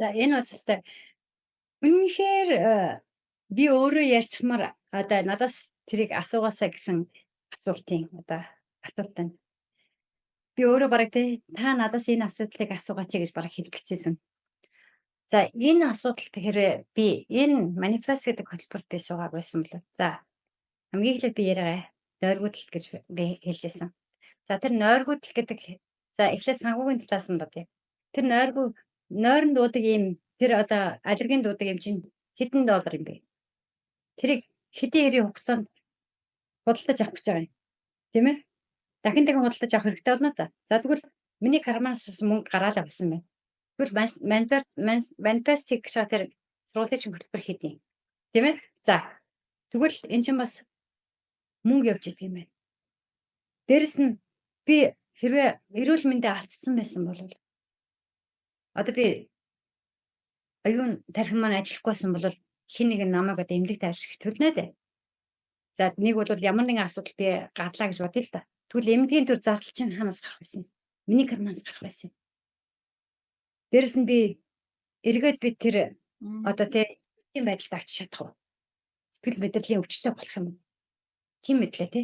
За энэ үстэй үнэхээр би өөрөө ярьчмаар одоо надаас тэрийг асуугаасаа гэсэн асуулт байна. Би өөрөө бараг та надаас энэ асуудлыг асуугаач гэж бараг хэлэх гэжсэн. За энэ асуудалт хэрвээ би энэ манифест гэдэг хөтөлбөрт би суугаад байсан бол за хамгийн эхлээд би яриагаа нойргуудл гэж би хэлжсэн. За тэр нойргуудл гэдэг за эхлээд санхүүгийн талаас нь бодъё. Тэр нойрон дуудаг ийм тэр одоо аллергийн дуудаг юм чинь хэдэн доллар юм бэ? Тэрийг хэдийн хэрийн хугацаанд худалдаж авах гэж байгаа юм. Тийм ээ? Дахин худалдаж авах хэрэгтэй болно та. За тэгвэл миний карманаас мөнгө гараад авсан байна. Тэгвэл манифест хийх гэж тэр сургуулийн хөтөлбөр хийдэг юм. Тийм ээ? За тэгвэл эн чинь бас мөнгө явж идэг юм байна. Дээрэс нь би хэрвээ эрүүл мэндээ алдсан байсан бол одоо би аюун тархин маань ажиллахгүйсэн бол хэн нэг нь намайг одоо эмнэлэгт авчиж төлнө дээ. За нэг бол ямар нэгэн асуудал би гарлаа гэж бодъё л да. Тэгвэл эмнэлгийн төр зардал чинь хаанаас гарах байсан юм? Миний карманаас гарах байсан юм. Дээрэс нь би эргээд би тэр одоо тийм байдалд очиж чадах уу? Сэтгэл мэдрэлийн өвчтөй болох юм уу? Хэн мэдлээ те?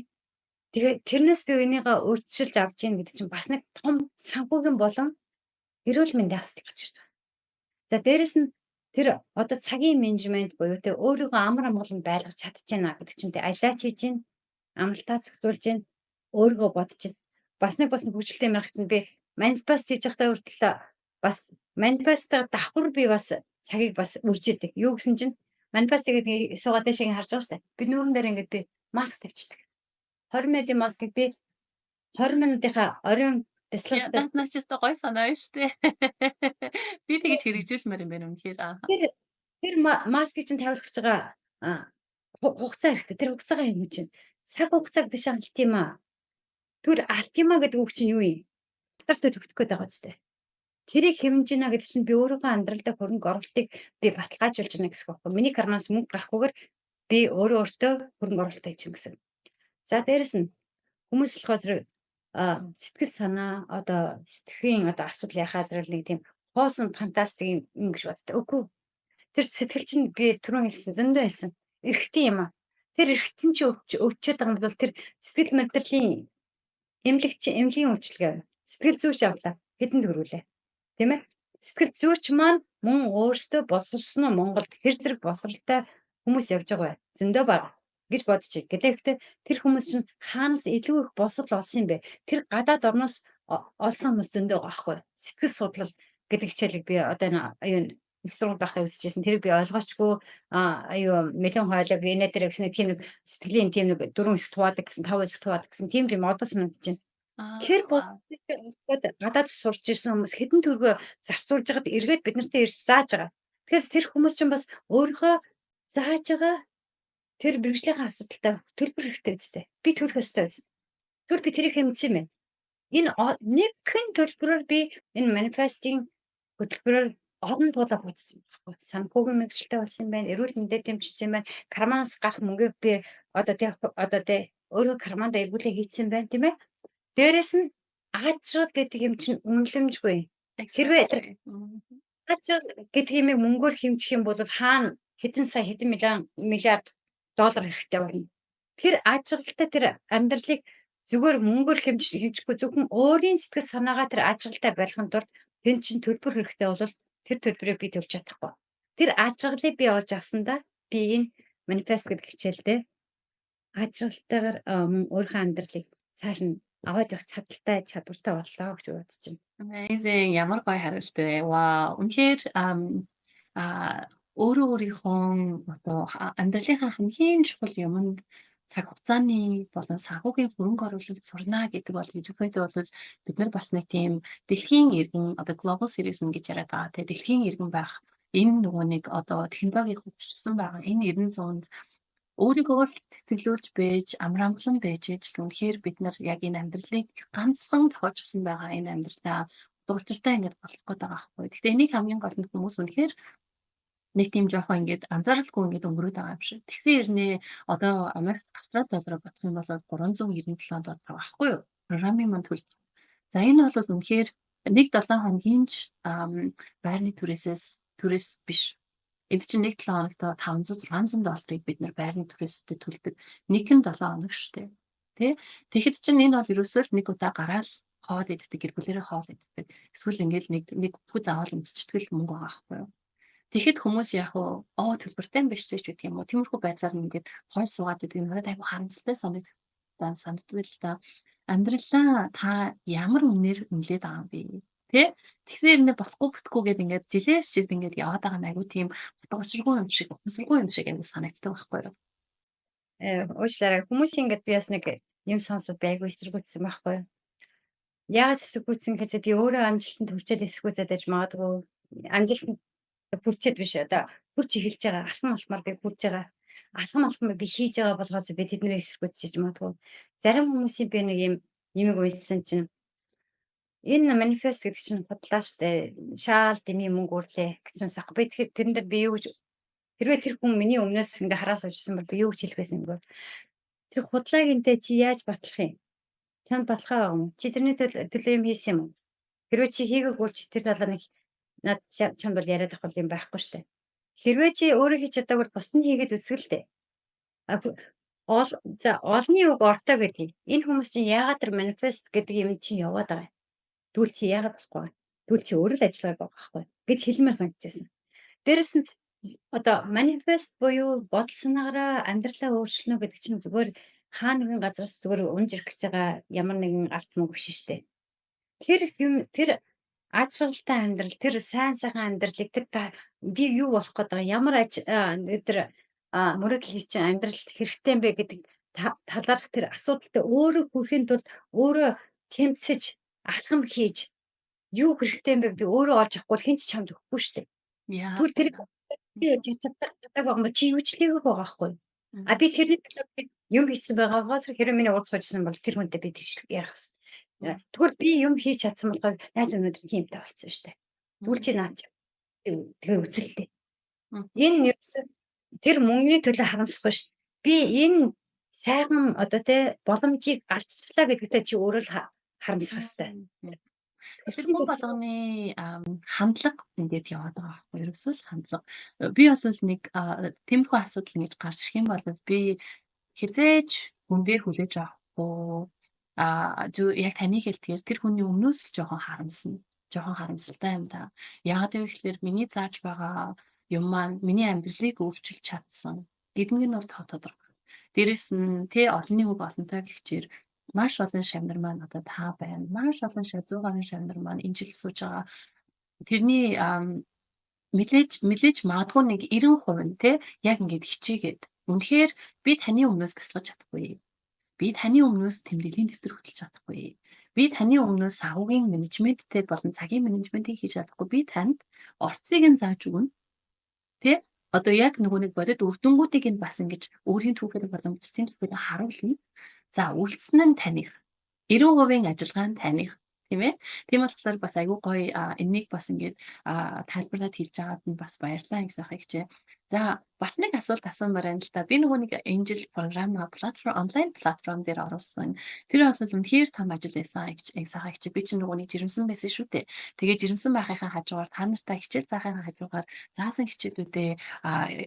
Тэгээд тэрнээс би энийгээ өөрчилж авч ийн гэдэг чинь бас нэг том санхүүгийн болон эрүүл мэндийн асуудал гарч ирж байгаа. За дээрэс нь тэр одоо цагийн менежмент буюу тэ өөрийгөө амар амгалан байлгаж чадчихна гэдэг чинь тэ ажиллаач хийж гин амралтаа зохицуулж гин өөрийгөө бодож гин бас нэг хөгжилтэй юм чинь би манифест хийж байхдаа хүртэл бас манифестаа давхар би бас цагийг бас үрж идэг. Юу гэсэн чинь манифест гэдэг суугаад дэшиг харж байгаа шүү дээ. Би нүүрэн дээр ингээд би маск тавьчихдаг. 20 минутын маскыг би 20 минутынхаа оройн бяцлагтай Ядаад ч гэсэн гой санаа шүү дээ. Би тэгэж хэрэгжүүлмээр юм байна үнэхээр. тэр маскыг чинь тавих гэж байгаа хугацаа хэрэгтэй. Тэр хугацаагаа юм чинь цаг хугацааг дэше алт юм аа. Тэр алт юм аа гэдэг үг чинь юу юм? Татвар төлөх гээд байгаа зү. Тэрийг хэмжинэ гэдэг чинь би өөрийнхөө амьдралдаа хөрөнгө оруулалтыг би баталгаажуулж байна гэсэн үг. Миний карманаас мөнгө гарахгүйгээр би өөртөө хөрөнгө оруулалт хийж гэнэ гэсэн. За дээрэс нь хүмүүс болохоор сэтгэл санаа одоо сэтгэхийн одоо асуудал ярихаа зэрэг нэг тийм хоосон фантастик юм гэж боддог. Үгүй. Тэр сэтгэл чинь би түрүүн хэлсэн зөндөө хэлсэн. Эрэгтэй юм аа. Тэр эрэгтэн чи өвчөөд байгаа юм бол тэр сэтгэл мэдрэлийн эмнэлгийн үйлчилгээ сэтгэл зүйч авлаа. Хэдэн төгрүүлээ. Тийм ээ? Сэтгэл зүйч маань мөн өөртөө боловсрсон нь Монголд хэр зэрэг боловсралтай хүмүүс явж байгаа бай. Зөндөө бага гэж бодчих. Гэхдээ тэр хүмүүс чинь хаанаас илүү их боловсрал олсон юм бэ? Тэр гадаад орноос олсон хүмүүс зөндөө байгаа байхгүй. Сэтгэл судлал гэдэг хичээлийг би одоо аюун их сургууль байхдаа үзчихсэн. Тэр би ойлгоочгүй аюу мэлэн хойлоо би энэ дээр гэсэн тийм нэг сэтгэлийн тийм нэг 4 хэсэг хуваадаг гэсэн 5 хэсэг хуваадаг гэсэн тийм модал санагдаж байна. Тэр бодод гадаад сурч ирсэн хүмүүс хэдэн төгрөгөө зарцуулж байгаад эргээд бид нартай ирж зааж байгаа. Тэгэхээр тэр хүмүүс чинь бас өөрийнхөө зааж байгаа тэр мэрэгжлийн асуудалтай төлбөр хэрэгтэй үстэй. Би төлөх ёстой үст. Тэгвэл би тэрийг хэмжсэн юм байна. Энэ нэгэн төлбөрөөр би энэ манифестийн хөтөлбөрөөр олон туулаа бүтсэн байхгүй. Санхүүгийн мэрэгчлээ болсон юм байна. Эрүүл мэндэд дэмжсэн юм байна. Карманаас гарах мөнгийг би одоо өөрөө карманда эргүүлээ хийцсэн байна тийм ээ. Дээрээс нь аажрал гэдэг юм чинь үнэлэмжгүй. Хэрвээ аажрал гэдэг юмыг мөнгөөр хэмжих юм бол хаана хэдэн сая хэдэн миллиард доллар хэрэгтэй болно. Тэр ажиглалтаа тэр амьдралыг зүгээр мөнгөөр хэмжихгүй зөвхөн өөрийн сэтгэл санаагаа тэр ажиглалтаа барихын тулд тэн чин төлбөр хэрэгтэй бол тэр төлбөрийг би төлж чадахгүй. Тэр ажиглалыг би олж авсандаа би энэ манифест гэдэг хичээлдээ ажиглалтаагаар өөрийнхөө амьдралыг цааш нь аваад явах чадвартай боллоо гэж бодож байна. Amazing. Ямар гоё хариулт вэ. Вау. Үнэхээр өөрөө өөрийнхөө одоо амьдралынхаа хамгийн чухал юмд цаг хугацааны болон санхүүгийн хөрөнгө оруулалт сурна гэдэг бол ерөнхийдөө бол бид нар бас нэг тийм дэлхийн иргэн одоо global citizen гэж яриад байгаа тийм дэлхийн иргэн байх энэ нөгөө нэг одоо технологийн хөгжсөн байгаа энэ 90 100-д өөрийгөө л цэцэглүүлж байж, амрамглан байж ээж л үнэхээр бид нар яг энэ амьдралыг ганцхан тохиолжсон байгаа энэ амьдралаа дурчиртай ингээд болох гээд байгаа байхгүй. Гэхдээ энийг хамгийн гол нь хүмүүс үнэхээр нэг тийм жоохон ингээд анзааралгүй ингээд өнгөрөөд байгаа юм шиг. Тэгсэн хэрнээ одоо Америк, Австрали доллараар бодох юм бол 397 доллар байгаа байхгүй юу? Програмын манд төлж. За энэ бол үнэхээр нэг 7 хоногийн ч байрны түрээс биш. Энд чинь нэг 7 хоногт 500 600 долларыг бид нар байрны түрээстэй төлдөг. Нэг нь 7 хоног шүү дээ. Тэ? Тэгэхэд чинь энэ бол ерөөсөө л нэг удаа гараал хоол иддэг, гэр бүлэрээ хоол иддэг. Эсвэл ингээл нэг бүх заавал өмсчдэг мөнгө байгаа байхгүй юу? Тэгэхэд хүмүүс яг төлбөртэй юм биш ч гэдэг юм уу. Тиймэрхүү байдлаар ингээд хойш суугаад идэг. Надад айгүй харамсалтай санагддаг л та. Амьдралаа та ямар үнээр үнэлээд байгаа юм бэ? Тэ? Тэгсэн хэрнээ болохгүй бүтггүйгээд ингээд жилээс жил ингээд яваад байгаа нь айгүй тийм утга учиргүй юм шиг, ухамсаргүй юм шиг ингээд санагддаг байхгүй юу? Уучлаарай. Хүмүүсийн ингээд би бас нэг юм сонсоод байггүй эсэргүүцсэн байхгүй юу? Яагаад эсэргүүцсэн гэхээ би өөрөө амжилтанд хүрчээд эсэргүүцээд байж магадгүй. Амжилтанд хүрчээд биш одоо хүрч эхэлж байгаа. Алхам алхмаар би хүрж байгаа. Алхам алхмаа би хийж байгаа болохоос би тэднэрээ эсэргүүцэж магадгүй. Зарим хүмүүсийн би нэг юм нэмэг үйлсэн чинь энэ манифест гэдэг чинь бодлоо штэ. Шаал дэмий мөнгө үрлээ гэсэн сах. Би тэгэхээр тэрэн дээр би юу гэж хэрвээ тэр хүн миний өмнөөс ингээ хараад суужсэн бол би юу гэж хэлэх байсан бэ? Тэр худлааг энтэй чи яаж батлах юм? Чамд баталгаа байгаа юм? Чи тэрний төлөө юм хийсэн юм уу? Хэрвээ чи хийгээгүй ч тэр талаар нэг над чамд бол яриад авах юм байхгүй штэ. Хэрвээ чи өөрөө хийж чадаагүй бол бусд нь хийгээд үзгэлтэй. Олны үг ортой гэдэг. Энэ хүмүүс чинь яагаад тэр манифест гэдэг юм чинь яваад байгаа юм? Тэгвэл чи яагаад болохгүй вэ? Тэгвэл чи өөрөө л ажиллагаа байгаа байхгүй гэж хэлмээр санагдчихсан. Дээрэс нь одоо манифест буюу бодол санаагаараа амьдралаа өөрчлөнө гэдэг чинь зүгээр хаа нэгэн газраас зүгээр унж ирэх гэж байгаа ямар нэгэн алт мөнгө биш шүү дээ. Тэр ажиглалтай амьдрал, тэр сайн сайхан амьдралыг би юу болох гээд байгаа ямар тэр мөрөдөл чинь амьдралд хэрэгтэй юм бэ гэдэг талаарх тэр асуудалтай өөрөө хүрэхин тулд өөрөө тэмцэж алхам хийж юу хэрэгтэй юм бэ гэдэг өөрөө олж авахгүй хэн ч чамд өгөхгүй шүү дээ. Яа. Тэгвэл тэр би чаддаг байгаа юм чи юу ч хийгээгүй байгаа байхгүй. Би тэрний төлөө юм хийсэн байгаагаас хэрэв миний урд суужсан бол тэр хүнтэй би тийш ярих гэсэн. Тэгвэл би юм хийж чадсан болохоор найз өнөдөр хиймтэй болсон шүү дээ. Тэгвэл чи наач тэгээ үзэлтэй. Энэ ерөөсөө тэр мөнгөний төлөө харамсахгүй шүү. Би энэ сайхан одоо боломжийг алдчихлаа гэдэгтээ чи өөрөө л харамсах хэрэгтэй. Тэгэхээр хүн болгоны хандлага ингээд яваад байгаа байхгүй ерөөсөө л хандлага. Би бол нэг тиймэрхүү асуудал ингэж гарч ирэх юм бол би хизээж хүн дээр хүлээж авахгүй яг таны хэлдгээр тэр хүний өмнөөс л жоохон харамсна. Жоохон харамсалтай юм да. Яагаад гэвэл ихлээр миний зааж байгаа юм маань миний амьдралыг өөрчилж чадсан. Гэднийг нь бол тодорхой. Дээрэс нь олонний үг олонтой гэхчээр маш олон шавнар маань одоо та байна. Маш олон 100 гаруй шавнар маань энэ жил сууж байгаа. Тэрний мэдээж магадгүй нэг 90% нь яг ингээд хичээгээд үнэхээр би таны өмнөөс бясалгаж чадахгүй. Би таны өмнөөс тэмдэглэлийн дэвтэр хөтлөж чадахгүй. Би таны өмнөөс санхүүгийн менежменттэй болон цагийн менежментийг хийж чадахгүй. Би танд орцыг нь зааж өгнө. Одоо яг нөгөө нэг бодит үр дүнгуудыг нь бас ингэж өөрийн түүхээр болон бусдын түүхээр харуулна. За үлдсэн нь таних. 90% ажиллагаа нь таних. Тийм ээ. Тийм болохоор бас айгүй гоё энийг бас ингээд тайлбарлаад хэлж байгаад нь бас баярлалаа гэсэн хагчээ. За бас нэг асуулт асуумаар байна л да. Би нөгөө нэг энэ жил програма онлайн платформ дээр оруулсан. Тэр бол үнэхээр том ажил байсан. Яг сайхан хичээл. Би чинь нөгөө нэг жирэмсэн байсан шүү дээ. Тэгээ жирэмсэн байхын хажуугаар та нартай хичээл заахын хажуугаар заасан хичээлүүдээ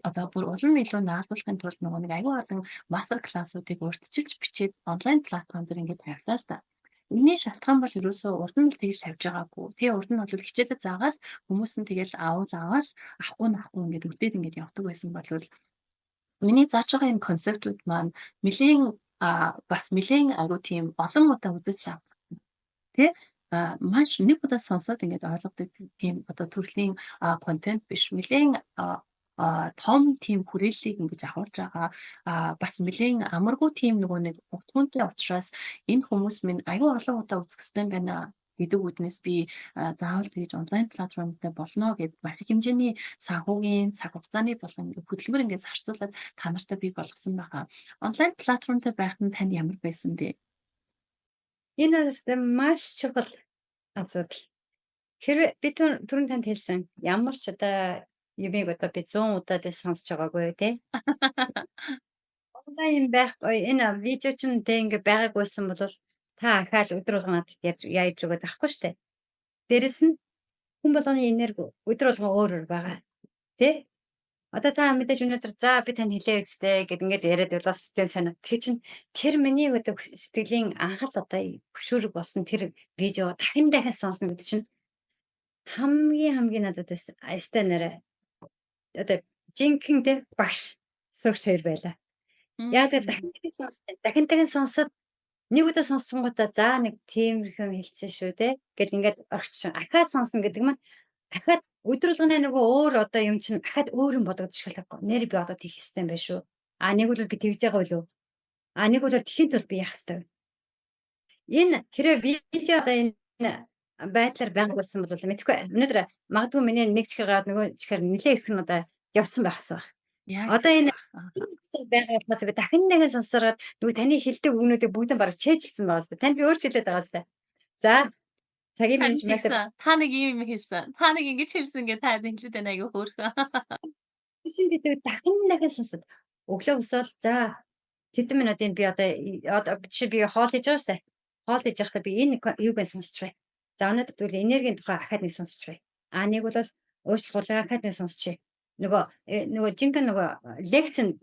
одоо бүр улам илүү наалдуулахын тулд нөгөө нэг аюул олон мастер классуудыг урьдчилж бичээд онлайн платформ дээр ингээд тавилаа л да. Энийн шалтгаан бол ерөөсөө урд нь л тэгж тавьж байгаагүй. Тэгээ урд нь бол хичээлээ заагаад хүмүүс нь тэгэл аваад авахгүй ингээд үлдээд ингээд явдаг байсан болвол миний зааж байгаа энэ концептууд маань бас нэлийн айгу тийм олон удаа үзэж шаардлагатай. Тэ? Маш нэг удаа сонсоод ингээд ойлгодог тийм одоо төрлийн контент биш. Нэлийн том тийм хүрээллийг ингэж авахж байгаа бас нэлийн амаргүй тийм нөгөө нэг утгуунтай учраас энэ хүмүүс минь аюу олон удаа үзэх хэрэгтэй байна гэдэг үднээс би заавал тэгж онлайн платформтай болно гэд бас их хэмжээний санхүүгийн цаг хугацааны болон хөдөлмөр ингээд зарцуулаад та нартай бий болгосон байгаа. Онлайн платформтай байхад нь танд ямар байсан бэ? Энэ бол маш чухал асуудал. Хэрвээ би түрүүн танд хэлсэн ямар ч одоо юмыг одоо би 100 удаа би сонсож байгаагүй тий. Онлайн юм байхгүй энэ видео ч тэ ингээ байгаагүйсэн бол та ахаал өдөр болгоо надад яаж өгöd авахгүй штэ. Дээрэс нь хүн болгоны энерги өдөр болгоо өөр өөр байгаа. Тэ? Одоо та мэдээж өнөөдөр за би танд хэлээ үсттэй гэд ингээд яриад бол бас сэтгэл санаа. Тэгэхээр чин тэр миний одоо сэтгэлийн анхаал одоо хөшөөрөг болсон тэр видео дахин сонсно гэдэг чинь хамгийн надад эстэй нэрэ одоо жинхэнэ тэ багш сурагч хоёр байлаа. Яг тэр дахин сонсоод нэг удаа сонссонгуудаа за нэг тиймэрхэн хэлсэн шүү те гэл ингээд орчих чинь ахаад сонсно гэдэг маань дахиад өдөр болгоны нөгөө өөр одоо юм чинь дахиад өөр юм бодогдож эхэлэхгүй. Нэр би одоо тийх хэвээр юм байна шүү. Нэг бол би тэгж байгаа болов. Нэг бол тэхэд бол би яах хэвээр вэ? Энэ хэрэг видео одоо энэ байдлаар байгуулсан бол мэдхгүй. Өнөөдөр магадгүй миний нэг чихэр гараад нөгөө чихэр нэлээ хэсэг нь одоо явцсан байх хэвээр. Одоо энэ байгаа болохоос би дахин нэгэн сонсороод нөгөө таны хэлдэг үгнүүдийг бүгдэн бараг чэйжилсэн байгаа зү. Танд би өөр хэлээд байгаа зү. За цагийн менежмент та нэг юм хэлсэн. Та нэг ингэж хэлсэн гэ та хэлээд байна айгүй хөөрхөн. Шин гэдэг дахин сонсоод өглөө өсөөл за тэдэн минутын би одоо жишээ би хоол хийж байгаа штэ. Хоол хийж байхдаа би энэ юуг нь сонсчихъя. За өнөөдөр тэгвэл энергийн тухай ахаад нэг сонсчихъя. Нэг бол уучлалгуулгаа ахаад нэг сонсчихъя. Нөгөө жинхэнэ нөгөө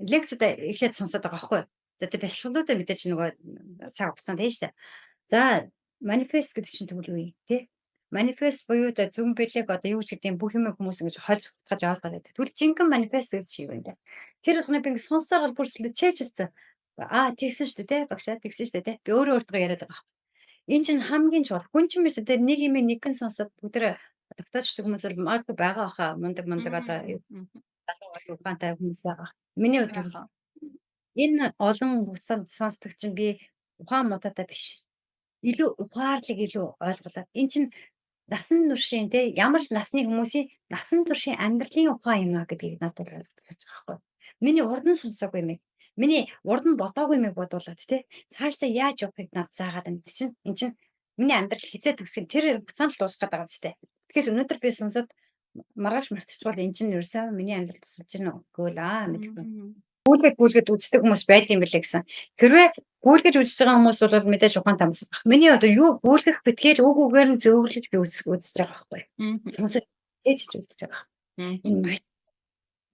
лекцудаа эхлээд сонсоод байгаа байхгүй. За тэр бясалгалуудаа мэдээж нөгөө цаг хугацаанд тийм штэ. За манифест гэдэг чинь тэгвэл юу юм те? Манифест буюу одоо зөв бэлэг одоо юу ч гэдэг юм бүх юм хүмүүс ингэж хольж утгаж аваад байдаг. Тэгвэл жинхэнэ манифест гэдэг чинь юу юм бэ? Тэр болгоныг би ингэ сонсоор бол бүрслээ чэйжилсэн. Тэгсэн шүү дээ те. Багшаа тэгсэн шүү дээ те. Би өөртөө яриад байгаа. Энэ чинь хамгийн чухал. Хүн чинь биш те нэг юм нэгэн сонсоод бүгд тогтоочдөг хүмүүс бол магадгүй байгаа хаа. Мундаг одоо залуу ухаантай хүмүүс байгаа. Миний хувьд энэ олон хугацаанд сонсдог чинь би ухаан муудаатай биш. Илүү ухаарлыг илүү ойлголоо. Эн чинь насан туршийн те ямар ч насны хүмүүсийн насан туршийн амьдралын ухаан юм а гэдгийг надад ойлгуулж байгаа байхгүй. Миний урд нь сонсоогүй юм. Миний урд нь бодоогүй юм бодуулаад те цаашдаа яаж явахыг надад заагаад байна. Эн чинь миний амьдрал хизээ төгсгөн тэр хугацаанд л дуусгаад байгаа зү. Тэгэхээр өнөөдөр би сонсоод маргааш мартчихвал эн чинь ерөөсөө миний амьдрал тусалж гинэ үгүй л мэдгүй. Гүйлгээд үздэг хүмүүс байд юм билээ гэсэн. Хэрвээ гүйлгэж үзэж байгаа хүмүүс бол мэдээж ухаантай хүмүүс баг. Миний одоо юу гүйлгэх битгээр үг үгээр нь зөөвлөж би үзэж байгаа байхгүй. Сонсож ээж үзэж байгаа. Энэ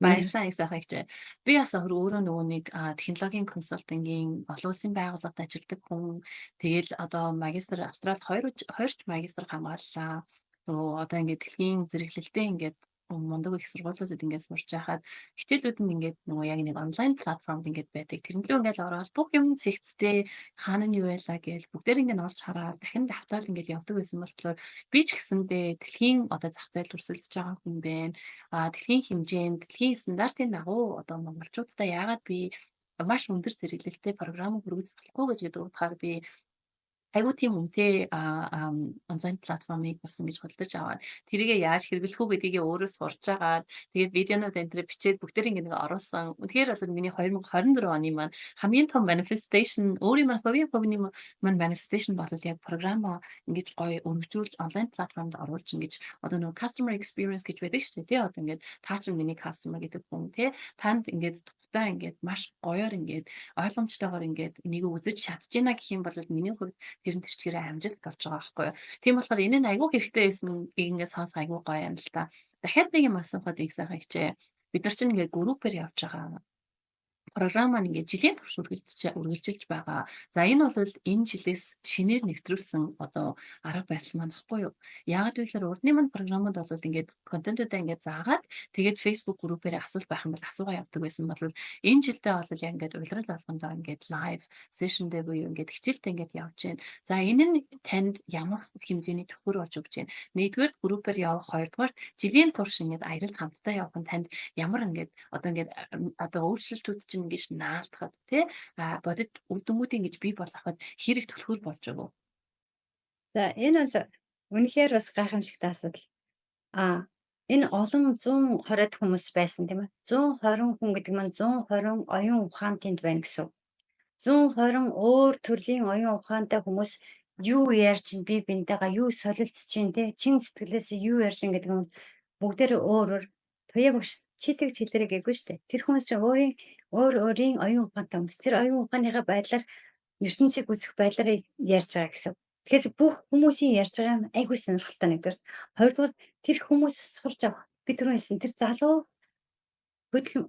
баярлалаа их сайхан хичээ. Би бас өөрөө нөгөө нэг технологийн консалтингийн олон улсын байгууллагад ажилладаг хүн. Тэгэл одоо магистр Австралид 2 магистр хамгааллаа. Нөгөө одоо ингээд дэлхийн зэрэглэлтэй ингээд мундаг их сургуулиудад ингээд сурч байхад хичээлүүд нь ингээд нөгөө яг нэг онлайн платформд ингээд байдаг. Тэрнлөө ингээд ороод бүх юм зэгцтэй хаана нь юу байлаа гэж бүгдээр ингээд олж хараад дахин давтаал ингээд явдаг байсан болохоор би ч гэсэндээ дэлхийн одоо зах зээл өрсөлдөж байгаа хүн байна. Дэлхийн хэмжээнд дэлхийн стандартын дагуу одоо монголчуудаа яагаад би маш өндөр зэрэглэлтэй програм хөргөж болохгүй гэж гэдэг утгаар би Айгуу тийм үнэтэй онлайн платформыг бас ингэж худалдаж аваад тэрийгэ яаж хэрэглэх үү гэдгийг өөрөө сурж агаад тэгээд видеонууд энэ төр бичээд бүгдээр ингэ нэг оруулсан. Үнэхээр бол миний 2024 оны маань хамгийн том manifestation өөрийн маань хувийн маань manifestation бол яг програмаа ингэж гоё өргөжүүлж онлайн платформд оруулж ингэж одоо нөгөө customer experience гэж байдаг шүү дээ тий. Одоо ингээд та чинь миний customer гэдэг хүн тий. Танд ингээд тухтай ингээд маш гоёор ингээд ойлгомжтойгоор ингээд энийг үзэж чадчихна гэх юм бол миний хувьд тэр нь тэрчгээрээ амжилт болж байгаа байхгүй юу. Тийм болохоор энэ нь айгүй хэрэгтэй байсан ингээд сонсох айгүй гоё юм л та. Дахиад нэг юм асуухад их сайхан хичээ. Бид нар чинь ингээд группээр явж байгаа. Програм маань ингээд жилийн турш үргэлжилж байгаа. За энэ бол энэ жилээс шинээр нэвтрүүлсэн одоо арга барил маань баггүй юу? Яагаад вэ гэхээр урдны маань програмууд бол ингээд контентуудаа ингээд заагаад тэгээд Facebook группээр асуулт байх юм бол асуугаа явдаг байсан бол энэ жилдээ бол яг ингээд улирал алгандаа ингээд лайв сешн дээр буюу ингээд хичээлтэй ингээд явж байна. За энэ нь танд ямар хэмжээний төгөр болж өгч байна? Нэгдүгээр группээр явах, хоёрдугаар жилийн турш ингээд аялалд хамтдаа явах нь танд ямар ингээд одоо өөрчлөлтүүд чинь ингэж наалтахад тий бодит үр дүнуудыг ингэж бий болгоход хэрэг түлхүүр болж өгөө. За энэ бол үнэхээр бас гайхамшигтай асуудал. А энэ олон 120-д хүмүүс байсан тийм ээ. 120 хүн гэдэг маань 120 оюун ухаантайд байна гэсэн. 120 өөр төрлийн оюун ухаантай хүмүүс юу ярьж ин би бинтэйгээ юу солилцож ин те чин сэтгэлээс юу ярьж ин гэдэг нь бүгдээр өөр туяа багш чи тэгж хэлэрэй гээгүй штэ. Тэр хүмүүс чинь өөрийн оюун ухаантай хүмүүс. Тэр оюун ухааныхаа байдлаар ертөнцийг үзэх байдлаар ярьж байгаа гэсэн. Тэгэхээр бүх хүмүүсийн ярьж байгаа юм айгүй сонирхолтой нэгдүгээр. Хоёрдугаар тэр хүмүүсээс сурч авах. Би түрүү хэлсэн тэр залуу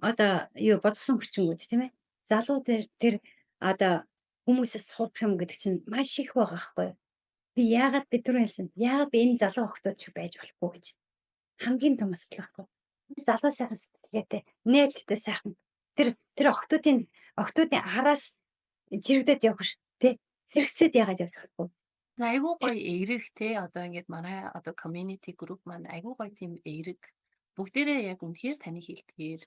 одоо юу бодсон хүчингүүд тийм ээ. Залуу тэр одоо хүмүүсээс сурах юм гэдэг чинь маш их байгаа байхгүй юу? Би яагаад би түрүү хэлсэн. Яагаад би энэ залуу охтууд шиг байж болохгүй гэж. Хамгийн том асуудал байхгүй. Залуу сайхан сэтгэлгээтэй, нээлттэй сайхан. Тэр охтуудын араас жирэгдээд явах ш тий. Сэрэгцээд яагаад явж болохгүй. За айгүй гоё эерэг те одоо ингээд манай одоо community group маань айгүй гоё тийм эерэг бүгдээрээ яг үнэхээр таны хэлдгээр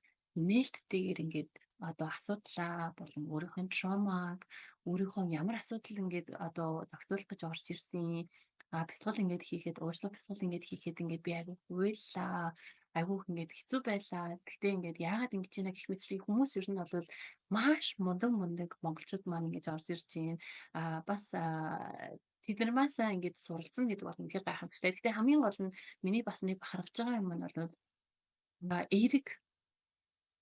нээлттэйгээр ингээд одоо асуудлаа болон өөрийнхөө тромаг өөрийнхөө ямар асуудал ингээд одоо зохицуулах гэж орж ирсэн бясалгал ингээд хийхэд уучлал бясалгал ингээд хийхэд ингээд би айгүй хуйлаа айгүй ингээд хэцүү байлаа. Гэхдээ ингээд яагаад ингэж ийна гэх мэтчлийг хүмүүс ер нь бол маш мундаг монголчууд маань ингэж орж ирж байна. Бас тэднэрмээс ингээд суралцсан гэдэг бол үнэхээр гайхамшигтай. Гэхдээ хамгийн гол нь миний бас нэг бахархаж байгаа юм нь бол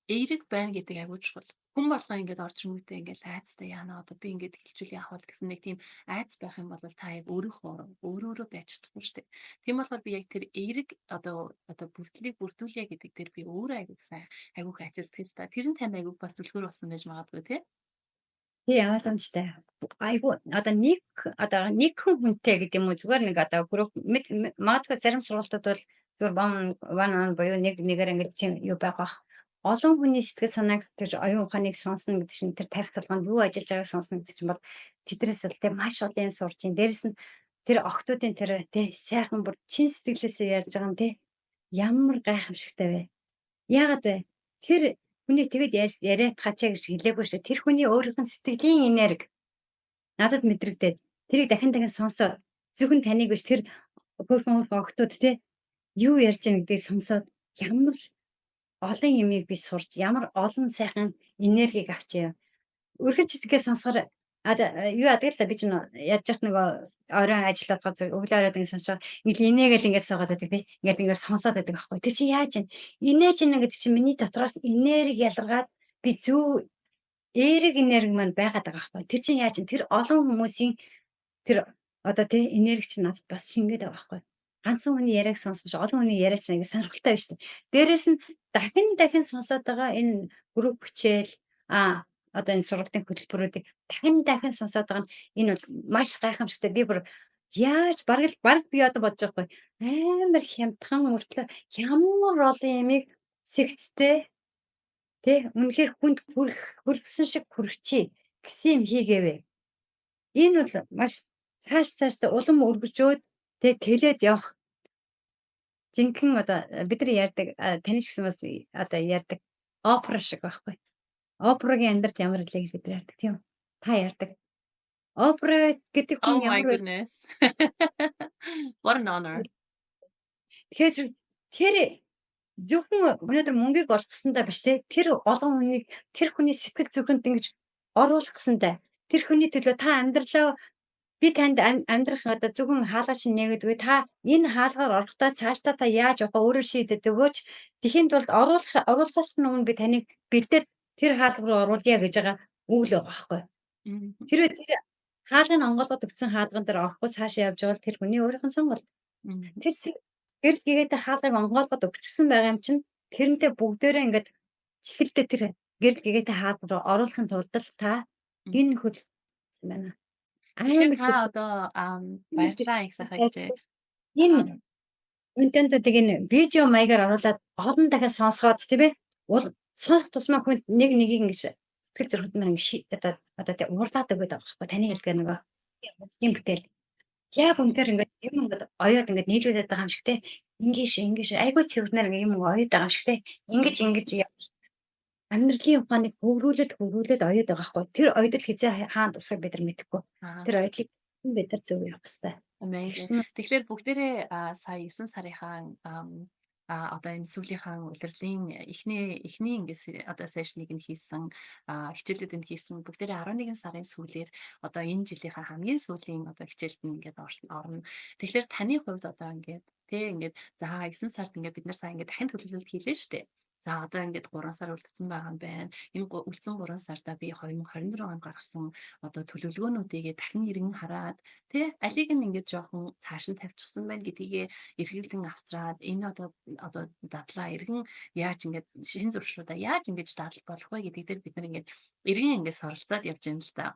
эерэг байна гэдэг агуу чухал. Хүн болгоо ингээд орж ирэнгүүтээ ингээд айцтай яана одоо би ингээд хэлжүүл яах вэ гэсэн нэг тийм айц байх юм бол та яг өөрөөрөө байж чадахгүй шүү дээ. Тийм болохоор би яг тэр эерэг одоо бүртлийг бүрдүүлье гэдэг дээр би өөрөө айгуу сайн айгуух ажилтдаг л та. Тэр нь тань айгуу бас түлхүүр болсон байж магадгүй тий. Тий, ойлгомжтой. Айгу нэг хүн хүнтэй гэдэг юм уу зүгээр нэг одоо групп магадгүй зарим сургалтууд бол зүгээр one буюу нэгээр ингэж тийм юу байх. Олон хүний сэтгэл санааг тэр оюун ухааныг сонсно гэдэг чинь тэр тарих толгойд юу ажиллаж байгааг сонсно гэдэг чинь бол тэдрээс бол тэ маш олон юм сурч ин. Дээрэс нь тэр охтуудын тэр тэ сайхан бүр чин сэтгэлээсээ ярьж байгаа юм тэ ямар гайхамшигтай вэ? Яагаад вэ? Тэр хүний тэгэд яриад хачаа гэж хэлээгүй шүү. Тэр хүний өөрийнх нь сэтгэлийн энерги надад мэдрэгдээд тэрийг дахин сонсоод зөвхөн таныг биш тэр хөөрхөн охтууд те юу ярьж байгаа гэдгийг сонсоод ямар олон юмыг би сурч ямар олон сайхан энергиг авчээ. Өрхөж чигээ сонсохоор юу яадаг л да би ч яаж яах нөгөө оройн ажиллаад газар өглөө оройд ингэ сонсоо инээгээл ингэ суугаад байдаг тий. Ингээд сонсоод байдаг байхгүй. Тэр чи яаж вэ? Инээж ин гэдэг чи миний дотроос энерги ялгаргаад би зөв эерэг энерги маань байгаад байгаа байхгүй. Тэр чинь яаж вэ? Тэр олон хүмүүсийн тэр одоо тий энерги чинь надад бас шингээд байгаа байхгүй. Ганцхан хүний яриаг сонсож олон хүний яриач ингэ сонирхолтой байна шүү дээ. Дээрээс нь дахин сонсоод байгаа энэ групп хичээл одоо энэ сургалтын хөтөлбөрүүдийг дахин сонсоод байгаа нь энэ бол маш гайхамшигтай. Би бүр яаж бараг би одоо бодож байгаа байхгүй амар хямдхан мөртлөө ямар олон ямиг сэгцтэй тий үнэхээр хүнд хүрхсэн шиг хүрхчий гэсэн юм хийгээвэ. Энэ бол маш цаашдаа улам өргөжөөд тэлээд явах жинхэнэ одоо бид нар ярьдаг тань ч гэсэн бас одоо ярьдаг опера шиг байхгүй. Опeraгийн амьдарч ямар илээ гэж бид нар ярьдаг тийм үү? Та ярьдаг. Опра гэдэг хүн Oh my ямар байсан goodness. What an honor. тэгэхээр тэр зөвхөн өнөөдөр мөнгийг олгосондоо биш те тэр олон хүнийг тэр хүний сэтгэл зүрхэнд ингэж оруулах гэсэндээ тэр хүний төлөө та амьдралаа би танд амьдрах одоо зөвхөн хаалга чинь нэгдэггүй та энэ хаалгаар орохдоо цаашдаа та яаж явах вэ өөрөө шийдэд өгөөч. Тэхийн тулд оруулахаас өмнө би таныг бэлдээд тэр хаалга руу оруулъя гэж байгаа үг л байгаа байхгүй. Mhm. Хэрвээ тэр хаалгыг онгойлгоод өгсөн хаалган дээр орохгүй цаашаа явж байгаа бол тэр хүний өөрийнх нь сонголт. Mhm. Тэр гэрэл гээдээ хаалгыг онгойлгоод өгчихсөн байгаа юм чинь тэрнтэй бүгдээрээ ингээд чихэлдээ тэр гэрэл гээдээ хаалга руу оруулахын тулд л та Mhm. энэ хөл юм байна. Тэгэхээр Амар та хэвшиг. одоо баярлалаа их сайхан хичээ. Энэ Ам, контентуудыг энэ видео маягаар оруулаад олон дахиад сонсгоод тийм ээ. Сонсох тусмаа хүн нэг нэгийг ингэж сэтгэл зүйн маань ингэ одоо тийм уурлаад өгöd байгаа байхгүй таны хэлдгээр нөгөө юм бүтээл. Яг үнээр ингээд юм ингээд оёод ингээд нийлүүлээд байгаа юм шиг те. Ингиш айгүй цэвэрнээр ингээд юм оёод байгаа юм шиг те. Ингэж амьдралын ухааныг хөврүүлээд оёод байгаа байхгүй. Тэр оёдол хизээ хаана тусахыг бид нар мэдэхгүй. Аа, Тэр оёдлыг бид нар зөв явах хэрэгтэй. amazing. Тэгш Тэгэхээр бүгдээрээ сая 9 сарынхаа одоо энэ сүүлийнхаа улирлын эхний ингээс одоо сешныг нь хийсэн хичээлүүд нь хийсэн бүгдээрээ 11 сарын сүүлээр одоо энэ жилийнхаа хамгийн сүүлийн одоо хичээлд нь ингээд орно. Тэгэхээр таны хувьд одоо ингээд за 9 сард ингээд бид нар сайн ингээд дахин төлөвлөлт хийлээ шүү дээ. За одоо ингээд 3 сар үлдсэн байгаа юм байна. Энэ үлдсэн 3 сартаа би 2024 онд гаргасан одоо төлөвлөгөөнүүдийг дахин эргэн хараад тэ алиг нь ингээд жоохон цааш нь тавьчихсан байна гэдгийг эргэлэн авчраад энэ одоо дадлаа эргэн яаж ингээд шинэ зуршуудаа яаж ингэж дадлах болох вэ гэдгийг дээр бид нар ингээд эргэн ингээд суралцаад явж байна л да.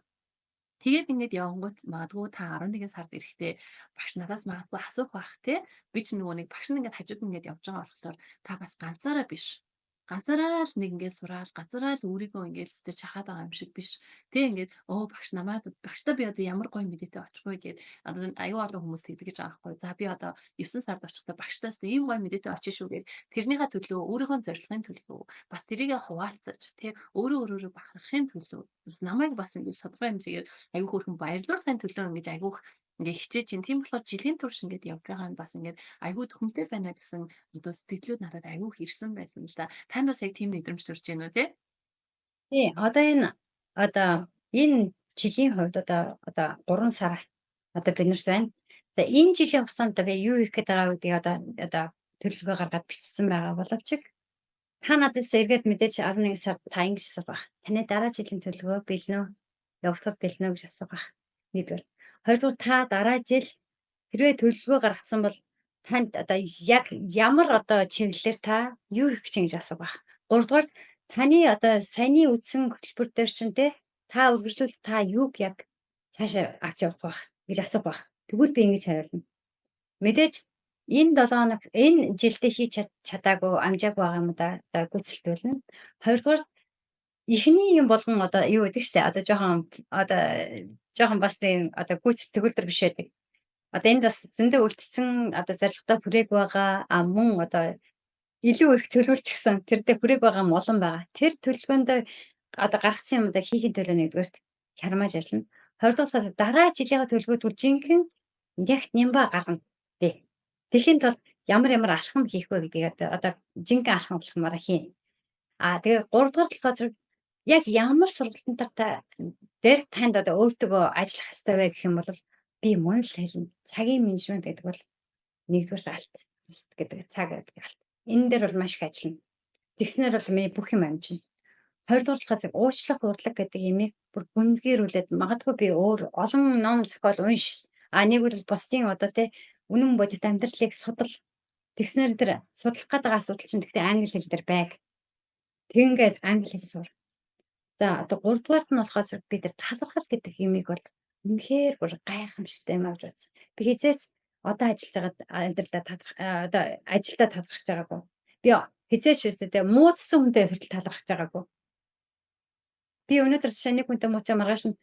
Тэгээд ингээд явангууд магадгүй та 11 сард ирэхдээ багш надаас магадгүй асуух бах те. Би ч нөгөө нэг багш нь ингээд хажууд нь ингээд явж байгаа болохоор та бас ганцаараа биш. Ганцаараа л нэг ингээд сураал, ганцаараа л өөрийгөө ингээд зүтэж шахаад байгаа юм шиг биш. Тэ ингээд багш намайг багштай би одоо ямар гоё мэдээтэй очихгүй гээд одоо аюу олон хүмүүс тэгдэг гэж байгаа байхгүй. За би одоо 9 сард очихдоо багштаас ийм гоё мэдээтэй очиж шүү гээд тэрнийхээ төлөө өөрийнхөө зорилгын төлөө бас тэрийгэ хуваалцаж тэ өөрөө бахархахын төлөө бас намайг бас ингэж тодорхой хэмжээгээр айгүй хөөрхөн баярлуулахын төлөө ингэж айгүйх ингээ хичээж чинь тийм болохоор жилийн турш ингээд явж байгаа нь бас ингээд айгүй төхөмтэй байна гэсэн одоо сэтгэлүүд надад айгүй ирсэн байсан л да. Танд бас яг тийм мэдрэмж төрж байна уу те? тий энэ жилийн хувьд одоо 3 сар одоо биднэрт байна. За энэ жилийн хугацаанд би юу хийх гээд байгаа гэдгийг одоо төлөвлөгөө гаргаад бичсэн байгаа боловч та надаас эргээд мэдээж 11 сард та ингэж асуух байх. Таны дараа жилийн төлөвлөгөө бэлэн үү? Явагдах бэлэн үү гэж асуух байх. Нэгдүгээр. Хоёрдугаар та дараа жил хэрвээ төлөвлөгөө гаргасан бол танд одоо яг ямар одоо чиглэлээр та юу хийх гэж ингэж асуух байх. Гуравдугаар таны одоо саяны үтсэн хөтөлбөр дээр чинь та үргэлжлүүл та юуг яг цаашаа авч явах байх гэж асуух байх. Тэгвэл би ингэж хариулна. Мэдээж энэ 7 хоног энэ жилдээ хийж чадаагүй амжаагүй байгаа юм да одоо гүйцэлдүүлнэ. Хоёрдугаар эхний юм болгон одоо юу гэдэг штэ одоо жоохон бас тийм одоо гүйцэтгэх төгөлдөр биш байдаг. Одоо энд бас зөндөө үлдсэн одоо зорилготой хүрээг байгаа мөн одоо илүү их төлөвлөжсөн тэр дээр хүрээг байгаа юм олон байгаа. Тэр төлөвлөгөөндөө одоо гаргасан юмудаа хийхин төлөө нэгдүгээрт чармааж ялна. Хоёрдугаарт дараа жилийн төлөвлөгөөд жинхэнэ ягт нямба гаргана. Тэ. Тэхийн тулд ямар алхам хийх вэ гэдгийг одоо жинхэнэ алхам болгомоор хийн. Тэгээ 3 дугаар болохоор зэрэг яг ямар сургалтантай дээр танд одоо өөртөөгөө ажиллах хэрэгтэй вэ гэх юм бол би мөн л хэлнэ. Цагийн менежмент гэдэг бол нэгдүгээр алт гэдэг цаг гэдэг алт. Энэ дээр бол маш их ажиллана. Тэгснээр бол миний бүх юм амжина. Хоёрдугаар талаас уучлах урлаг гэдэг имийг бүр гүнзгийрүүлээд магадгүй би өөр олон ном зохиол унш. Нэг бол бусдын одоо үнэн бодит амьдралыг судал. Тэгснээр тэр судлах гэдэг асуудал чинь гэхдээ англи хэл дээр байг. Тэгингээд англи хэл сур. За одоо 3 дугаарт нь болохоос би тэр талархал гэдэг имийг бол үнэхээр бүр гайхамшигтай юм авч үзсэн. Би хизээч одоо ажиллаж байгаа амьдралдаа одоо ажилдаа талархаж байгаагүй. Би хизээч үстэй муудсан хүнтэй хүртэл талархаж байгаагүй. Би өнөөдөр жишээ нэг хүнтэй муучаа маргааш нь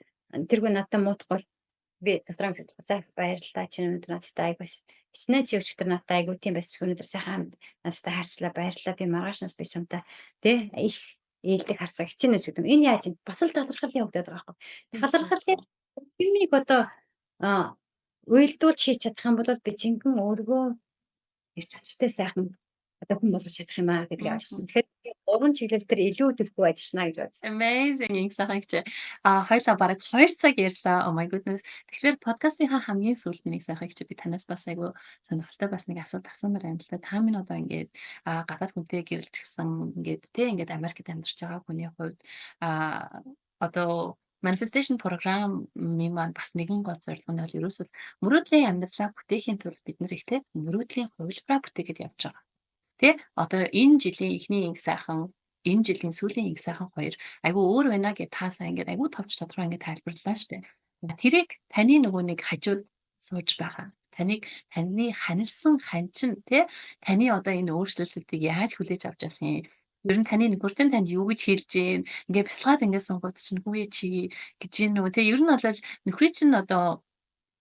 тэргүй надтай муудахгүй би дотроо за баярлалаа чи өнөөдөр надтай айгуус хичнээн чи өчтөр надтай айгуу тийм байсан өнөөдөр сайхан надтай харцлаа баярлалаа би маргаашнаас би чамтай их ээлдэг харцгаа хичнээн ч гэдэг. Энэ яаж юм бас л талархал явагдаад байгаа байхгүй. Талархал Фильмийг одоо уялдуулж хийж чадах юм бол би жинхэнэ өөрийгөө эрч хүчтэй сайхан одоо хүн болгож чадах юм аа гэдгийг ойлгосон. Мгм. Тэгэхээр би 3 чиглэл дээр илүү төлөвлөгөө ажиллана гэж бодсон. Amazing их сайхан хичээ. Хоёулаа бараг 2 цаг ярьлаа. Oh my goodness. Тэгэхээр подкастынхаа хамгийн сүүлд нэг сайхан хичээ би танаас бас айгүй сонирхолтой бас нэг асуулт асуумаар байна л да. Та минь одоо ингээд гадаад хүнтэй гэрэлж гисэн ингээд тий ингээд Америкт амьдарч байгаа хүний хувьд одоо manifestation програмын маань бас нэгэн гол зорилго нь бол ерөөсөө мөрөөдлийн амьдралаа бүтээхийн тулд бид нэр ихтэй мөрөөдлийн хувилбараа бүтээгээд явж байгаа. Тэ? Одоо энэ жилийн эхний инх сайхан, энэ жилийн сүүлийн инх сайхан хоёр айгүй өөр байна гэд та сайн ингээд айгүй товч тодорхой ингээд тайлбарлалаа штэ. Тэрийг таны нөгөө нэг хажууд сууж байгаа. Таны ханилсан ханчин тэ таны одоо энэ өөрчлөлтүүдийг яаж хүлээж авч явах юм? Ер нь таны нөхөртөө танд юу гэж хэлж гин ингээ бясалгаад ингээ сунгууд чинь хүүе чи гэж юм уу тэ ер нь бол нөхрийн чинь одоо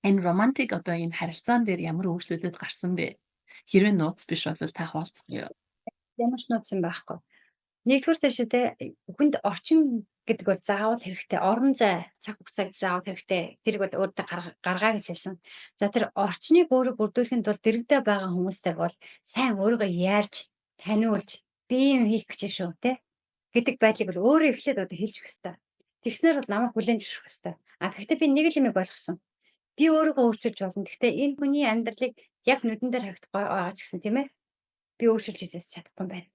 энэ романтик одоо энэ харилцаан дээр ямар өөрчлөлтүүд гарсан бэ? Хэрвээ нууц биш бол та хуваалцах юу? Ямар ч нууц юм байхгүй. Нэгдүгээр дэше те хүнд орчин гэдэг бол заавал хэрэгтэй. Орон зай, цаг хугацааг заавал хэрэгтэй. Тэрийг бол өөртөө гаргаа гэж хэлсэн. За тэр орчныг өөрөө бүрдүүлэхэд бол дэрэгдээ байгаа хүмүүстэй бол сайн өөрийгөө ярьж, таниулж, би юм хийх гэж шүү те гэдэг байдлыг бол өөрөө эхлээд одоо хэлж өгөх хэрэгтэй. Тэгснээр бол намайг хүлээн зөвшөөрөх хэрэгтэй. Гэхдээ би нэг л юмыг ойлгосон. Би өөрийгөө өөрчилж болно. Гэхдээ энэ хүний амьдралыг яг нүдэн дээр харагдахгүй байгаа ч гэсэн тийм ээ. Би өөрчилж хийжээс чадахгүй юм байна.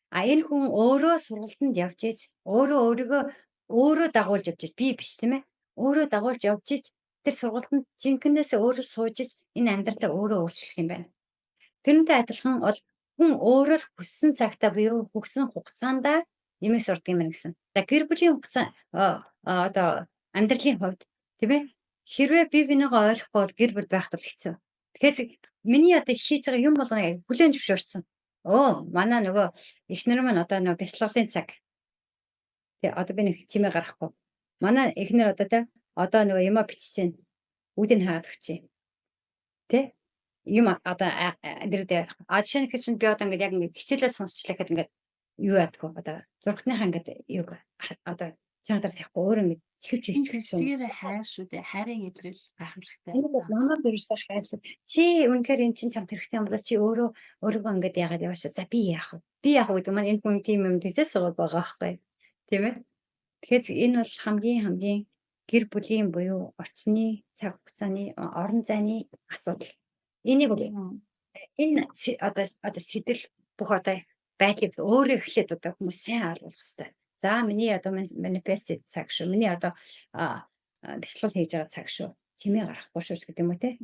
Энэ хүн өөрөө сургалтанд явж иж, өөрийгөө өөрөө дагуулж явж иж, би биш тийм ээ. Өөрөө дагуулж явж иж, тэр сургалтанд жинхэнээсээ өөрөө сууж иж, энэ амьдралаа өөрөө өөрчлөх юм байна. Тэрнтэй адилхан бол хүн өөрөөр хүссэн цагтаа буюу хүссэн хугацаанда нэмэх сурдаг юм байна гэсэн. За гэр бүлийн хугацаа одоо амьдралын хувьд тийм ээ. Хэрвээ би бинийгаа ойлгохгүй бол гэр бүл байхад бол хэцүү. Тэгэхээр миний одоо хийж байгаа юм болгоныг хүлээн зөвшөөрсөн. Манай нөгөө эхнэр маань одоо нөгөө бяцлаглалын цаг. Тэгээ одоо би нэг чимээ гаргахгүй. Манай эхнэр одоо те одоо нөгөө юма бичиж байна. Үүдийг хаагаад өгчээ. Тэ? Юм одоо дэр жишээ нь чинь би одоо ингээд яг ингээд хичээлээ сонсчлаа гэхэд ингээд юу яадгүй одоо зургатныхаа ингээд юг одоо чанар тавихгүй өөр ингээд чивч Энэ хэлчихсэн. хэлцгээрээ хайр шүү дээ. Хайрын илрэл гайхамшигтай. Энэ бол намайг ерөөсөөр хайрлаа. Чи үнэхээр эн чинь чамд хэрэгтэй юм болоо чи өөрийгөө ингээд яагаад яваач. За би яах вэ? Би яах вэ гэдэг маань энэ хүн тийм юм дизээс байгаа байхгүй. Тийм ээ? Тэгэхээр энэ бол хамгийн гэр бүлийн буюу орчны цаг хугацааны орон зайны асуудал. Энийг бол одоо сэтэл бүх одоо байдлыг өөрөө эхлээд одоо хүмүүс сайн ойлгох хэрэгтэй. За миний одоо манифест цаг шүү. Миний одоо бяцлал хийж байгаа цаг шүү. Чимээ гарахгүй шүү гэдэг юм уу те.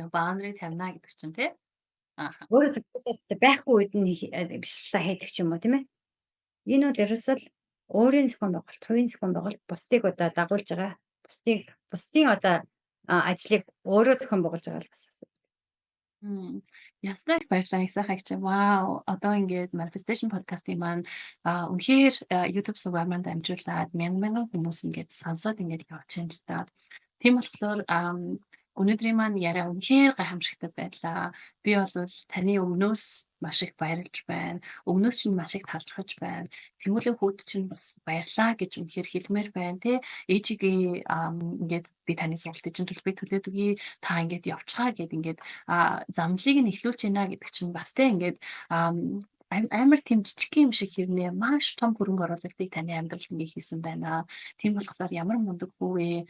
Boundary тавина гэдэг чинь тий. Өөрөө зөвхөн байхгүй үед нь бяцлалаа хийдэг ч юм уу тийм ээ. Энэ бол ерөөсөө л өөрийн зохион байгуулалт, хувийн зохион байгуулалт бусдыг одоо дагуулж байгаа. Бусдын одоо ажлыг өөрөө зохион байгуулж байгаа л бас асуудал. Яснаа их баярлалаа их сайхан хичээ. Вау! Одоо ингээд manifestation podcast-ийн маань үнэхээр YouTube сувгаарманд амжуулаад мянган хүмүүс ингээд сонсоод ингээд явж байна л да. Тийм болохоор өнөөдрийн маань яриа үнэхээр гайхамшигтай байлаа. Би бол таны өмнөөс маш их баярлж байна. Өмнөөс чинь маш их талархаж байна. Тэмүүлэн хүүд чинь бас баярлаа гэж үнэхээр хэлмээр байна тий. Ээжигийн ингээд би таны сургалтын чинь төлбөрийг төлөөд өгье. Та ингээд явцгаа гэд ингээд замналыг нь эхлүүлж байна гэдэг чинь бас тий ингээд амар тийм жижиг юм шиг хэрнээ маш том хөрөнгө оруулалтыг таны амьдралд ингээ хийсэн байна. Тийм болохоор ямар мундаг хүү вэ?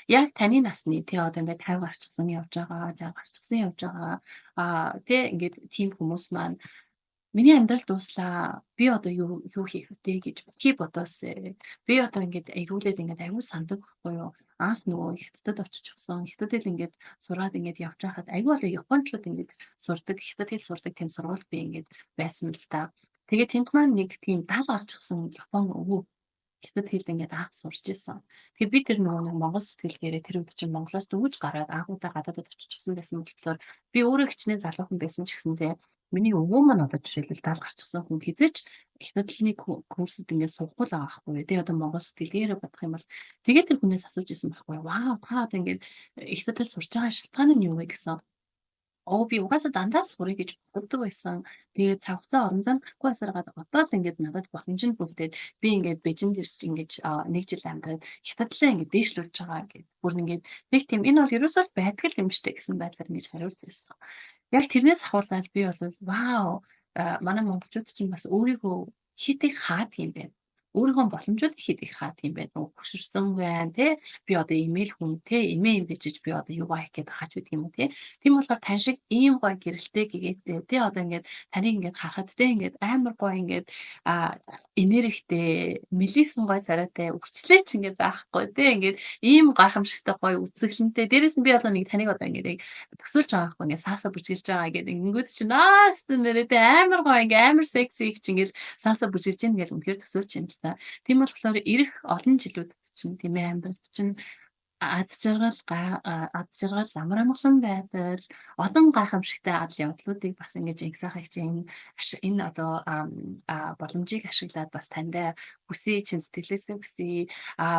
Яг таны насны тий одоо ингээд 50 гарчсан явж байгаа, 60 гарчсан явж байгаа. Тий ингээд тийм хүмүүс маань миний амьдрал дууслаа. Би одоо юу хийх вэ гэж битгий бодоосэй. Би одоо ингээд эргүүлээд ингээд аягүй сандаг байхгүй юу? Анх нөгөө хятадд очижсэн. Хятадд ингээд сураад ингээд явж байхад аягүй болоо японочууд ингээд сурдаг, хятад хэл сурдаг тийм сургууль би ингээд байсан л да. Тэгээ тэнд маань нэг тийм 70 гарчсан япон өвөө хятад хэл ингээд анх сурч исэн. Тэгээ би тэр нөгөө нэг монгол сэтгэлгээрээ тэр үед чинь Монголоос дөнгөж гараад анхудаа гадаадд очижсэн байсан болохоор би өөрөө хичнээн залуухан байсан ч гэсэндээ миний өвөө маань одоо жишээлбэл 70 гарчихсан хүн хизээч хятад хэлний курсд ингээд суухгүй л байгаа байхгүй. Тэгээ одоо монгол сэтгэлгээрээ бодох юм бол тэгээ тэр хүнээс асууж исэн байхгүй. Вау та одоо ингээд хятад хэл сурч байгаа шалтгаан нь юу вэ гэсэн. Би угаасаа дандаа сурах гэж боддог байсан. Тэгээд цаг хугацаа орон зайд гарахгүй байсараад одоо л ингээд надад боломж нь бүрдээд би ингээд Бээжинд ирж ингэж 1 жил амьдраад хятадлаа ингээд дээшлүүлж байгаа гэд. Бүр ингээд нэг тийм энэ бол ерөөсөө л байдаг л юм штэ гэсэн байдлаар ингэж хариулж ирсэн. Яг тэрнээс ахуулаад би бол вау, манай монголчууд чинь бас өөрийгөө хит их хаадаг юм байна. Өөрийнхөө боломжуудыг хит их хаадаг юм байна. Хөшөрсөн байна те. Би одоо имэйл хүн те, имээ юм бичиж би одоо юугаа хийх гээд хааж үт юм уу те. Тийм болохоор тань шиг ийм гоё гэрэлтэй гэгээтэй те одоо ингээд таныг ингээд харахад те ингээд амар гоё ингээд а энергитэй, мэлийсэн гоё царайтай өвчлөөч ингээд байхгүй те. Ингээд ийм гайхамшигтай гоё үзэсгэлэнтэй. Дээрээс нь би одоо нэг таныг одоо ингээд төсөөлж байгаа байхгүй ингээд саасаа бүжгэлж байгаа гэдэг ингэнгүүт чинь стэн нэрээ амар гоё ингээ амар секси их чинь ингээл саасаа бүжгэлж ийн гэл үнэхээр төсөөлж юм л та. Тийм болохоор ирэх олон жилүүдэд чинь тийм ээ амьдрал чинь аз жаргал, амар амгалан байдал, олон гайхамшигтай адал явдлуудыг бас ингэж инх хичээн энэ одоо боломжийг ашиглаад бас таньда хүсье, чин сэтгэлээсээ хүсье.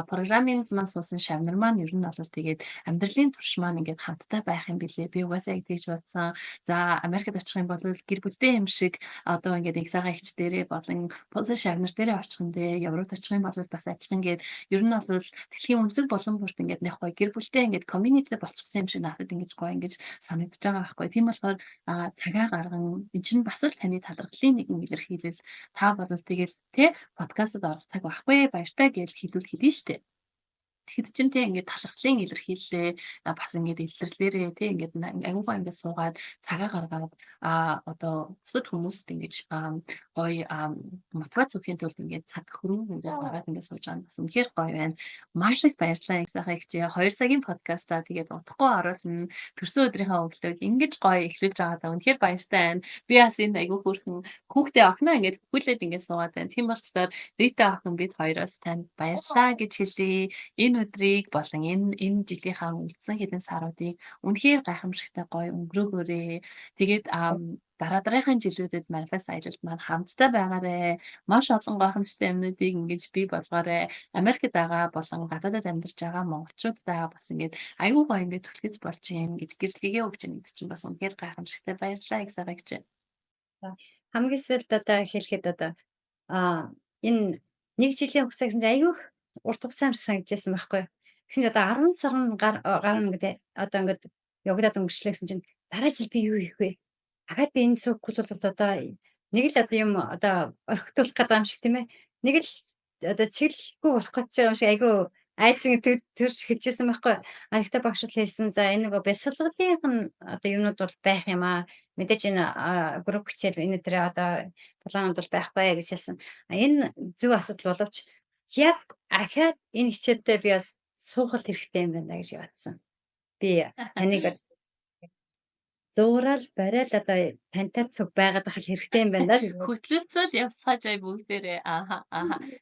Программын маань суусан шавнар маань ер нь бол тэгээд амьдралын турш маань ингээд хамтдаа байх юм билээ. Би угаасаа яг тэгж бодсон. За Америкт очих юм бол гэр бүлтэй юм шиг одоо ингээд инх хич дээрээ болон пулсын шавнар дээрээ очих юм дээ. Европт очих юм бол бас адилхан гээд ер нь бол дэлхийн өнцөг болон бүрт ингээд нэг гоё гэр бүлтэй ингээд community болчихсон юм шиг надад ингэж гоё ингэж санагдаж байгаа байхгүй. Тийм болохоор цагаа гарган энэ чинь бас л таны талархлын нэгэн илэрхийлэл. Та бол тэгэл тэ подкастад орох цаг байхгүй баяртай гэж хэлнэ штэ. Тэгэхэд чинь те ингээд талархлын илэрхийллээ бас ингээд илэрлээрээ те ингээд аюугаа ингээд суугаад цагаа гаргаад одоо бусад хүмүүст ингэж гоё мотивац өгөхийн тулд ингээд цаг хөрөнгө ингээд гаргаад ингээд сууж байгаа нь бас үнэхээр гоё байна. Маш их баярлалаа их сайхан их чи 2 цагийн подкастаа тэгээд утгагүй оруулна. Төрсөн өдрийнхөө өглөөг ингэж гоё эхлүүлж байгаадаа үнэхээр баяртай байна. Би бас энд аягүй хөөрхөн хүүхдээ охиноо ингээд хүлээд ингээд суугаад байна. Тийм болохоор Рита охин бид хоёроос танд баярлалаа гэж хэлье. Энэ өдрийг болон энэ жилийнхаа үлдсэн хэдэн саруудыг үнэхээр гайхамшигтай гоё өнгөрөөгөөрэй. Тэгээд дараагийн жилүүдэд манифест аялалд маань хамтдаа байгаарэ. Маш олон гайхамшигтай юмнуудыг ингэж бий болгоорой. Америкт байгаа болон гадаадад амьдарч байгаа монголчуудаа бас ингээд аюу гоо ингээд түлхэц болж юм гэж гэрлэгээ өгч байгаа гэдэг чинь бас үнэхээр гайхамшигтай баярлалаа их сайхан гэж. Хамгийн сүүлд одоо хэлэхэд одоо энэ 1 жилийн хугацаа гэсэн чинь аюух урт хугацаа юм шиг санагдажсэн байхгүй юу. Тэгсэн чинь одоо 10 сар гарна гэдэг одоо ингээд явагдаад өнгөрчлөө гэсэн чинь дараа жил би юу хийх вэ? Дахиад би энэ сүүхгүүл бол одоо нэг л одоо юм одоо орхитуулах гэдэг юм шиг тийм ээ. Нэг л одоо чиглэлгүй болох гэж байгаа юм шиг айгүй айцсан төрж хэлжсэн байхгүй юу. Гэхдээ багш бол хэлсэн за энэ нөгөө бясалгалынх нь одоо юмнууд бол байх юм аа. Мэдээж энэ групп хичээл энэ төрөө одоо планууд бол байхгүй гэж хэлсэн. Энэ зөв асуудал боловч яг ахаад энэ хичээлдээ би бас суугалт хэрэгтэй юм байна гэж бодсон. Би таныг зуурал барайл одоо тантай цуг байгаад ах хэрэгтэй юм байна л. Хөтлөлцөөл явцгааж ай бүгдээрээ.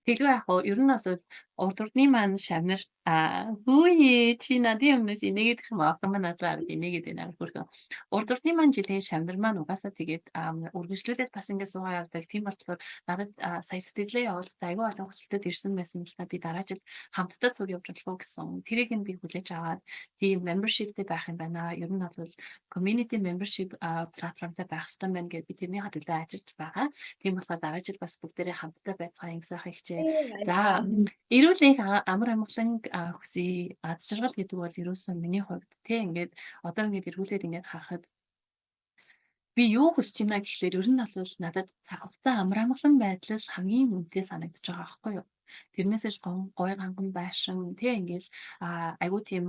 Тэглгүй яг уу ер нь бол урд урдны маань шавнар хөөе чи надын өмнөөс инээгээд их юм аа. Охин маань надлаа инээгээд байна хөрхөн. Урд урдны маань жилийн шавнар маань угаасаа тэгээд үргэлжлүүлээд бас ингэ суугаа явдаг. Тийм болохоор надад сая сэтгэлээ явуулахдаа аюу олон хүсэлтүүд ирсэн байсан л та би дараа жил хамтдаа цуг явж болох уу гэсэн. Тэрийг нь би хүлээж аваад тийм membershipтэй байх юм байна. Ер нь бол community membership платформтой байх хэрэгтэй байна гэж би тэрний төлөө ажиллаж байгаа. Тийм болохоор дараа жил бас бүгдээрээ хамтдаа байцгаая ингэсайх хичээ. За эрүүл энх амар амгалан хүсье. Аз жаргал гэдэг бол ерөөсөн миний хувьд тий ингээд одоо ингээд эргүүлээд ингээд харахад би юу хүсэж байна гэхлээр ер нь бол надад цаг хугацаа амар амгалан байдал хамгийн үнэтэй санагдаж байгаа байхгүй юу. Тэрнээсээ гоё ганган байшин тий ингээл айгуу тийм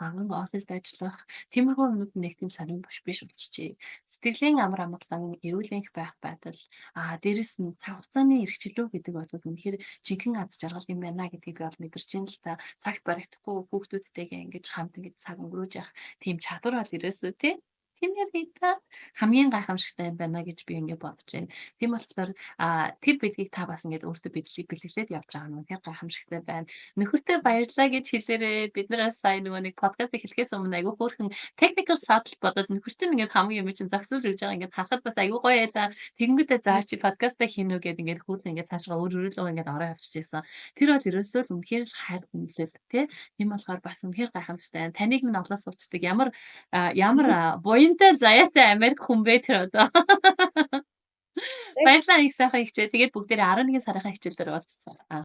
ганган оффист ажиллах тиймэрхүү юмнууд нэг тийм сонирн биш болчихжээ. Сэтгэлийн амар амгалан эрүүл энх байх байдал дээрэс нь цаг хугацааны эрхчлөө гэдэг бол үнэхээр жинхэнэ аз жаргал юм байна гэдгийг би бол мэдэрч байна л та. Цагт баригдахгүй хүүхдүүдтэйгээ ингэж хамт ингэж цаг өнгөрөөж явах тийм чадвар бол ерөөсөө тий тийм яриа хамгийн гайхамшигтай юм байна гэж би ингээд бодож байна. Тийм болохоор тэр бидгийг та бас ингээд өөртөө бэлгэлээд явж байгаа нь үнэхээр гайхамшигтай байна. Нөхөртөө баярлалаа гэж хэлээрээ бид нараас сайн нөгөө нэг подкаст эхлэхээс өмнө айгүй хөөрхөн technical саатал болоод нөхөр чинь ингээд хамгийн юм чинь зохицуулж өгж байгаа ингээд харахад бас айгүй гоё яла. Тэгэнгүүтээ заа чи подкастаа хийнө гэд ингээд хөөрхөн ингээд цаашгаа өөр рүү ингээд ороо явчихсан. Тэр бол ерөөсөө л үнэхээр л хайр хүндлэл тий. Тийм болохоор бас үнэхээр гайхамшигтай байна. Таныг минь оглоо суучдаг ямар Уянтай заяатай Америк хүн бэ тэр одоо. Тэг Баярлалаа их сайхан хичээ. Тэгээд бүгдээрээ 11 сарынхаа хичээл дээр уулзцгаая.